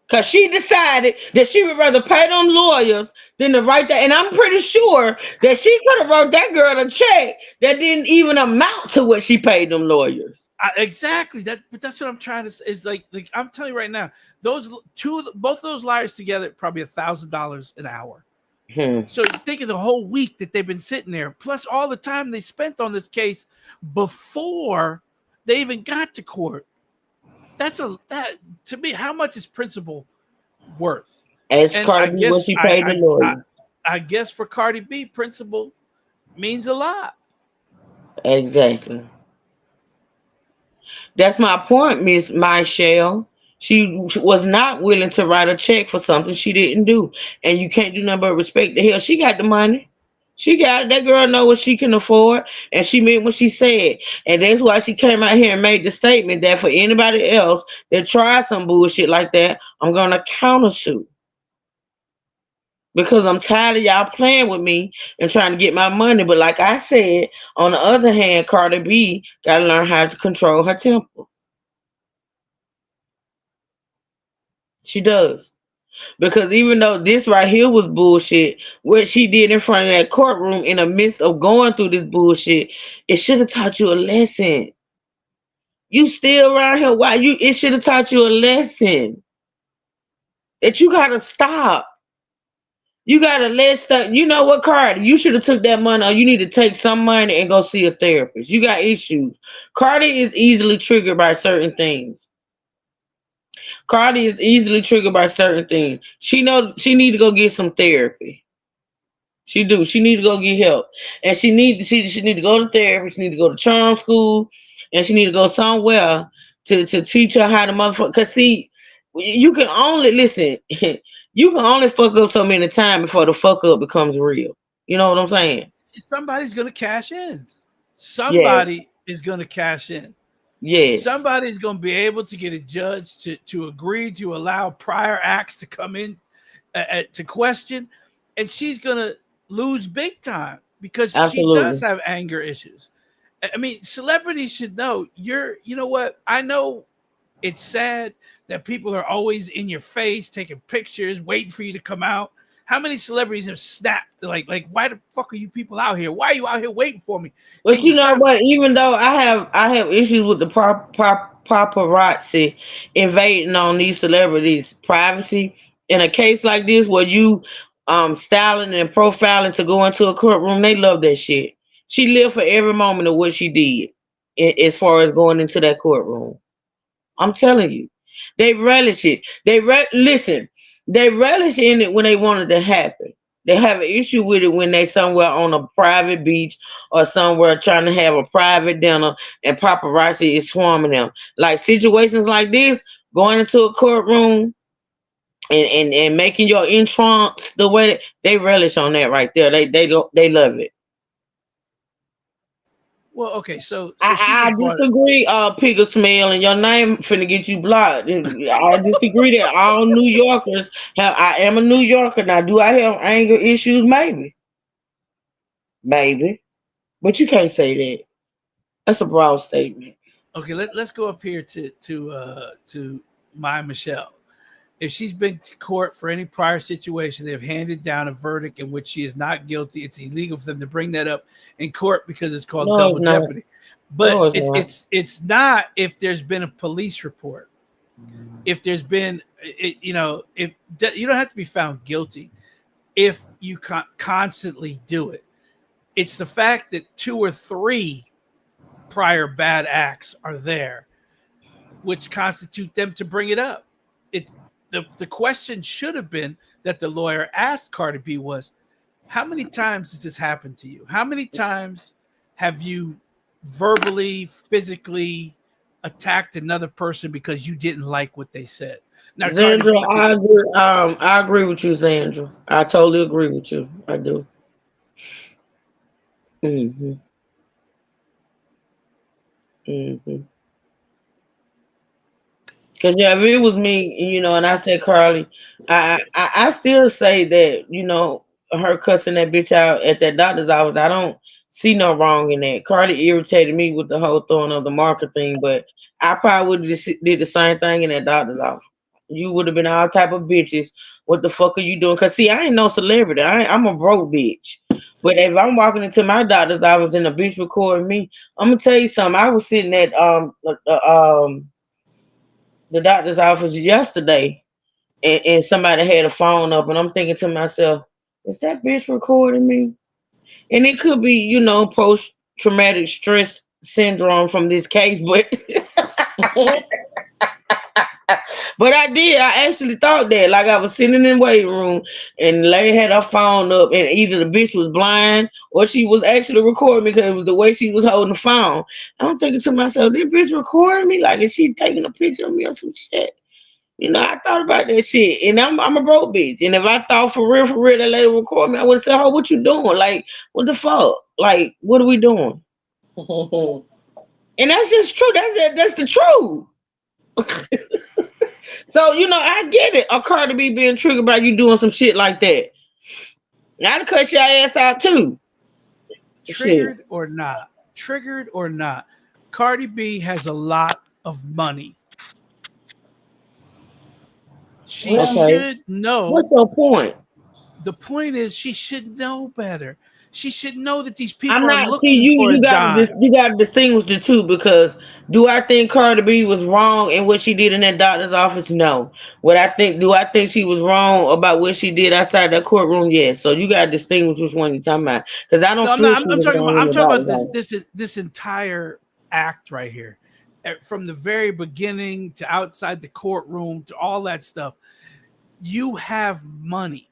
Because she decided that she would rather pay them lawyers than to write that. And I'm pretty sure that she could have wrote that girl a check that didn't even amount to what she paid them lawyers. Exactly. But that's what I'm trying to say. Is like I'm telling you right now, both of those liars together, probably $1,000 an hour. So think of the whole week that they've been sitting there, plus all the time they spent on this case before they even got to court. That to me, how much is principal worth? As Cardi B, what she paid the lawyer. I guess for Cardi B, principal means a lot. Exactly. That's my point, Miss Michelle. She was not willing to write a check for something she didn't do, and you can't do nothing but respect the hell. She got the money. She got it. That girl know what she can afford, and she meant what she said. And that's why she came out here and made the statement that for anybody else that tries some bullshit like that, I'm gonna countersue. Because I'm tired of y'all playing with me and trying to get my money. But like I said, on the other hand, Cardi B gotta learn how to control her temper. She does. Because even though this right here was bullshit, what she did in front of that courtroom in the midst of going through this bullshit, it should have taught you a lesson. You still around here, why it should have taught you a lesson. That you gotta stop. You gotta let stuff, you know what, Cardi? You should have took that money, or you need to take some money and go see a therapist. You got issues. Cardi is easily triggered by certain things. Cardi is easily triggered by certain things. She know she need to go get some therapy. She do. She need to go get help, and she need to go to therapy. She need to go to charm school, and she need to go somewhere to teach her how to motherfucker. Cause see, you can only listen. You can only fuck up so many times before the fuck up becomes real. You know what I'm saying? Somebody's gonna cash in. Somebody is gonna cash in. Yes. Somebody's going to be able to get a judge to agree to allow prior acts to come in to question, and she's going to lose big time because Absolutely. she does have anger issues. I mean, celebrities should know you know what? I know it's sad that people are always in your face, taking pictures, waiting for you to come out. How many celebrities have snapped? Like, why the fuck are you people out here? Why are you out here waiting for me? But you know what? Even though I have issues with the paparazzi invading on these celebrities' privacy, in a case like this where you styling and profiling to go into a courtroom, they love that shit. She lived for every moment of what she did as far as going into that courtroom. I'm telling you, they relish it. Listen. They relish in it when they want it to happen. They have an issue with it when they somewhere on a private beach or somewhere trying to have a private dinner and paparazzi is swarming them. Like situations like this, going into a courtroom and making your entrance the way they relish on that right there. They love it. Well, okay, so I disagree, Pigger Smell, and your name finna get you blocked. I disagree that all New Yorkers have. I am a New Yorker now. Do I have anger issues? Maybe, but you can't say that. That's a broad statement. Okay, let's go up here to Maya Michelle. If she's been to court for any prior situation, they've handed down a verdict in which she is not guilty. It's illegal for them to bring that up in court because it's called double jeopardy. But it's not if there's been a police report. If there's been, if you don't have to be found guilty if you constantly do it. It's the fact that 2 or 3 prior bad acts are there, which constitute them to bring it up. The question should have been that the lawyer asked Cardi B was, how many times has this happened to you? How many times have you verbally, physically attacked another person because you didn't like what they said? Now, Zandra, I agree with you, Zandra. I totally agree with you. I do. Mm-hmm. Mm-hmm. Because if it was me, and I said Carly, I still say that, her cussing that bitch out at that doctor's office, I don't see no wrong in that. Carly irritated me with the whole throwing of the marker thing, but I probably would have did the same thing in that doctor's office. You would have been all type of bitches. What the fuck are you doing? Because see, I ain't no celebrity. I'm a broke bitch. But if I'm walking into my doctor's office and a bitch recording me, I'm gonna tell you something. I was sitting at the doctor's office yesterday and somebody had a phone up and I'm thinking to myself, is that bitch recording me? And it could be, post-traumatic stress syndrome from this case, but but I actually thought that. Like I was sitting in the waiting room and the lady had her phone up and either the bitch was blind or she was actually recording me because it was the way she was holding the phone. I'm thinking to myself, this bitch recording me? Like, is she taking a picture of me or some shit? I thought about that shit, and I'm a broke bitch. And if I thought for real that lady record me, I would have said, "Oh, what you doing? Like, what the fuck? Like, what are we doing?" And that's just true. That's the truth. So I get it. A Cardi B being triggered by you doing some shit like that. I'd cut your ass out too. Triggered or not, Cardi B has a lot of money. She should know. What's your point? The point is she should know better. She should know that these people I'm are not looking see for you a dime. you got to distinguish the two, because do I think Cardi B was wrong in what she did in that doctor's office? No. Do I think she was wrong about what she did outside that courtroom? Yes. So you got to distinguish which one you're talking about, because I don't. I'm talking about this entire act right here, from the very beginning to outside the courtroom to all that stuff. You have money.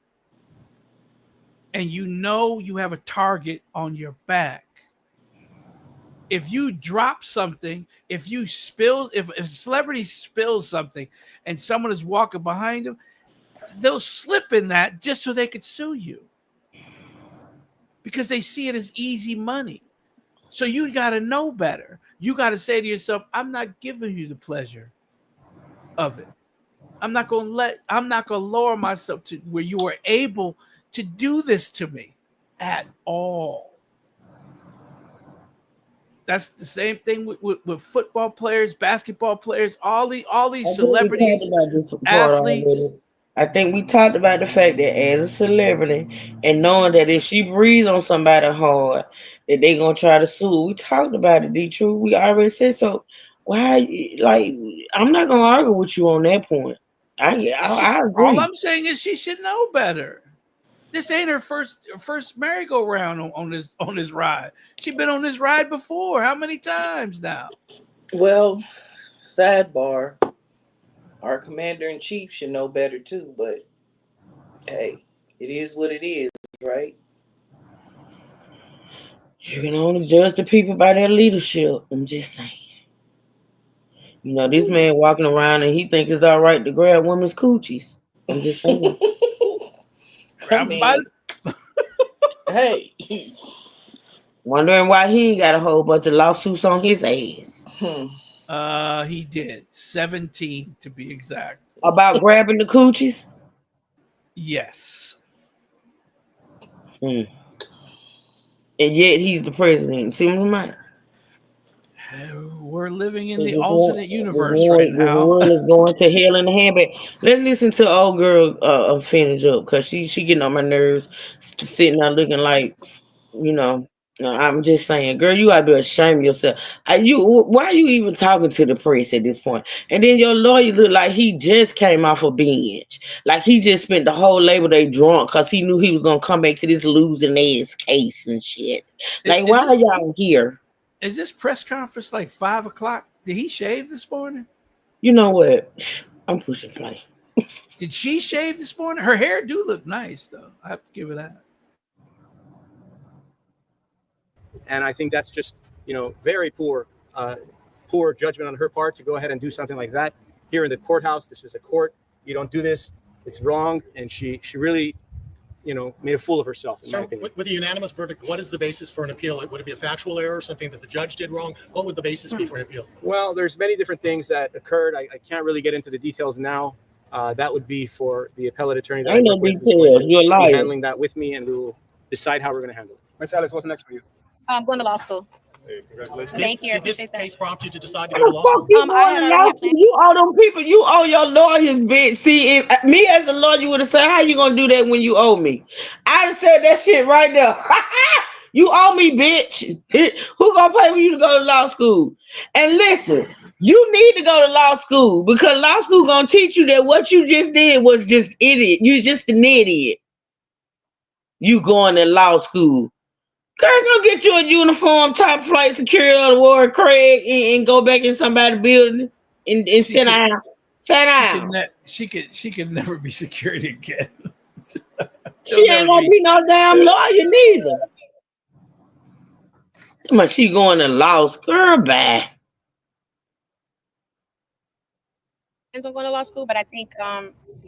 And you have a target on your back. If you drop something, if a celebrity spills something and someone is walking behind them, they'll slip in that just so they could sue you. Because they see it as easy money. So you got to know better. You got to say to yourself, I'm not giving you the pleasure of it. I'm not going to lower myself to where you are able to do this to me at all. That's the same thing with football players, basketball players, all these celebrities, athletes. I think we talked about the fact that as a celebrity and knowing that if she breathes on somebody hard, that they gonna try to sue. We talked about it, D True. We already said so. Why? Like, I'm not gonna argue with you on that point. I All agree. I'm saying is she should know better. This ain't her first merry-go-round on this ride. She been on this ride before. How many times now? Well, sidebar, our commander in chief should know better too, but hey, it is what it is, right? You can only judge the people by their leadership. I'm just saying. You know, this man walking around and he thinks it's all right to grab women's coochies. I'm just saying. I mean, hey. Wondering why he ain't got a whole bunch of lawsuits on his ass. He did 17 to be exact. About grabbing the coochies? Yes. And yet he's the president. See what I'm saying? We're living in the alternate universe the right the now. world is going to hell in a handbag. Let's listen to old girl finish up because she getting on my nerves, sitting there looking like, you know. I'm just saying, girl, you gotta be ashamed of yourself. Why are you even talking to the press at this point? And then your lawyer look like he just came off a binge, like he just spent the whole Labor Day drunk because he knew he was gonna come back to this losing ass case and shit. Like, why are y'all here? Is this press conference like 5:00? Did he shave this morning? You know what? I'm pushing play. Did she shave this morning? Her hair do look nice though. I have to give her that. And I think that's just, very poor judgment on her part to go ahead and do something like that here in the courthouse. This is a court. You don't do this. It's wrong. And she really, made a fool of herself. In my So opinion. with a unanimous verdict, what is the basis for an appeal? Would it be a factual error, something that the judge did wrong? What would the basis be for an appeal? Well, there's many different things that occurred. I can't really get into the details now. That would be for the appellate attorney that Ain't I no work with, who's details. going to You're a be liar. handling that with me, and we will decide how we're going to handle it. Ms. Alice, what's next for you? I'm going to law school. Hey, congratulations. Thank you. I Did this appreciate that. case prompt you to decide to What go to the law fuck school? you I going had to already law had school? You owe them people. You owe your lawyers, bitch. See, if me as a lawyer would have said, "How you gonna do that when you owe me?" I'd have said that shit right there. You owe me, bitch. Who gonna pay for you to go to law school? And listen, you need to go to law school because law school gonna teach you that what you just did was just idiot. You just an idiot. You going to law school. Girl, go get you a uniform, top flight security award, Craig, and go back in somebody's building and sit down. Sit down. She could never be security again. She ain't gonna be no damn lawyer neither. But she going to law school. Girl, bye. I'm going to law school, but I think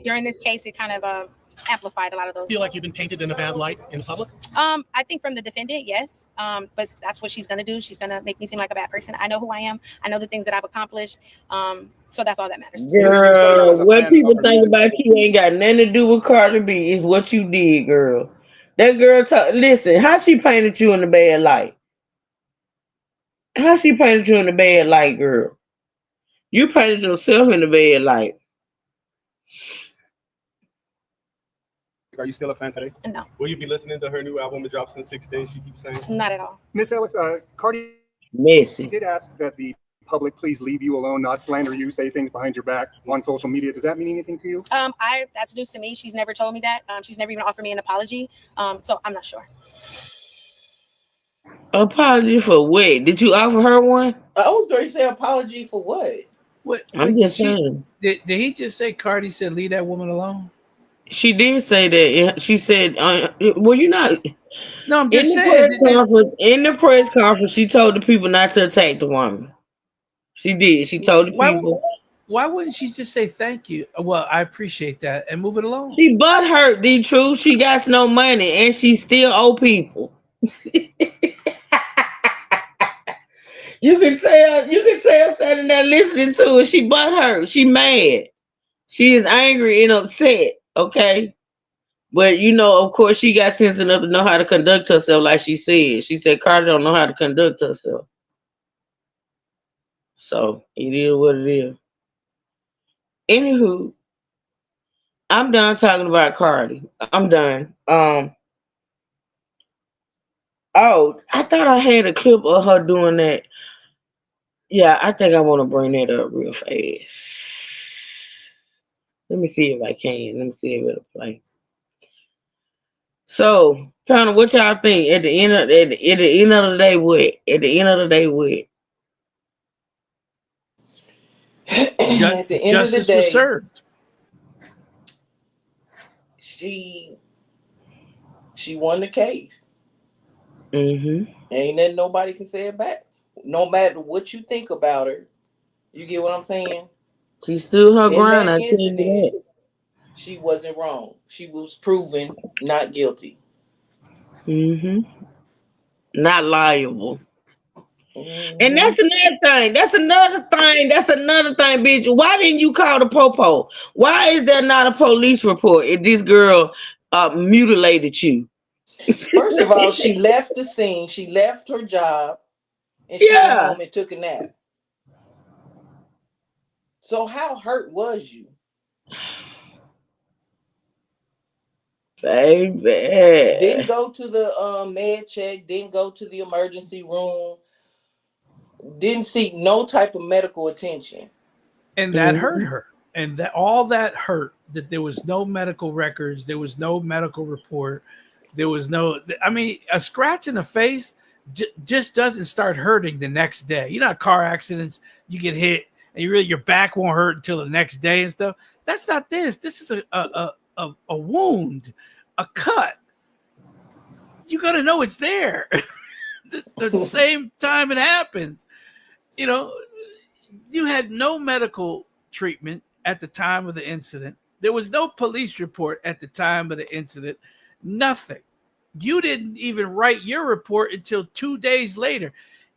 during this case, it kind of amplified a lot of those. Feel like you've been painted in a bad light in public? I think from the defendant, yes. But that's what she's going to do. She's going to make me seem like a bad person. I know who I am. I know the things that I've accomplished. So that's all that matters. Girl, what people think about you ain't got nothing to do with Cardi B. Is what you did, girl. That girl, listen, how she painted you in the bad light? How she painted you in the bad light, girl? You painted yourself in the bad light. Are you still a fan today? No. Will you be listening to her new album that drops in 6 days? She keeps saying. Not at all. Miss Ellis, Cardi Messy. did ask that the public please leave you alone, not slander you, say things behind your back on social media. Does that mean anything to you? That's news to me. She's never told me that. She's never even offered me an apology. So I'm not sure. Apology for what? Did you offer her one? I was going to say apology for what? I'm just saying. Did he just say Cardi said leave that woman alone? She did say that. She said, "Well, you're not." No, I'm just saying. In the press conference, she told the people not to attack the woman. She did. She told the people. Why wouldn't she just say thank you? Well, I appreciate that and move it along. She butthurt, the truth. She got no money and she still owe people. You can tell standing there listening to it. She butthurt. She mad. She is angry and upset. Okay. But of course, she got sense enough to know how to conduct herself, like she said. She said Cardi don't know how to conduct herself. So it is what it is. Anywho, I'm done talking about Cardi. I'm done. Oh, I thought I had a clip of her doing that. Yeah, I think I want to bring that up real fast. Let me see if I can. Let me see if it'll play. So, kind of what y'all think at the end of the day? What at the end of the day? What? At the end of the Justice was day, served. she won the case. Mm-hmm. Ain't nothing nobody can say it back. No matter what you think about her, you get what I'm saying? She stood her In ground. that I tell you incident, that. she wasn't wrong. She was proven not guilty. Mm-hmm. Not liable. Mm-hmm. And that's another thing. That's another thing, bitch. Why didn't you call the popo? Why is there not a police report if this girl mutilated you? First of all, she left the scene. She left her job, and she went Yeah. home and took a nap. So how hurt was you? Baby. Didn't go to the med check. Didn't go to the emergency room. Didn't seek no type of medical attention. And that hurt her. And that all that hurt, that there was no medical records, there was no medical report, there was no, I mean, a scratch in the face just doesn't start hurting the next day. You know, car accidents, you get hit and your back won't hurt until the next day and stuff. That's not this. This is a wound, a cut. You got to know it's there. the same time it happens. You know, you had no medical treatment at the time of the incident. There was no police report at the time of the incident. Nothing. You didn't even write your report until 2 days later.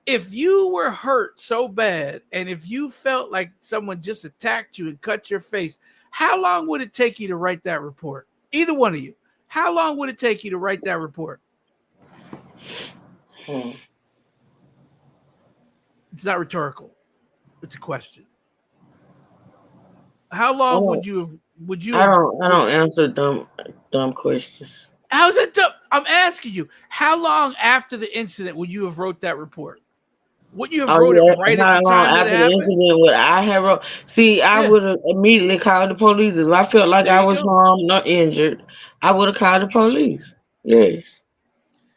If you were hurt so bad and if you felt like someone just attacked you and cut your face, how long would it take you to write that report? Either one of you. How long would it take you to write that report? It's not rhetorical. It's a question. How long would you have? I don't answer dumb questions. How's it dumb? I'm asking you. How long after the incident would you have wrote that report? Would you have wrote it right at the time that it happened? Incident would I have wrote? See, I would have immediately called the police if I felt like I was harmed or injured. I would have called the police. Yes,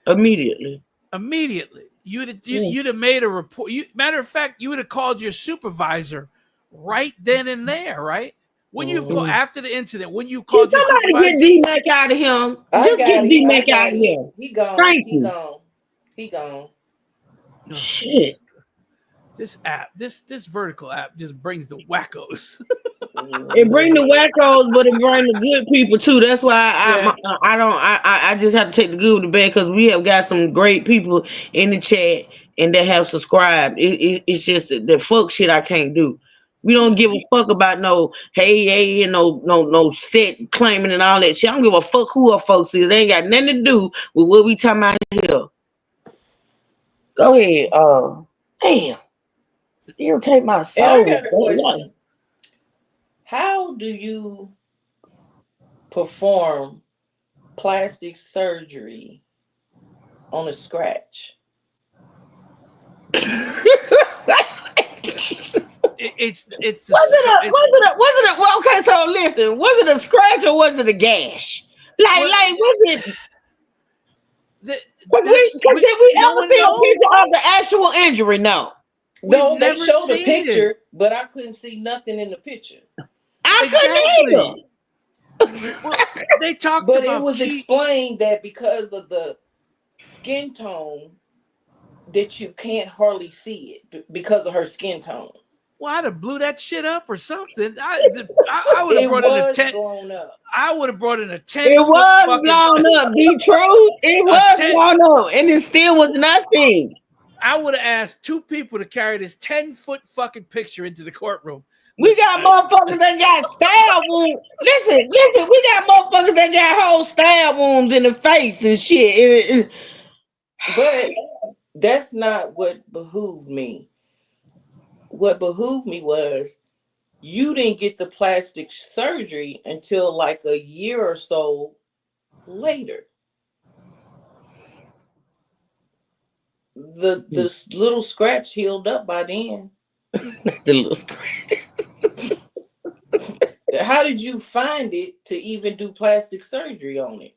immediately. Immediately, you'd have made a report. Matter of fact, you would have called your supervisor right then and there, right? When you call after the incident, when you called your supervisor, somebody get D-Mac out of him. Just get D-Mac out of here. He gone. Thank he you. gone. He gone. Shit. This app, this vertical app, just brings the wackos. It bring the wackos, but it bring the good people too. That's why I just have to take the good with the bad because we have got some great people in the chat and that have subscribed. It's just the fuck shit I can't do. We don't give a fuck about no hey and no set claiming and all that shit. I don't give a fuck who our folks is. They ain't got nothing to do with what we talking about here. Go ahead. Damn. Irritate my soul. And I got a question. How do you perform plastic surgery on a scratch? It's well, okay, so listen, was it a scratch or was it a gash? Like was it? Because we ever see a picture of the actual injury? No. No, they showed a picture, but I couldn't see nothing in the picture. I couldn't either. Well, they talked but about it was explained that because of the skin tone, that you can't hardly see it because of her skin tone. Well, I'd have blew that shit up or something. I would have brought in a tent. I would have brought in a tent. It was blown up. Be true. It was blown up, and it still was nothing. I would have asked 2 people to carry this 10-foot fucking picture into the courtroom. We got motherfuckers that got stab wounds. Listen, we got motherfuckers that got whole stab wounds in the face and shit. But that's not what behooved me. What behooved me was you didn't get the plastic surgery until like a year or so later. The little scratch healed up by then. The little scratch. How did you find it to even do plastic surgery on it?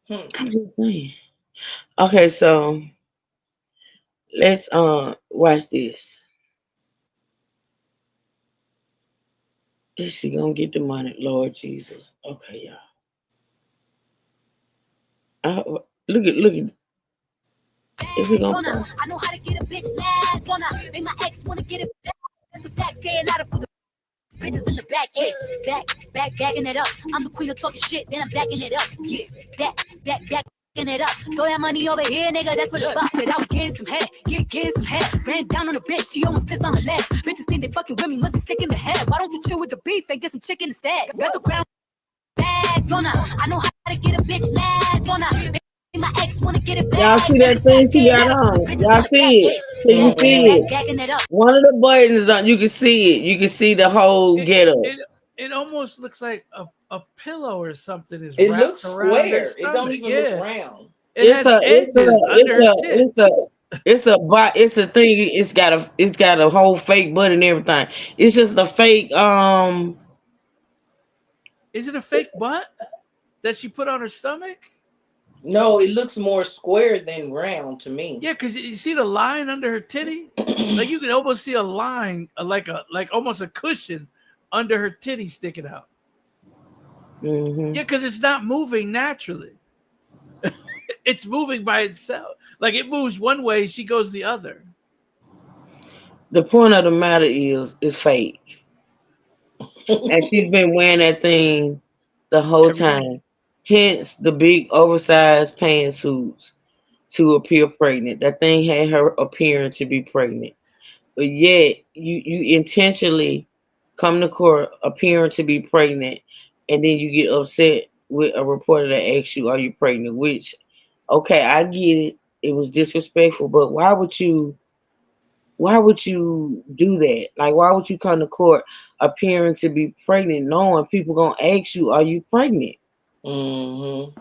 I'm just saying. Okay, so let's watch this. Is she gonna get the money, Lord Jesus? Okay, y'all. Look at. Is he gonna? I know how to get a bitch mad. Gonna make my ex wanna get it back. That's a fact. Say a lot of the bitches in the back. Yeah, backing it up. I'm the queen of talking shit, then I'm backing it up. Yeah, backing it up. Throw that money over here, nigga. That's what the fuck said. I was getting some head, getting some head. Ran down on the bitch, she almost pissed on her leg. Bitches think they fucking with me, must be sick in the head. Why don't you chill with the beef and get some chicken instead? Got the ground bags on her. I know how to get a bitch mad on her. My ex wanna get it back. Y'all see that thing she got on? Y'all see it? Can you see it? One of the buttons on. You can see it. You can see the whole getup. It almost looks like a pillow or something is. It wrapped looks around square. her It don't even look round. It's a thing. It's got a whole fake butt and everything. It's just a fake. Is it a fake butt that she put on her stomach? No, it looks more square than round to me. Yeah, because you see the line under her titty. Like you can almost see a line, like almost a cushion under her titty sticking out. Mm-hmm. Yeah, because it's not moving naturally. It's moving by itself. Like it moves one way, she goes the other. The point of the matter is, it's fake, and she's been wearing that thing the whole time. Hence the big oversized pantsuits to appear pregnant. That thing had her appearing to be pregnant, but yet you intentionally come to court appearing to be pregnant, and then you get upset with a reporter that asks you, "Are you pregnant?" Which, okay, I get it. It was disrespectful, but why would you do that? Like, why would you come to court appearing to be pregnant, knowing people gonna ask you, "Are you pregnant?" Mm-hmm.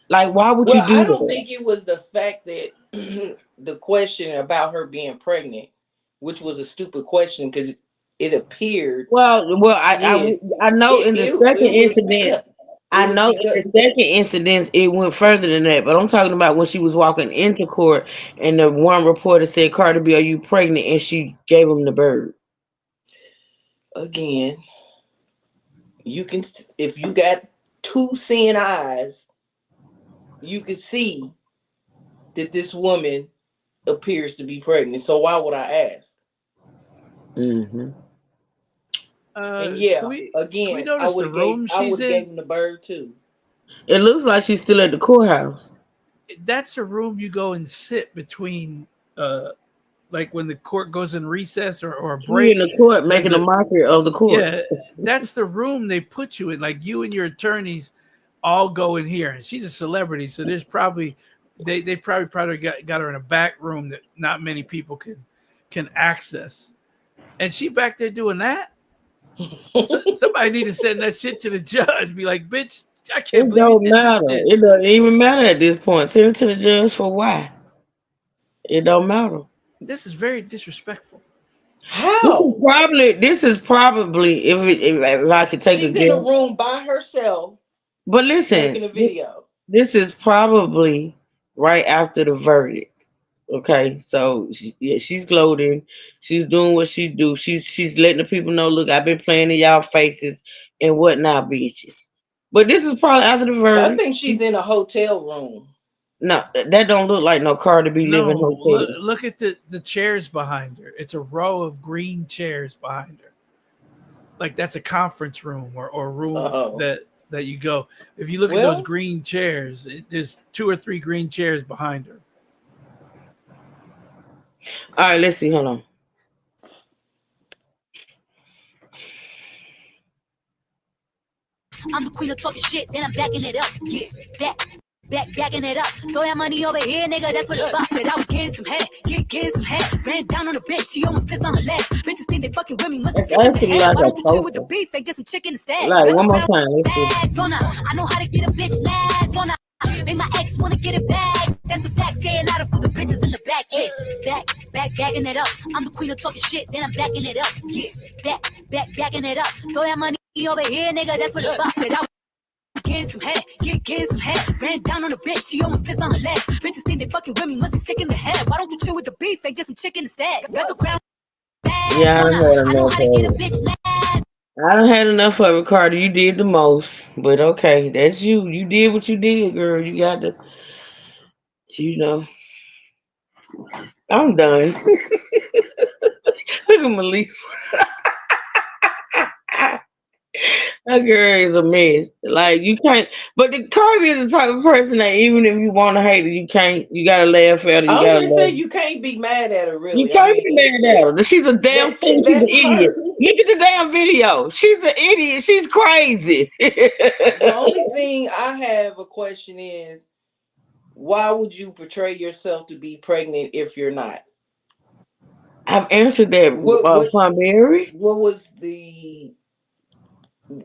Like, why would you do I don't that? think it was the fact that the question about her being pregnant, which was a stupid question because it appeared. I know in the second incident. I know in the second incident it went further than that, but I'm talking about when she was walking into court and the one reporter said, "Cardi B, are you pregnant?" and she gave him the bird. Again, you can, if you got two seeing eyes, you can see that this woman appears to be pregnant. So why would I ask? Mm-hmm. And yeah, again, I would have gave him the bird too. It looks like she's still at the courthouse. That's a room you go and sit between, like when the court goes in recess or a break. In the court, making a mockery of the court. Yeah, that's the room they put you in. Like you and your attorneys all go in here, and she's a celebrity, so there's probably they probably got her in a back room that not many people can access, and she back there doing that. So somebody need to send that shit to the judge. Be like, bitch, I can't It believe don't matter. It doesn't even matter at this point. Send it to the judge for why. It don't matter. This is very disrespectful. How? This is probably if I could take She's a guess. in a room by herself. But listen, making a video. This is probably right after the verdict. Okay, so she's gloating. She's doing what she do. She's letting the people know, look, I've been playing in y'all faces and whatnot, bitches. But this is probably after the verdict. I think she's in a hotel room. No, that don't look like no Cardi B living hotel. Look at the chairs behind her. It's a row of green chairs behind her. Like that's a conference room or a room that you go. If you look at those green chairs, there's 2 or 3 green chairs behind her. All right, let's see. Hold on. I'm the queen of talking shit, then I'm backing it up. Yeah, backing it up. Throw that money over here, nigga. That's what the fuck said. I was getting some head, getting some head. Ran down on the bitch, she almost pissed on her leg. Bitches think they fucking with me, must be sick in the Actually, head. like Why a don't you chill with the poker. beef and get some chicken instead? Like There's one a more crown time. Let's see. bags on her. I know how to get a bitch mad on her. Make my ex wanna get it back. That's a fact. Say it louder for the bitches in the back. Yeah, backing it up. I'm the queen of talking shit, then I'm backing it up. Yeah, backing it up. Throw that money over here, nigga. That's what the fuck said. I was getting some head, getting some head. Ran down on the bitch, she almost pissed on her leg. Bitches think they fucking with me, must be sick in the head. Why don't you chill with the beef and get some chicken instead? That's a crown. Yeah, I done had I know enough how to get a of it. bitch mad. I done had enough of it, Carter. You did the most. But okay, that's you. You did what you did, girl. You got to, you know. I'm done. Look at Melissa. That girl is a mess. Like you can't. But the Cardi is the type of person that even if you want to hate her, you can't. You gotta laugh at her. You I was gotta gonna say laugh. you can't be mad at her, You really. I can't mean, be mad at her. She's a damn fool. She's an that's idiot. her. Look at the damn video. She's an idiot. She's crazy. The only thing I have a question is, why would you portray yourself to be pregnant if you're not? I've answered that, Mary. What was the?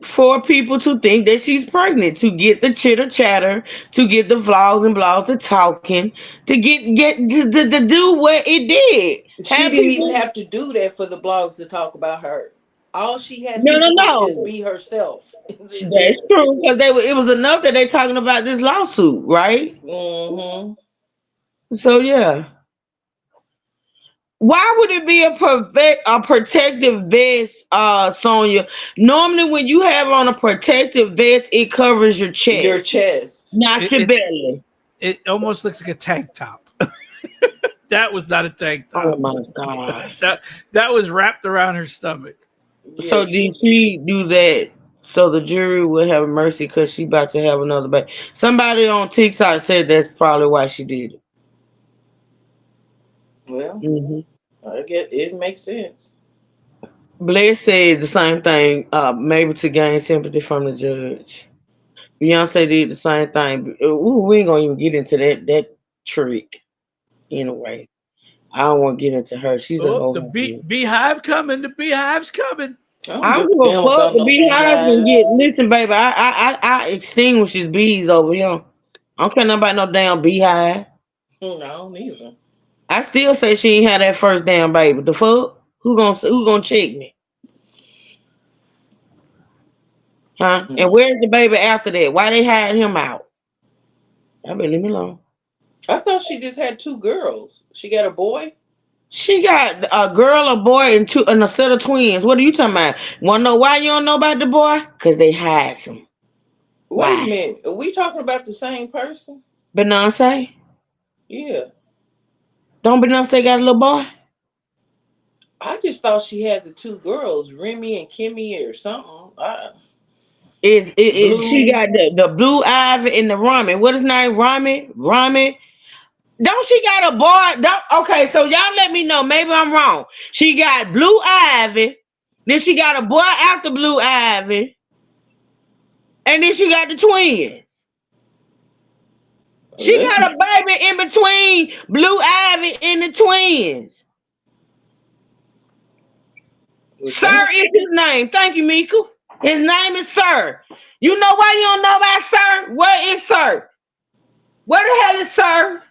For people to think that she's pregnant, to get the chitter chatter, to get the vlogs and blogs to talking, to get to do what it did. She didn't even have to do that for the blogs to talk about her. All she has to do is just be herself. That's true, because it was enough that they talking about this lawsuit, right? Mm-hmm. So yeah. Why would it be a protective vest, Sonia? Normally, when you have on a protective vest, it covers your chest. Your chest. Not your belly. It almost looks like a tank top. That was not a tank top. Oh my God. that was wrapped around her stomach. So did she do that so the jury would have mercy because she about to have another baby? Somebody on TikTok said that's probably why she did it. Well, I get it makes sense. Bless said the same thing, maybe to gain sympathy from the judge. Beyonce did the same thing. Ooh, we ain't gonna even get into that trick. Anyway, I don't want to get into her. She's a whole. The beehive coming. The beehive's coming. I don't give a fuck. The beehive's gonna get. Listen, baby, I extinguishes bees over here. I don't care nothing about no damn beehive. No, I don't either. I still say she ain't had that first damn baby. The fuck? Who gonna check me? Huh? And where's the baby after that? Why they hide him out? I mean, leave me alone. I thought she just had 2 girls. She got a boy? She got a girl, a boy, and a set of twins. What are you talking about? Wanna know why you don't know about the boy? Because they hide him. Wait a minute. Are we talking about the same person? Beyonce? Yeah. Don't Beyonce got a little boy? I just thought she had the 2 girls, Remy and Kimmy or something. She got the Blue Ivy and the Rami. What is his name? Rami? Don't she got a boy? Okay, so y'all let me know. Maybe I'm wrong. She got Blue Ivy. Then she got a boy after Blue Ivy. And then she got the twins. She got a baby in between Blue Ivy and the twins. Sir is his name. Thank you, Mika. His name is Sir. You know why you don't know about Sir? Where is Sir? Where the hell is Sir?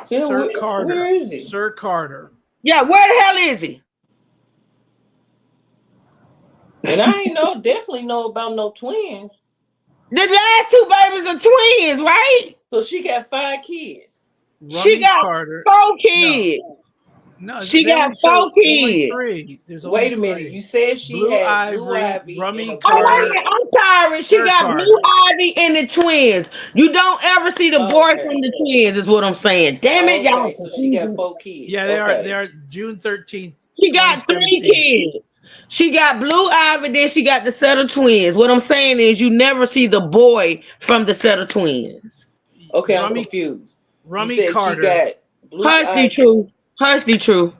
Sir Carter. Where is he? Sir Carter. Yeah, where the hell is he? And I ain't definitely know about no twins. The last 2 babies are twins, right? So she got 5 kids. She got 4 kids. No, she got 4 kids. Wait a minute. You said she had Blue Ivy. Rummy Carter. I'm sorry. She got Blue Ivy and the twins. You don't ever see the boy from the twins, is what I'm saying. Damn it, y'all. So she got 4 kids. Yeah, they are June 13th. She got 3 kids. She got Blue Ivy, then she got the set of twins. What I'm saying is you never see the boy from the set of twins. Okay, I'm confused. Rummy Carter. She got Blue Ivy. True. Hushly true.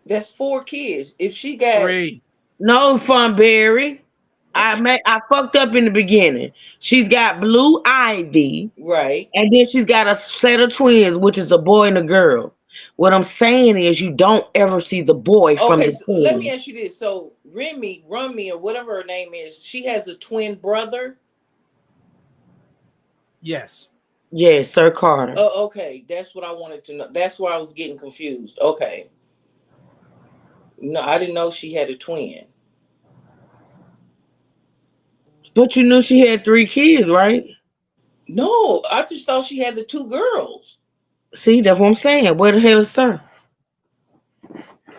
That's 4 kids. If she got 3. No, Funberry. I fucked up in the beginning. She's got Blue Ivy, Right. and then she's got a set of twins, which is a boy and a girl. What I'm saying is, you don't ever see the boy from Okay, the so let me twins. ask you this. So Rummy, or whatever her name is, she has a twin brother. Yes. Yes, Sir Carter. Oh, okay. That's what I wanted to know. That's why I was getting confused. Okay. No, I didn't know she had a twin. But you knew she had 3 kids, right? No, I just thought she had the 2 girls. See, that's what I'm saying. Where the hell is Sir?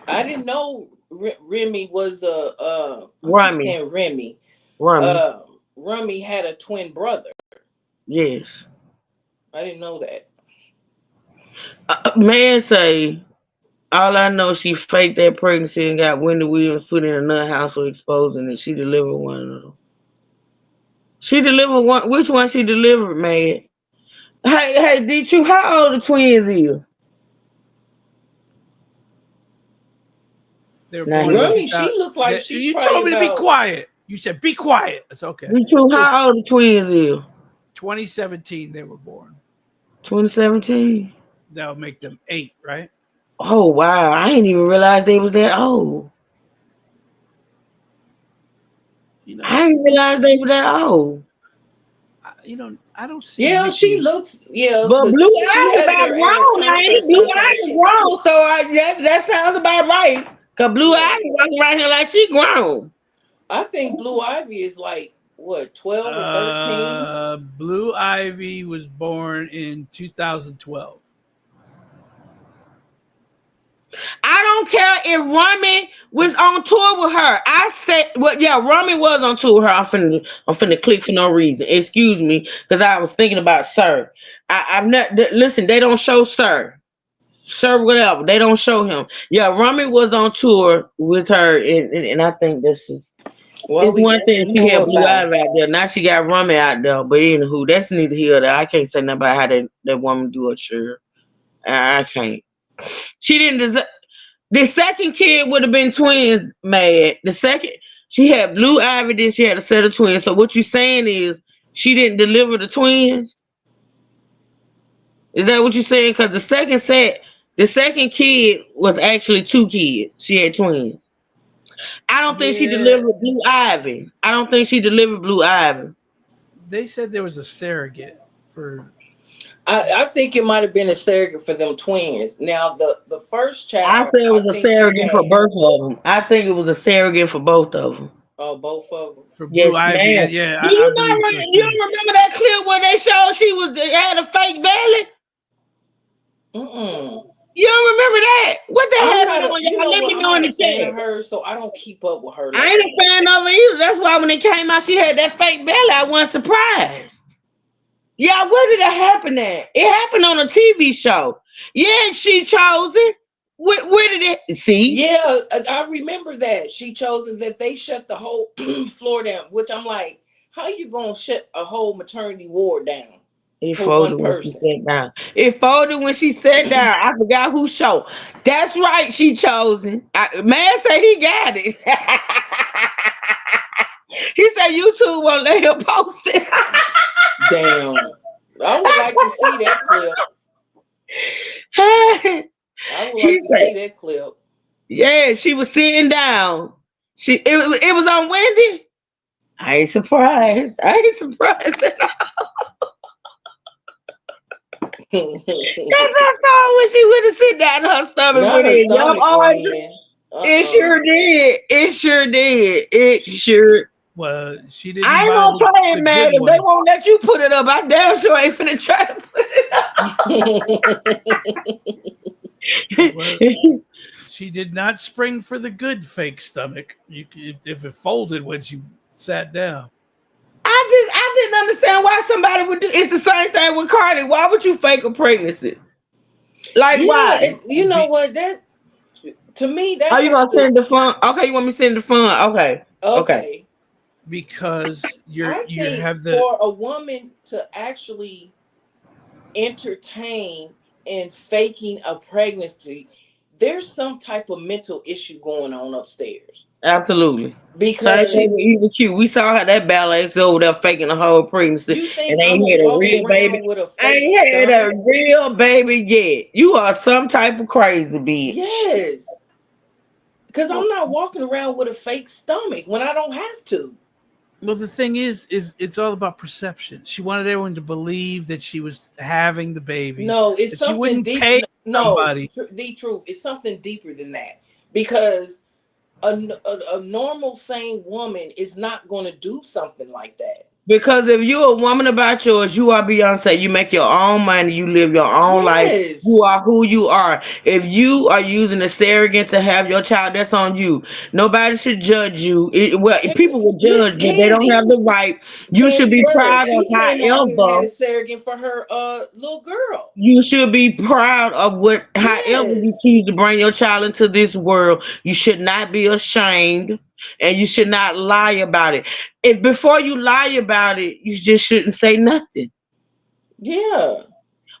I didn't know Remy was I keep Rummy. saying Remy. Rummy. Rummy had a twin brother. Yes. I didn't know that. Man say, all I know, she faked that pregnancy and got Wendy Williams put in a nut house for exposing it. She delivered one of them. She delivered one. Which one she delivered, man? Hey, D2, how old the twins is? They were Now, born in Rummy, 2000 she looks like Yeah, she's you probably told me to be about- quiet. You said be quiet. It's okay. D2, So, how old the twins is? 2017 they were born. 2017. That'll make them 8, right? Oh wow, I didn't even realize they was that old. You know, I didn't realize they were that old. I don't see. Yeah, Nikki she and- looks. Yeah, But 'cause Blue she Ivy has about her at grown, her ain't it? concert Blue sometimes. Ivy grown, so that sounds about right. Cause Blue Ivy walking around here like she grown. I think Blue Ivy is like what, 12 or 13? Blue Ivy was born in 2012. I don't care if Rummy was on tour with her. I said, well, yeah, Rummy was on tour with her. I'm finna click for no reason. Excuse me, because I was thinking about Sir. I've not listen. They don't show Sir. Sir, whatever. They don't show him. Yeah, Rummy was on tour with her, and I think this is. Well, It's we one thing definitely she know had Blue about Ivy out there. Now she got Rummy out there. But anywho, that's neither here or there. I can't say nothing about how that woman do her sure. I can't. She didn't deserve. The second kid would have been twins, mad. The second, she had Blue Ivy, then she had a set of twins. So what you saying is she didn't deliver the twins? Is that what you're saying? Because the second kid was actually 2 kids. She had twins. I don't think she Yeah. delivered Blue Ivy. I don't think she delivered Blue Ivy. They said there was a surrogate for. I think it might have been a surrogate for them twins. Now the first child, I said it was a think she surrogate for had- both of them. I think it was a surrogate for both of them. Oh, both of them. For Yes, Blue Ivy, ma'am. yeah, Do you I believe so you too. remember that clip where they showed they had a fake belly? You don't remember that? What the I'm hell not a- on you y'all? know Let what? me I'm know in not the a fan chat. of her, so I don't keep up with her. I ain't a fan of her either. That's why when it came out, she had that fake belly. I wasn't surprised. Yeah, where did that happen at? It happened on a TV show. Yeah, she chose it. Where did it? See? Yeah, I remember that. She chose it, that they shut the whole floor down, which I'm like, how you gonna shut a whole maternity ward down? It for folded one when she person? sat down. It folded when she sat down. I forgot who show. That's right, she chosen. Man said he got it. He said YouTube won't let him post it. Damn. I would like to see that clip. I would He like to said- see that clip. Yeah, she was sitting down. It was on Wendy. I ain't surprised. I ain't surprised at all. That's her fault when she went to sit down. Her stomach Not went her in. stomach Yup, went Audrey. in. It sure did. It sure did. It sure. Well, she didn't. I ain't buy gonna the play it, man. good If they one. won't let you put it up, I damn sure ain't finna try to put it up. She did not spring for the good fake stomach. If it folded when she sat down. I didn't understand why somebody would do. It's the same thing with Cardi. Why would you fake a pregnancy? Like Yeah, why? you know what? That to me, that Are you has gonna send the fun? Okay, you want me to send the fun? Okay. Okay. Because you think have the for a woman to actually entertain and faking a pregnancy, there's some type of mental issue going on upstairs. Absolutely. Same Because thing with Eva Q. We saw how that ballet is over there faking the whole pregnancy, you think and I'm ain't gonna had a walk real baby. around with a fake Ain't had a stomach? real baby yet. You are some type of crazy bitch. Yes. Because I'm not walking around with a fake stomach when I don't have to. Well, the thing is it's all about perception. She wanted everyone to believe that she was having the babies. No, it's that she something wouldn't deep. pay No, somebody. the truth. It's something deeper than that. Because a normal, sane woman is not going to do something like that. Because if you're a woman about yours, you are Beyonce. You make your own money. You live your own life. Yes. You are who you are. If you are using a surrogate to have your child, that's on you. Nobody should judge you. People will judge, but they don't Candy. have the right. You should Candy be Bird, proud of she came out here and had however. a surrogate for her little girl. You should be proud of however you Yes. choose to bring your child into this world. You should not be ashamed, and you should not lie about it. If before you lie about it, you just shouldn't say nothing. Yeah.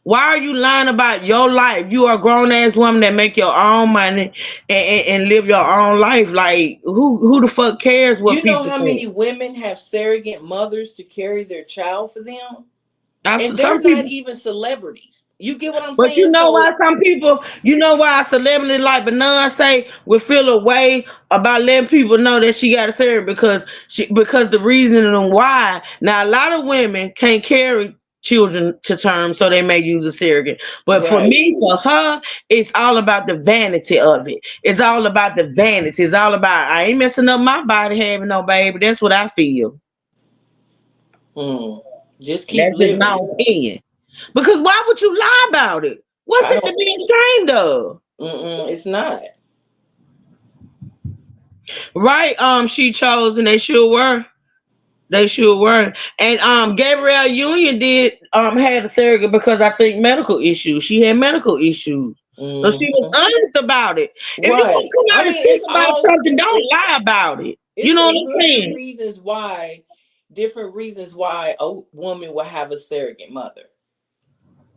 Why are you lying about your life? You are a grown ass woman that make your own money and live your own life. Like who the fuck cares what You know people how think? many women have surrogate mothers to carry their child for them? And they're Some not people. even celebrities. You get what I'm But you saying? know why So some people, you know why a celebrity like Beyonce would feel a way about letting people know that she got a surrogate because the reason and why. Now a lot of women can't carry children to term, so they may use a surrogate. But for right. me, for her, it's all about the vanity of it. It's all about the vanity. It's all about I ain't messing up my body having no baby. That's what I feel. Just keep That's just my living. opinion. Because why would you lie about it? What's I it to don't. be ashamed of? It's not. Right, she chose and they sure were. They sure were. And Gabrielle Union did had a surrogate because I think medical issues. She had medical issues. So she was honest about it. If you want Right. to come I out and mean, speak it's about all something, don't lie about it. You it's know a what I'm hundred saying? reasons why, different reasons why a woman will have a surrogate mother.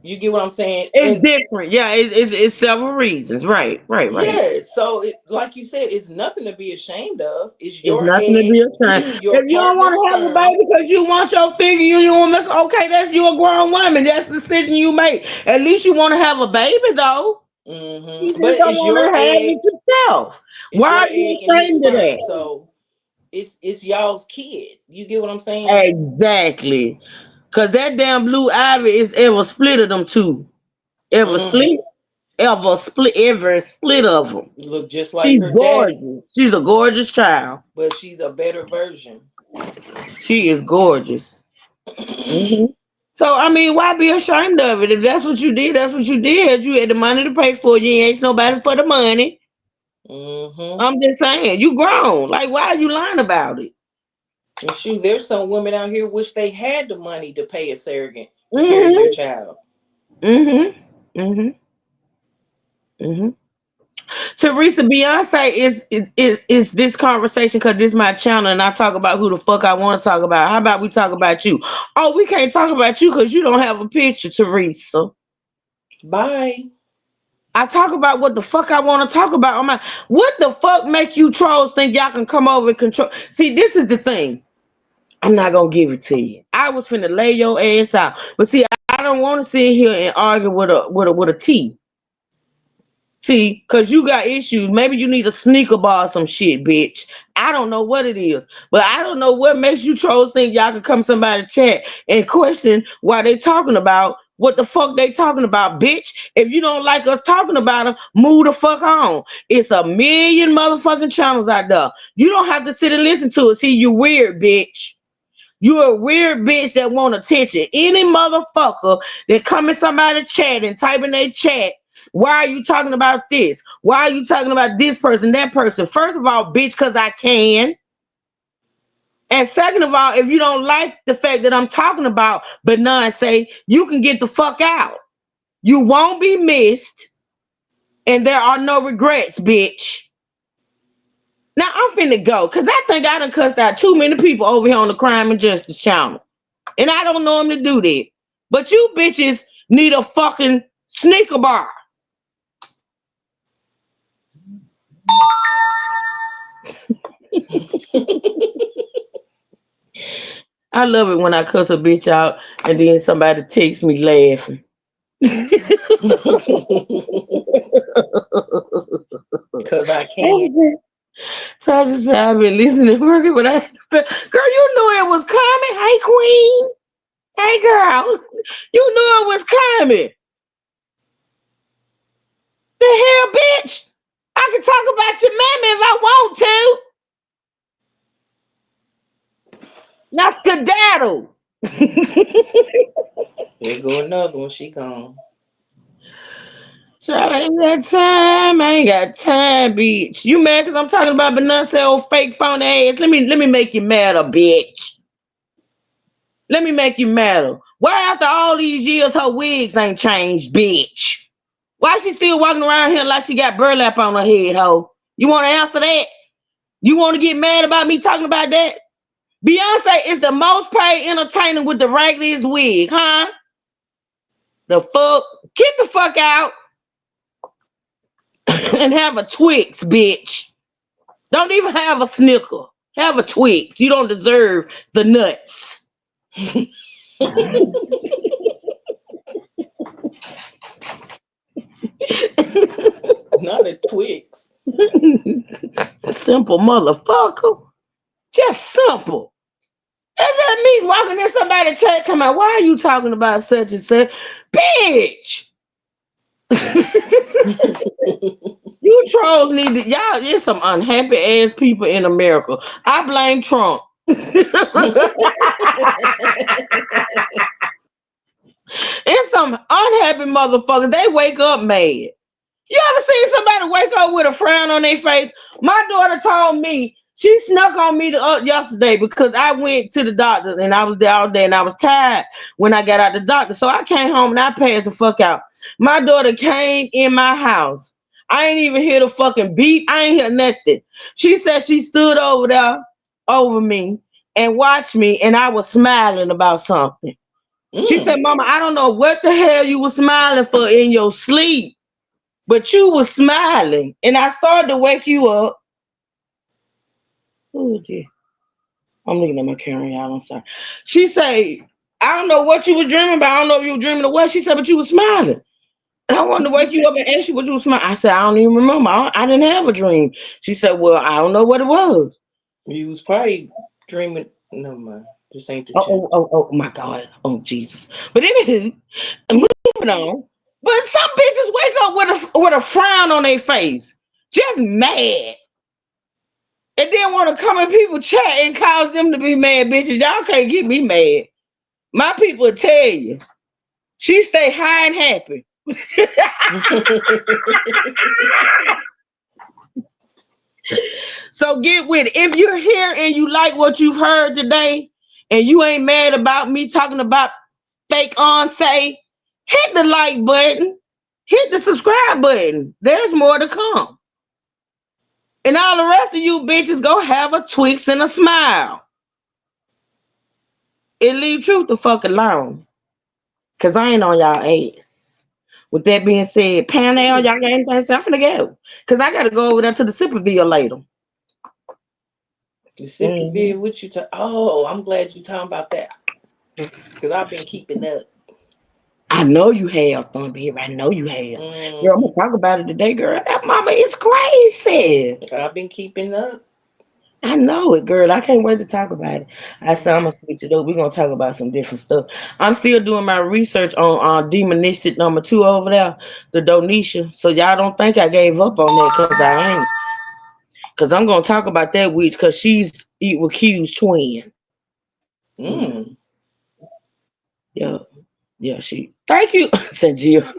You get what I'm saying? It's different. Yeah, it's several reasons. Right. Yeah, so like you said, it's nothing to be ashamed of. It's It's your nothing to be egg, ashamed. your If you don't want partner's to have a sperm. baby because you want your figure, you don't miss. Okay, that's you a grown woman. That's the decision you make. At least you want to have a baby, though. You just But don't it's want your to have egg, it yourself. it's Why your are you egg and his ashamed of sperm. that? So it's y'all's kid. You get what I'm saying? Exactly. Cause that damn Blue Ivy is ever split of them two. Ever split? Every split of them. Look just like She's her daddy, gorgeous. She's a gorgeous child. but she's a better version. She is gorgeous. Mhm. So I mean, why be ashamed of it? If that's what you did, that's what you did. You had the money to pay for it. You ain't ask nobody for the money. I'm just saying, you grown. Like, why are you lying about it? And shoot, there's some women out here wish they had the money to pay a surrogate to carry their child. Teresa, Beyonce is this conversation because this is my channel and I talk about who the fuck I want to talk about. How about we talk about you? Oh, we can't talk about you because you don't have a picture, Teresa. Bye. I talk about what the fuck I want to talk about. What the fuck make you trolls think y'all can come over and control? See, this is the thing. I'm not gonna give it to you. I was finna lay your ass out, but see, I don't want to sit here and argue with a T. See, cause you got issues. Maybe you need a sneaker bar or some shit, bitch. I don't know what it is, but I don't know what makes you trolls think y'all can come somebody chat and question why they talking about what the fuck they talking about, bitch. If you don't like us talking about them, move the fuck on. It's a million motherfucking channels out there. You don't have to sit and listen to it. See, you weird, bitch. You're a weird bitch that want attention. Any motherfucker that come in somebody's chat and type in their chat, why are you talking about this? Why are you talking about this person, that person? First of all, bitch, because I can. And second of all, if you don't like the fact that I'm talking about Beyonce, you can get the fuck out. You won't be missed. And there are no regrets, bitch. Now I'm finna go because I think I done cussed out too many people over here on the Crime and Justice channel. And I don't normally do that. But you bitches need a fucking sneaker bar. I love it when I cuss a bitch out and then somebody takes me laughing. Because I can. So I just said, I've been listening to working, but girl, you knew it was coming. Hey, queen. Hey, girl. You knew it was coming. The hell, bitch. I can talk about your mammy if I want to. Now skedaddle. There go another one. She gone. So I ain't got time. I ain't got time, bitch. You mad because I'm talking about Beyonce old fake phone ass? Let me make you mad, bitch. Let me make you mad. Why after all these years her wigs ain't changed, bitch? Why she still walking around here like she got burlap on her head, ho? You want to answer that? You want to get mad about me talking about that? Beyonce is the most paid entertainer with the raggediest wig, huh? The fuck? Get the fuck out and have a Twix, bitch. Don't even have a Snicker. Have a Twix. You don't deserve the nuts. Not a Twix. Simple motherfucker. Just simple. It's just me walking in somebody's chat talking about, why are you talking about such and such? Bitch! You trolls need to, y'all, there's some unhappy ass people in America. I blame Trump. It's some unhappy motherfuckers. They wake up mad. You ever seen somebody wake up with a frown on their face? My daughter told me she snuck on me yesterday because I went to the doctor and I was there all day and I was tired when I got out the doctor. So I came home and I passed the fuck out. My daughter came in my house. I ain't even hear the fucking beep. I ain't hear nothing. She said she stood over there over me and watched me and I was smiling about something. She said, Mama, I don't know what the hell you were smiling for in your sleep. But you was smiling, and I started to wake you up. Oh, dear. I'm looking at my camera, y'all. I'm sorry. She said, I don't know what you were dreaming about. I don't know if you were dreaming of what. She said, but you were smiling. And I wanted to wake you up and ask you what you were smiling. I said, I don't even remember. I didn't have a dream. She said, well, I don't know what it was. You was probably dreaming. Never mind. This ain't the Oh, my God. Oh, Jesus. But anywho, moving on. But some bitches wake up with a frown on their face, just mad, and then want to come in people's chat and cause them to be mad. Bitches, y'all can't get me mad. My people will tell you, she stay high and happy. So get with it. If you're here and you like what you've heard today, and you ain't mad about me talking about fake on say, hit the like button, hit the subscribe button. There's more to come. And all the rest of you bitches go have a Twix and a smile. And leave truth the fuck alone. Cause I ain't on y'all ass. With that being said, Panel, y'all got anything to say? I'm finna go. Cause I gotta go over there to the Sipperville later. The Sipperville, what you talking? Oh, I'm glad you talking about that. Cause I've been keeping up. I know you have, Thunberg. I know you have. Girl, I'm gonna talk about it today, girl. That mama is crazy. I've been keeping up. I know it, girl. I can't wait to talk about it. I said I'm gonna switch it up. We're gonna talk about some different stuff. I'm still doing my research on Demonistic number 2 over there, the Donisha. So y'all don't think I gave up on that, because I ain't. Because I'm gonna talk about that witch, because she's Equal Q's twin. Yeah, she. Thank you, Sanjia.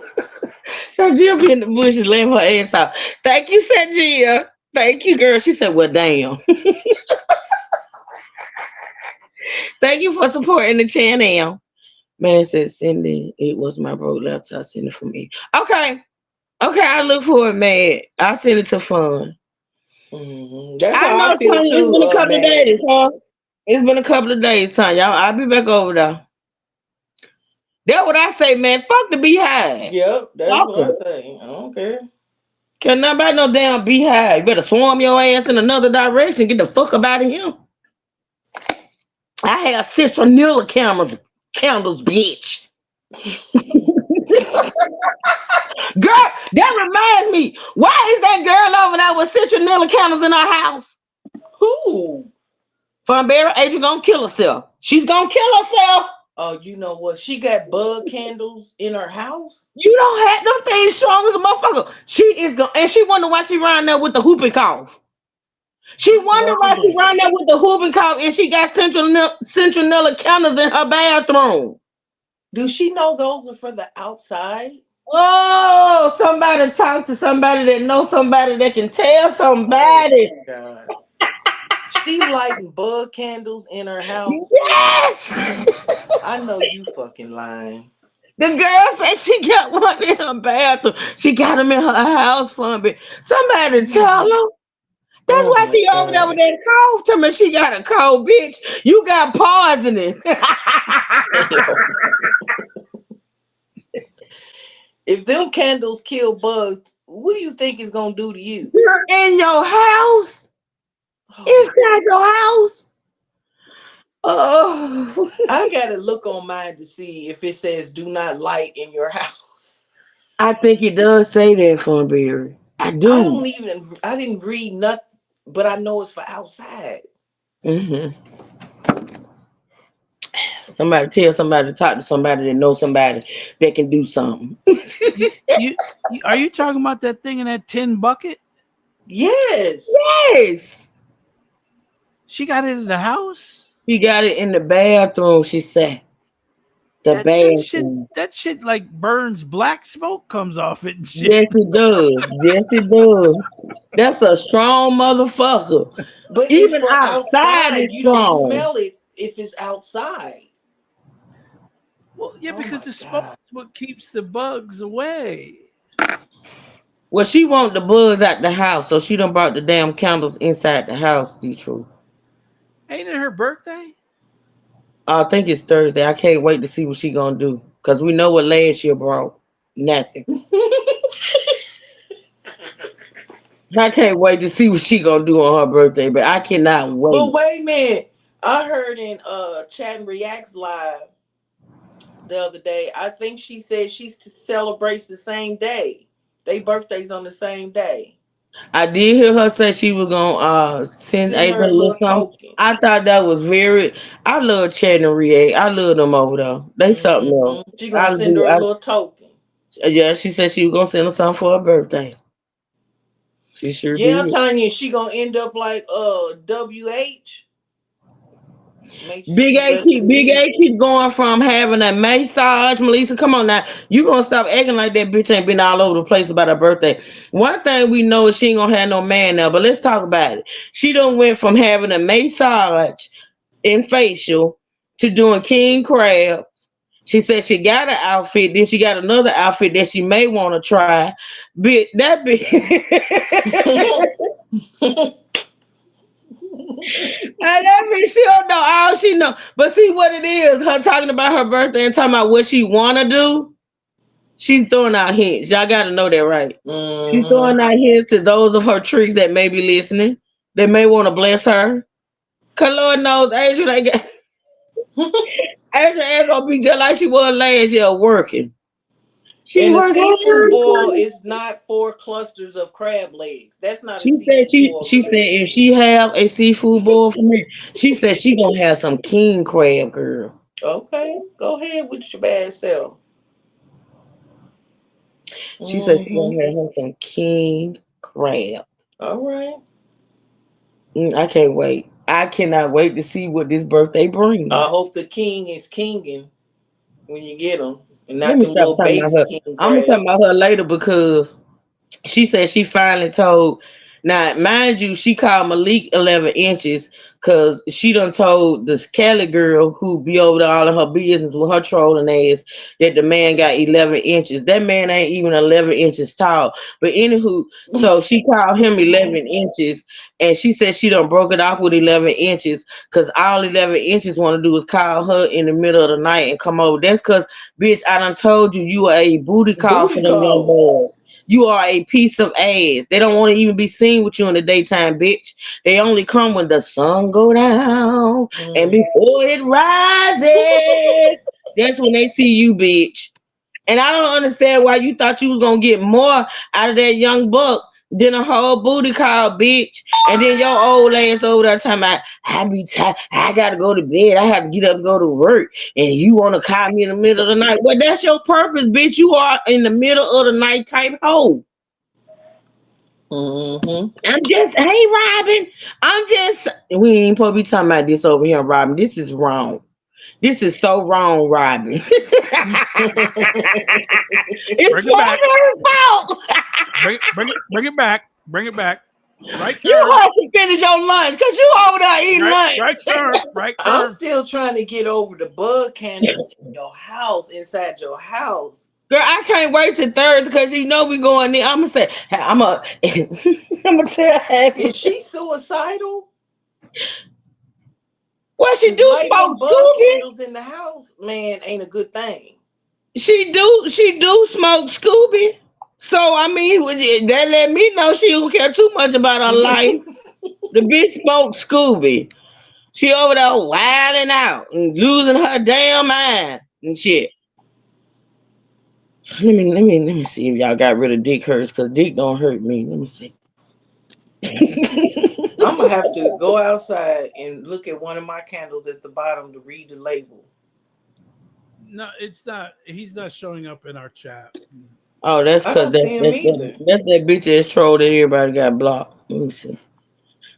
Sanjia be in the bush and laughing her ass off. Thank you, Sanjia. Thank you, girl. She said, well, damn. Thank you for supporting the channel. Man said, Cindy, it was my broke laptop. Send it from me. Okay, I look for it, man. I'll send it to Fun. That's how I feel too. It's been a couple of days, huh? It's been a couple of days, time, y'all. I'll be back over there. That's what I say, man. Fuck the Beehive. Yep, that's what I say. I don't care. Care nothing about no damn beehive. You better swarm your ass in another direction. Get the fuck up out of here. I have citronella candles, bitch. Girl, that reminds me. Why is that girl over there with citronella candles in her house? Who? Funberry, Adrian gonna kill herself. She's gonna kill herself. Oh, you know what? She got bug candles in her house. You don't have them things strong as a motherfucker. She is gonna, and she wonder why she riding there with the whooping cough. She wonder why she riding there with the whooping cough, and she got citronella candles in her bathroom. Do she know those are for the outside? Oh, somebody talk to somebody that knows somebody that can tell somebody. Oh, God. She lighting bug candles in her house. Yes. I know you fucking lying. The girl said she got one in her bathroom. She got them in her house for me. Somebody tell her. That's why she over there with that cough to me. She got a cold, bitch. You got poisoning. If them candles kill bugs, what do you think it's gonna do to you? You're in your house. Inside your house. Oh, I gotta look on mine to see if it says "do not light in your house." I think it does say that, Funberry. I do. I didn't read nothing, but I know it's for outside. Mm-hmm. Somebody tell somebody to talk to somebody that knows somebody that can do something. Are you talking about that thing in that tin bucket? Yes. Yes. She got it in the house? She got it in the bathroom, she said. That shit like burns, black smoke comes off it and shit. Yes, it does. Yes, it does. That's a strong motherfucker. But even it's for outside, it's you strong. don't smell it if it's outside. Well, yeah, because the smoke is what keeps the bugs away. Well, she want the bugs out the house, so she done brought the damn candles inside the house, D-True. Ain't it her birthday? I think it's Thursday. I can't wait to see what she gonna do. Because we know what last year brought. Nothing. I can't wait to see what she gonna do on her birthday, but I cannot wait. But wait a minute. I heard in Chat and Reacts Live the other day, I think she said she celebrates the same day. They birthdays on the same day. I did hear her say she was gonna send April a little something. I thought that was I love Chat and React. I love them over there. They something else. She gonna send her a little token. Yeah, she said she was gonna send her something for her birthday. She sure Yeah, I'm did. telling you, she gonna end up like WH. Big A keep going from having a massage. Melissa, come on now. You gonna stop acting like that bitch ain't been all over the place about her birthday. One thing we know is she ain't gonna have no man now, but let's talk about it. She done went from having a massage and facial to doing king crabs. She said she got an outfit, then she got another outfit that she may want to try. But that bitch and that bitch, she don't know all she know. But see what it is, her talking about her birthday and talking about what she wanna do. She's throwing out hints. Y'all gotta know that, right? She's throwing out hints to those of her tricks that may be listening, that may want to bless her. Cause Lord knows Angel ain't got Angel ain't gonna be just like she was last year working. And the seafood boil is not 4 clusters of crab legs. That's not. She said she said if she have a seafood boil for me, she said she gonna have some king crab, girl. Okay, go ahead with your bad self. She said she gonna have her some king crab. All right. I can't wait. I cannot wait to see what this birthday brings. I hope the king is kinging when you get him. And Let not me them stop little talking baby about her. king I'm gonna crabs. talk about her later because she said she finally told. Now, mind you, she called Malik 11 inches because she done told this Cali girl who be over there all in her business with her trolling ass that the man got 11 inches. That man ain't even 11 inches tall. But anywho, so she called him 11 inches and she said she done broke it off with 11 inches because all 11 inches want to do is call her in the middle of the night and come over. That's because, bitch, I done told you you are a booty call for them young boys. You are a piece of ass. They don't want to even be seen with you in the daytime, bitch. They only come when the sun go down and before it rises. That's when they see you, bitch. And I don't understand why you thought you was gonna get more out of that young buck than a whole booty call, bitch. And then your old ass over there talking about, I be tired, I gotta go to bed, I have to get up and go to work, and you wanna call me in the middle of the night. Well, that's your purpose, bitch. You are in the middle of the night type hoe. I'm just, hey, Robin. We ain't supposed to be talking about this over here, Robin. This is wrong. This is so wrong, Robin. It's back. her fault. Bring it back. Bring it back. Right You have to finish your lunch because you over there eating lunch. I'm still trying to get over the bug candles in your house, inside your house. Girl, I can't wait till Thursday because you know we going there. I'm gonna say, I'm gonna tell her. Is she suicidal? Well, she do smoke bug Scooby. candles in the house, man, ain't a good thing. She do smoke Scooby. So I mean, that let me know she don't care too much about her life. The bitch smoked Scooby. She over there wilding out and losing her damn mind and shit. Let me see if y'all got rid of Dick hurts because Dick don't hurt me. Let me see. I'm gonna have to go outside and look at one of my candles at the bottom to read the label. No, it's not. He's not showing up in our chat. Oh, that's because that's that bitch ass troll that everybody got blocked. Let me see.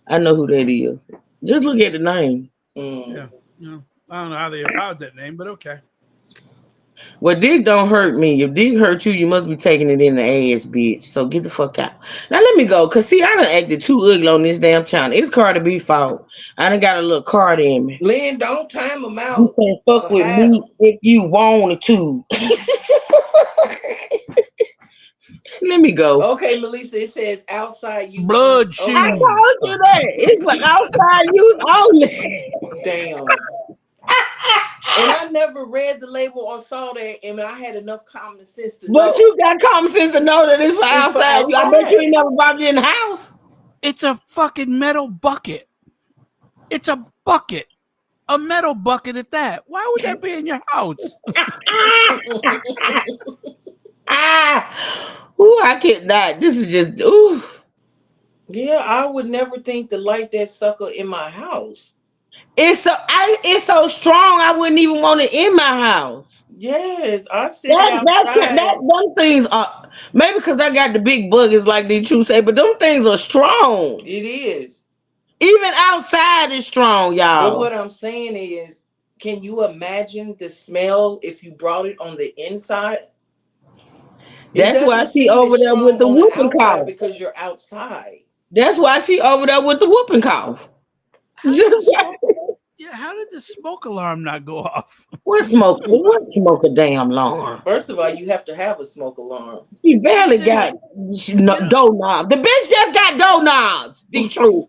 I know who that is. Just look at the name. Yeah. No, I don't know how they allowed that name, but okay. Well, Dick don't hurt me. If Dick hurt you, you must be taking it in the ass, bitch. So get the fuck out. Now let me go. Cause see, I done acted too ugly on this damn channel. It's Cardi B fault. I done got a little card in me. Lynn, don't time them out. You can fuck with me if you wanted to. Let me go. Okay, Melissa, it says outside you. Blood shoes. I told you that. It's like outside use only. Damn. And I never read the label or saw that, and I had enough common sense to know. But you got common sense to know that it's for outside. I bet you ain't never brought it in the house. It's a fucking metal bucket. It's a bucket. A metal bucket at that. Why would that be in your house? Ooh, I can't not. This is just ooh. Yeah, I would never think to light that sucker in my house. It's so strong. I wouldn't even want it in my house. Yes, I sit outside. Them things are maybe because I got the big buggers like the true say, but them things are strong. It is. Even outside is strong, y'all. But what I'm saying is, can you imagine the smell if you brought it on the inside? That's why she over there with the whooping cough. Because you're outside. That's why she over there with the whooping cough. Yeah, how did the smoke alarm not go off? What smoke a damn alarm? First of all, you have to have a smoke alarm. She barely got door knobs. The bitch just got door knobs. The truth.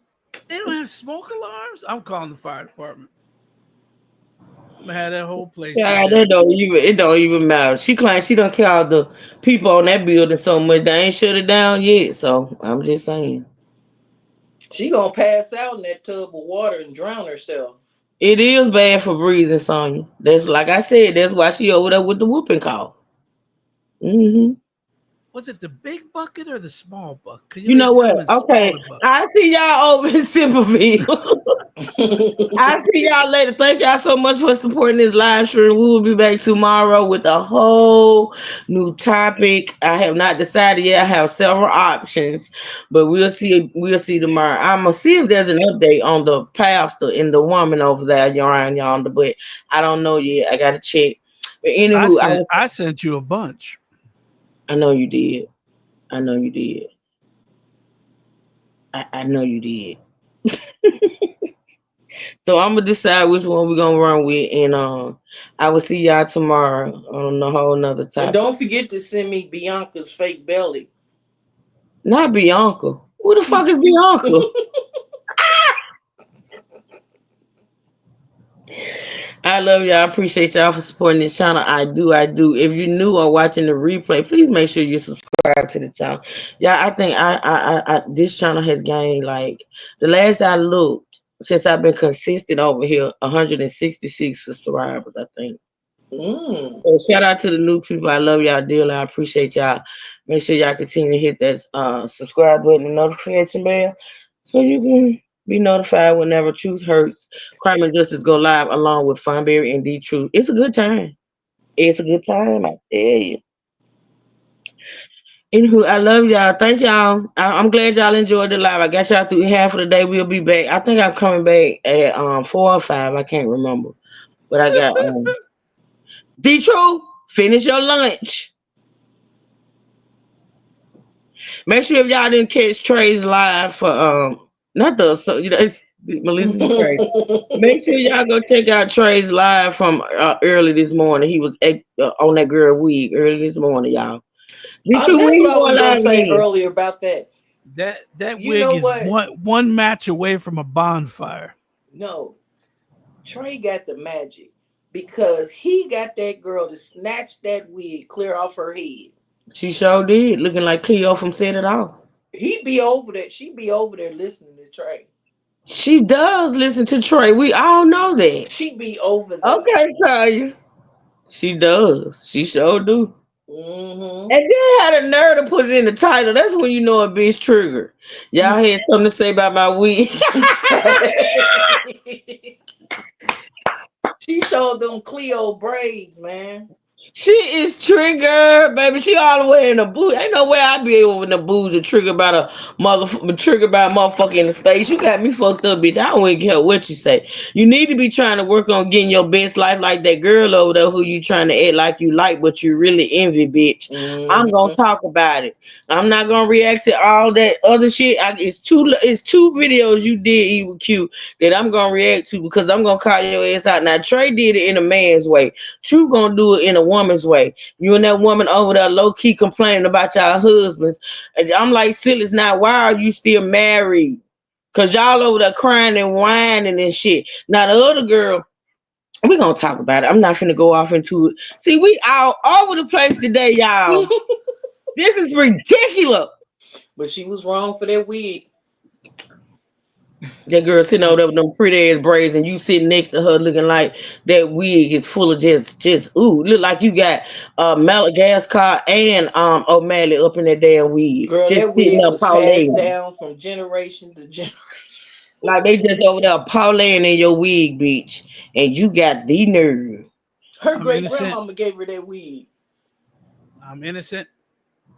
They don't have smoke alarms? I'm calling the fire department. I'm gonna have that whole place. Yeah, it don't even matter. She claims she don't care all the people on that building so much they ain't shut it down yet. So I'm just saying. She gonna pass out in that tub of water and drown herself. It is bad for breathing, Sonya. That's like I said. That's why she over there with the whooping cough. Mm-hmm. Was it the big bucket or the small bucket? You know what? Okay, I see y'all over in Simpleville. I see y'all later. Thank y'all so much for supporting this live stream. We will be back tomorrow with a whole new topic. I have not decided yet. I have several options, but we'll see. We'll see tomorrow. I'm gonna see if there's an update on the pastor and the woman over there around yonder, but I don't know yet. I gotta check. But anywho, I sent you a bunch. I know you did. I know you did. I know you did. So I'm gonna decide which one we're gonna run with, and I will see y'all tomorrow on a whole nother topic. And don't forget to send me Bianca's fake belly. Not Bianca. Who the fuck is Bianca? I love y'all. I appreciate y'all for supporting this channel. I do. If you're new or watching the replay, please make sure you subscribe to the channel. Yeah, I think I this channel has gained, like, the last I looked, since I've been consistent over here, 166 subscribers, I think. So shout out to the new people. I love y'all dearly. I appreciate y'all. Make sure y'all continue to hit that subscribe button and notification bell so you can be notified whenever Truth Hurts, Crime and Justice go live, along with Funberry and D Truth. It's a good time. It's a good time, I tell you. Anywho, I love y'all. Thank y'all. I'm glad y'all enjoyed the live. I got y'all through half of the day. We'll be back. I think I'm coming back at 4 or 5. I can't remember. But I got D Truth, finish your lunch. Make sure if y'all didn't catch Trey's live for not the Melissa's crazy. Make sure y'all go check out Trey's live from early this morning. He was on that girl wig early this morning, y'all. That's what I was gonna say earlier about that. That You wig know is what? one match away from a bonfire. No, Trey got the magic because he got that girl to snatch that wig clear off her head. She sure did, looking like Cleo from Set It Off. He'd be over there. She'd be over there listening to Trey. She does listen to Trey. We all know that. She'd be over there. Okay, Tanya. She does. She sure do. Mm-hmm. And then had a nerve to put it in the title. That's when you know a bitch trigger. Y'all had something to say about my wig. She showed them Cleo braids, man. She is triggered, baby. She all the way in the booze. Ain't no way I'd be able in the booze and triggered by a motherfucker in the States. You got me fucked up, bitch. I don't care what you say. You need to be trying to work on getting your best life like that girl over there who you trying to act like you like, but you really envy, bitch. I'm gonna talk about it. I'm not gonna react to all that other shit. It's two videos you did, Evil Q, that I'm gonna react to because I'm gonna call your ass out. Now Trey did it in a man's way. True gonna do it in a woman's way. You and that woman over there low-key complaining about y'all husbands. And I'm like, Silas, now why are you still married? Cause y'all over there crying and whining and shit. Now the other girl, we're gonna talk about it. I'm not finna go off into it. See, we all over the place today, y'all. This is ridiculous. But she was wrong for that wig. That girl sitting over there with them pretty ass braids, and you sitting next to her looking like that wig is full of just ooh, look like you got Madagascar and O'Malley up in that damn wig. Girl, just that wig was Pauline. passed down from generation to generation. Like they just over there Pauline in your wig, bitch, and you got the nerve. Her great grandmama gave her that wig. I'm innocent.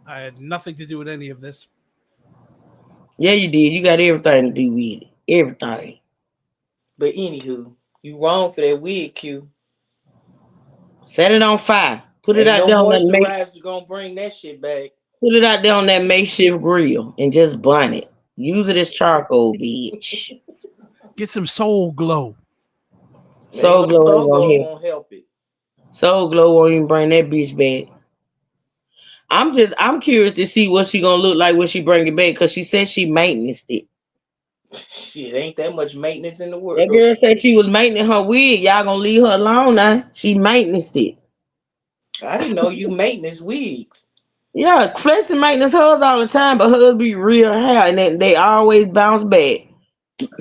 I had nothing to do with any of this. Yeah, you did. You got everything to do with it. Everything. But anywho, you wrong for that wig, Q. Set it on fire. Put it out there on that moisturizer gonna bring that shit back. Put it out there on that makeshift grill and just burn it. Use it as charcoal, bitch. Get some Soul Glow. Soul Glow won't help it. Soul Glow won't even bring that bitch back. I'm curious to see what she gonna look like when she bring it back, because she said she maintenance it. Shit, ain't that much maintenance in the world. That girl said she was maintaining her wig. Y'all gonna leave her alone now. She maintenance it. I didn't know you maintenance wigs. Yeah, Flex and maintenance hers all the time, but hers be real hair and they always bounce back.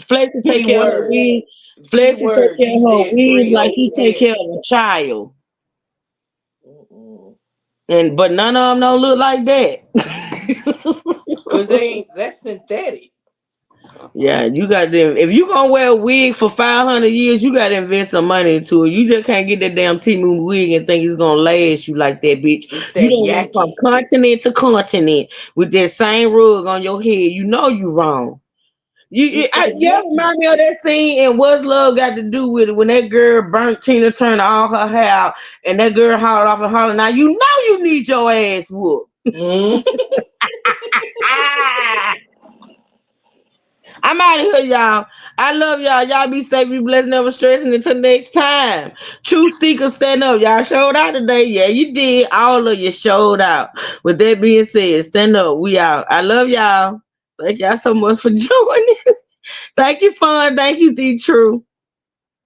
Flex will take care of her wig. Flex will take care of her wig like she take care of a child. But none of them don't look like that. Cause that's synthetic. Yeah, you got them. If you gonna wear a wig for 500 years, you gotta invest some money into it. You just can't get that damn T-Moon wig and think it's gonna last you like that, bitch. You don't went from continent to continent with that same rug on your head. You know you wrong. You remind me of that scene in What's Love Got to Do with It when that girl burnt Tina Turner all her hair out and that girl hollered off and hollered. Now you know you need your ass whooped. I'm out of here, y'all. I love y'all. Y'all be safe, be blessed, never stressing. Until next time. Truth Seekers, stand up. Y'all showed out today. Yeah, you did. All of you showed out. With that being said, stand up. We out. I love y'all. Thank y'all so much for joining. Thank you, Fun. Thank you, D True.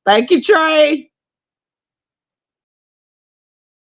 Thank you, Trey.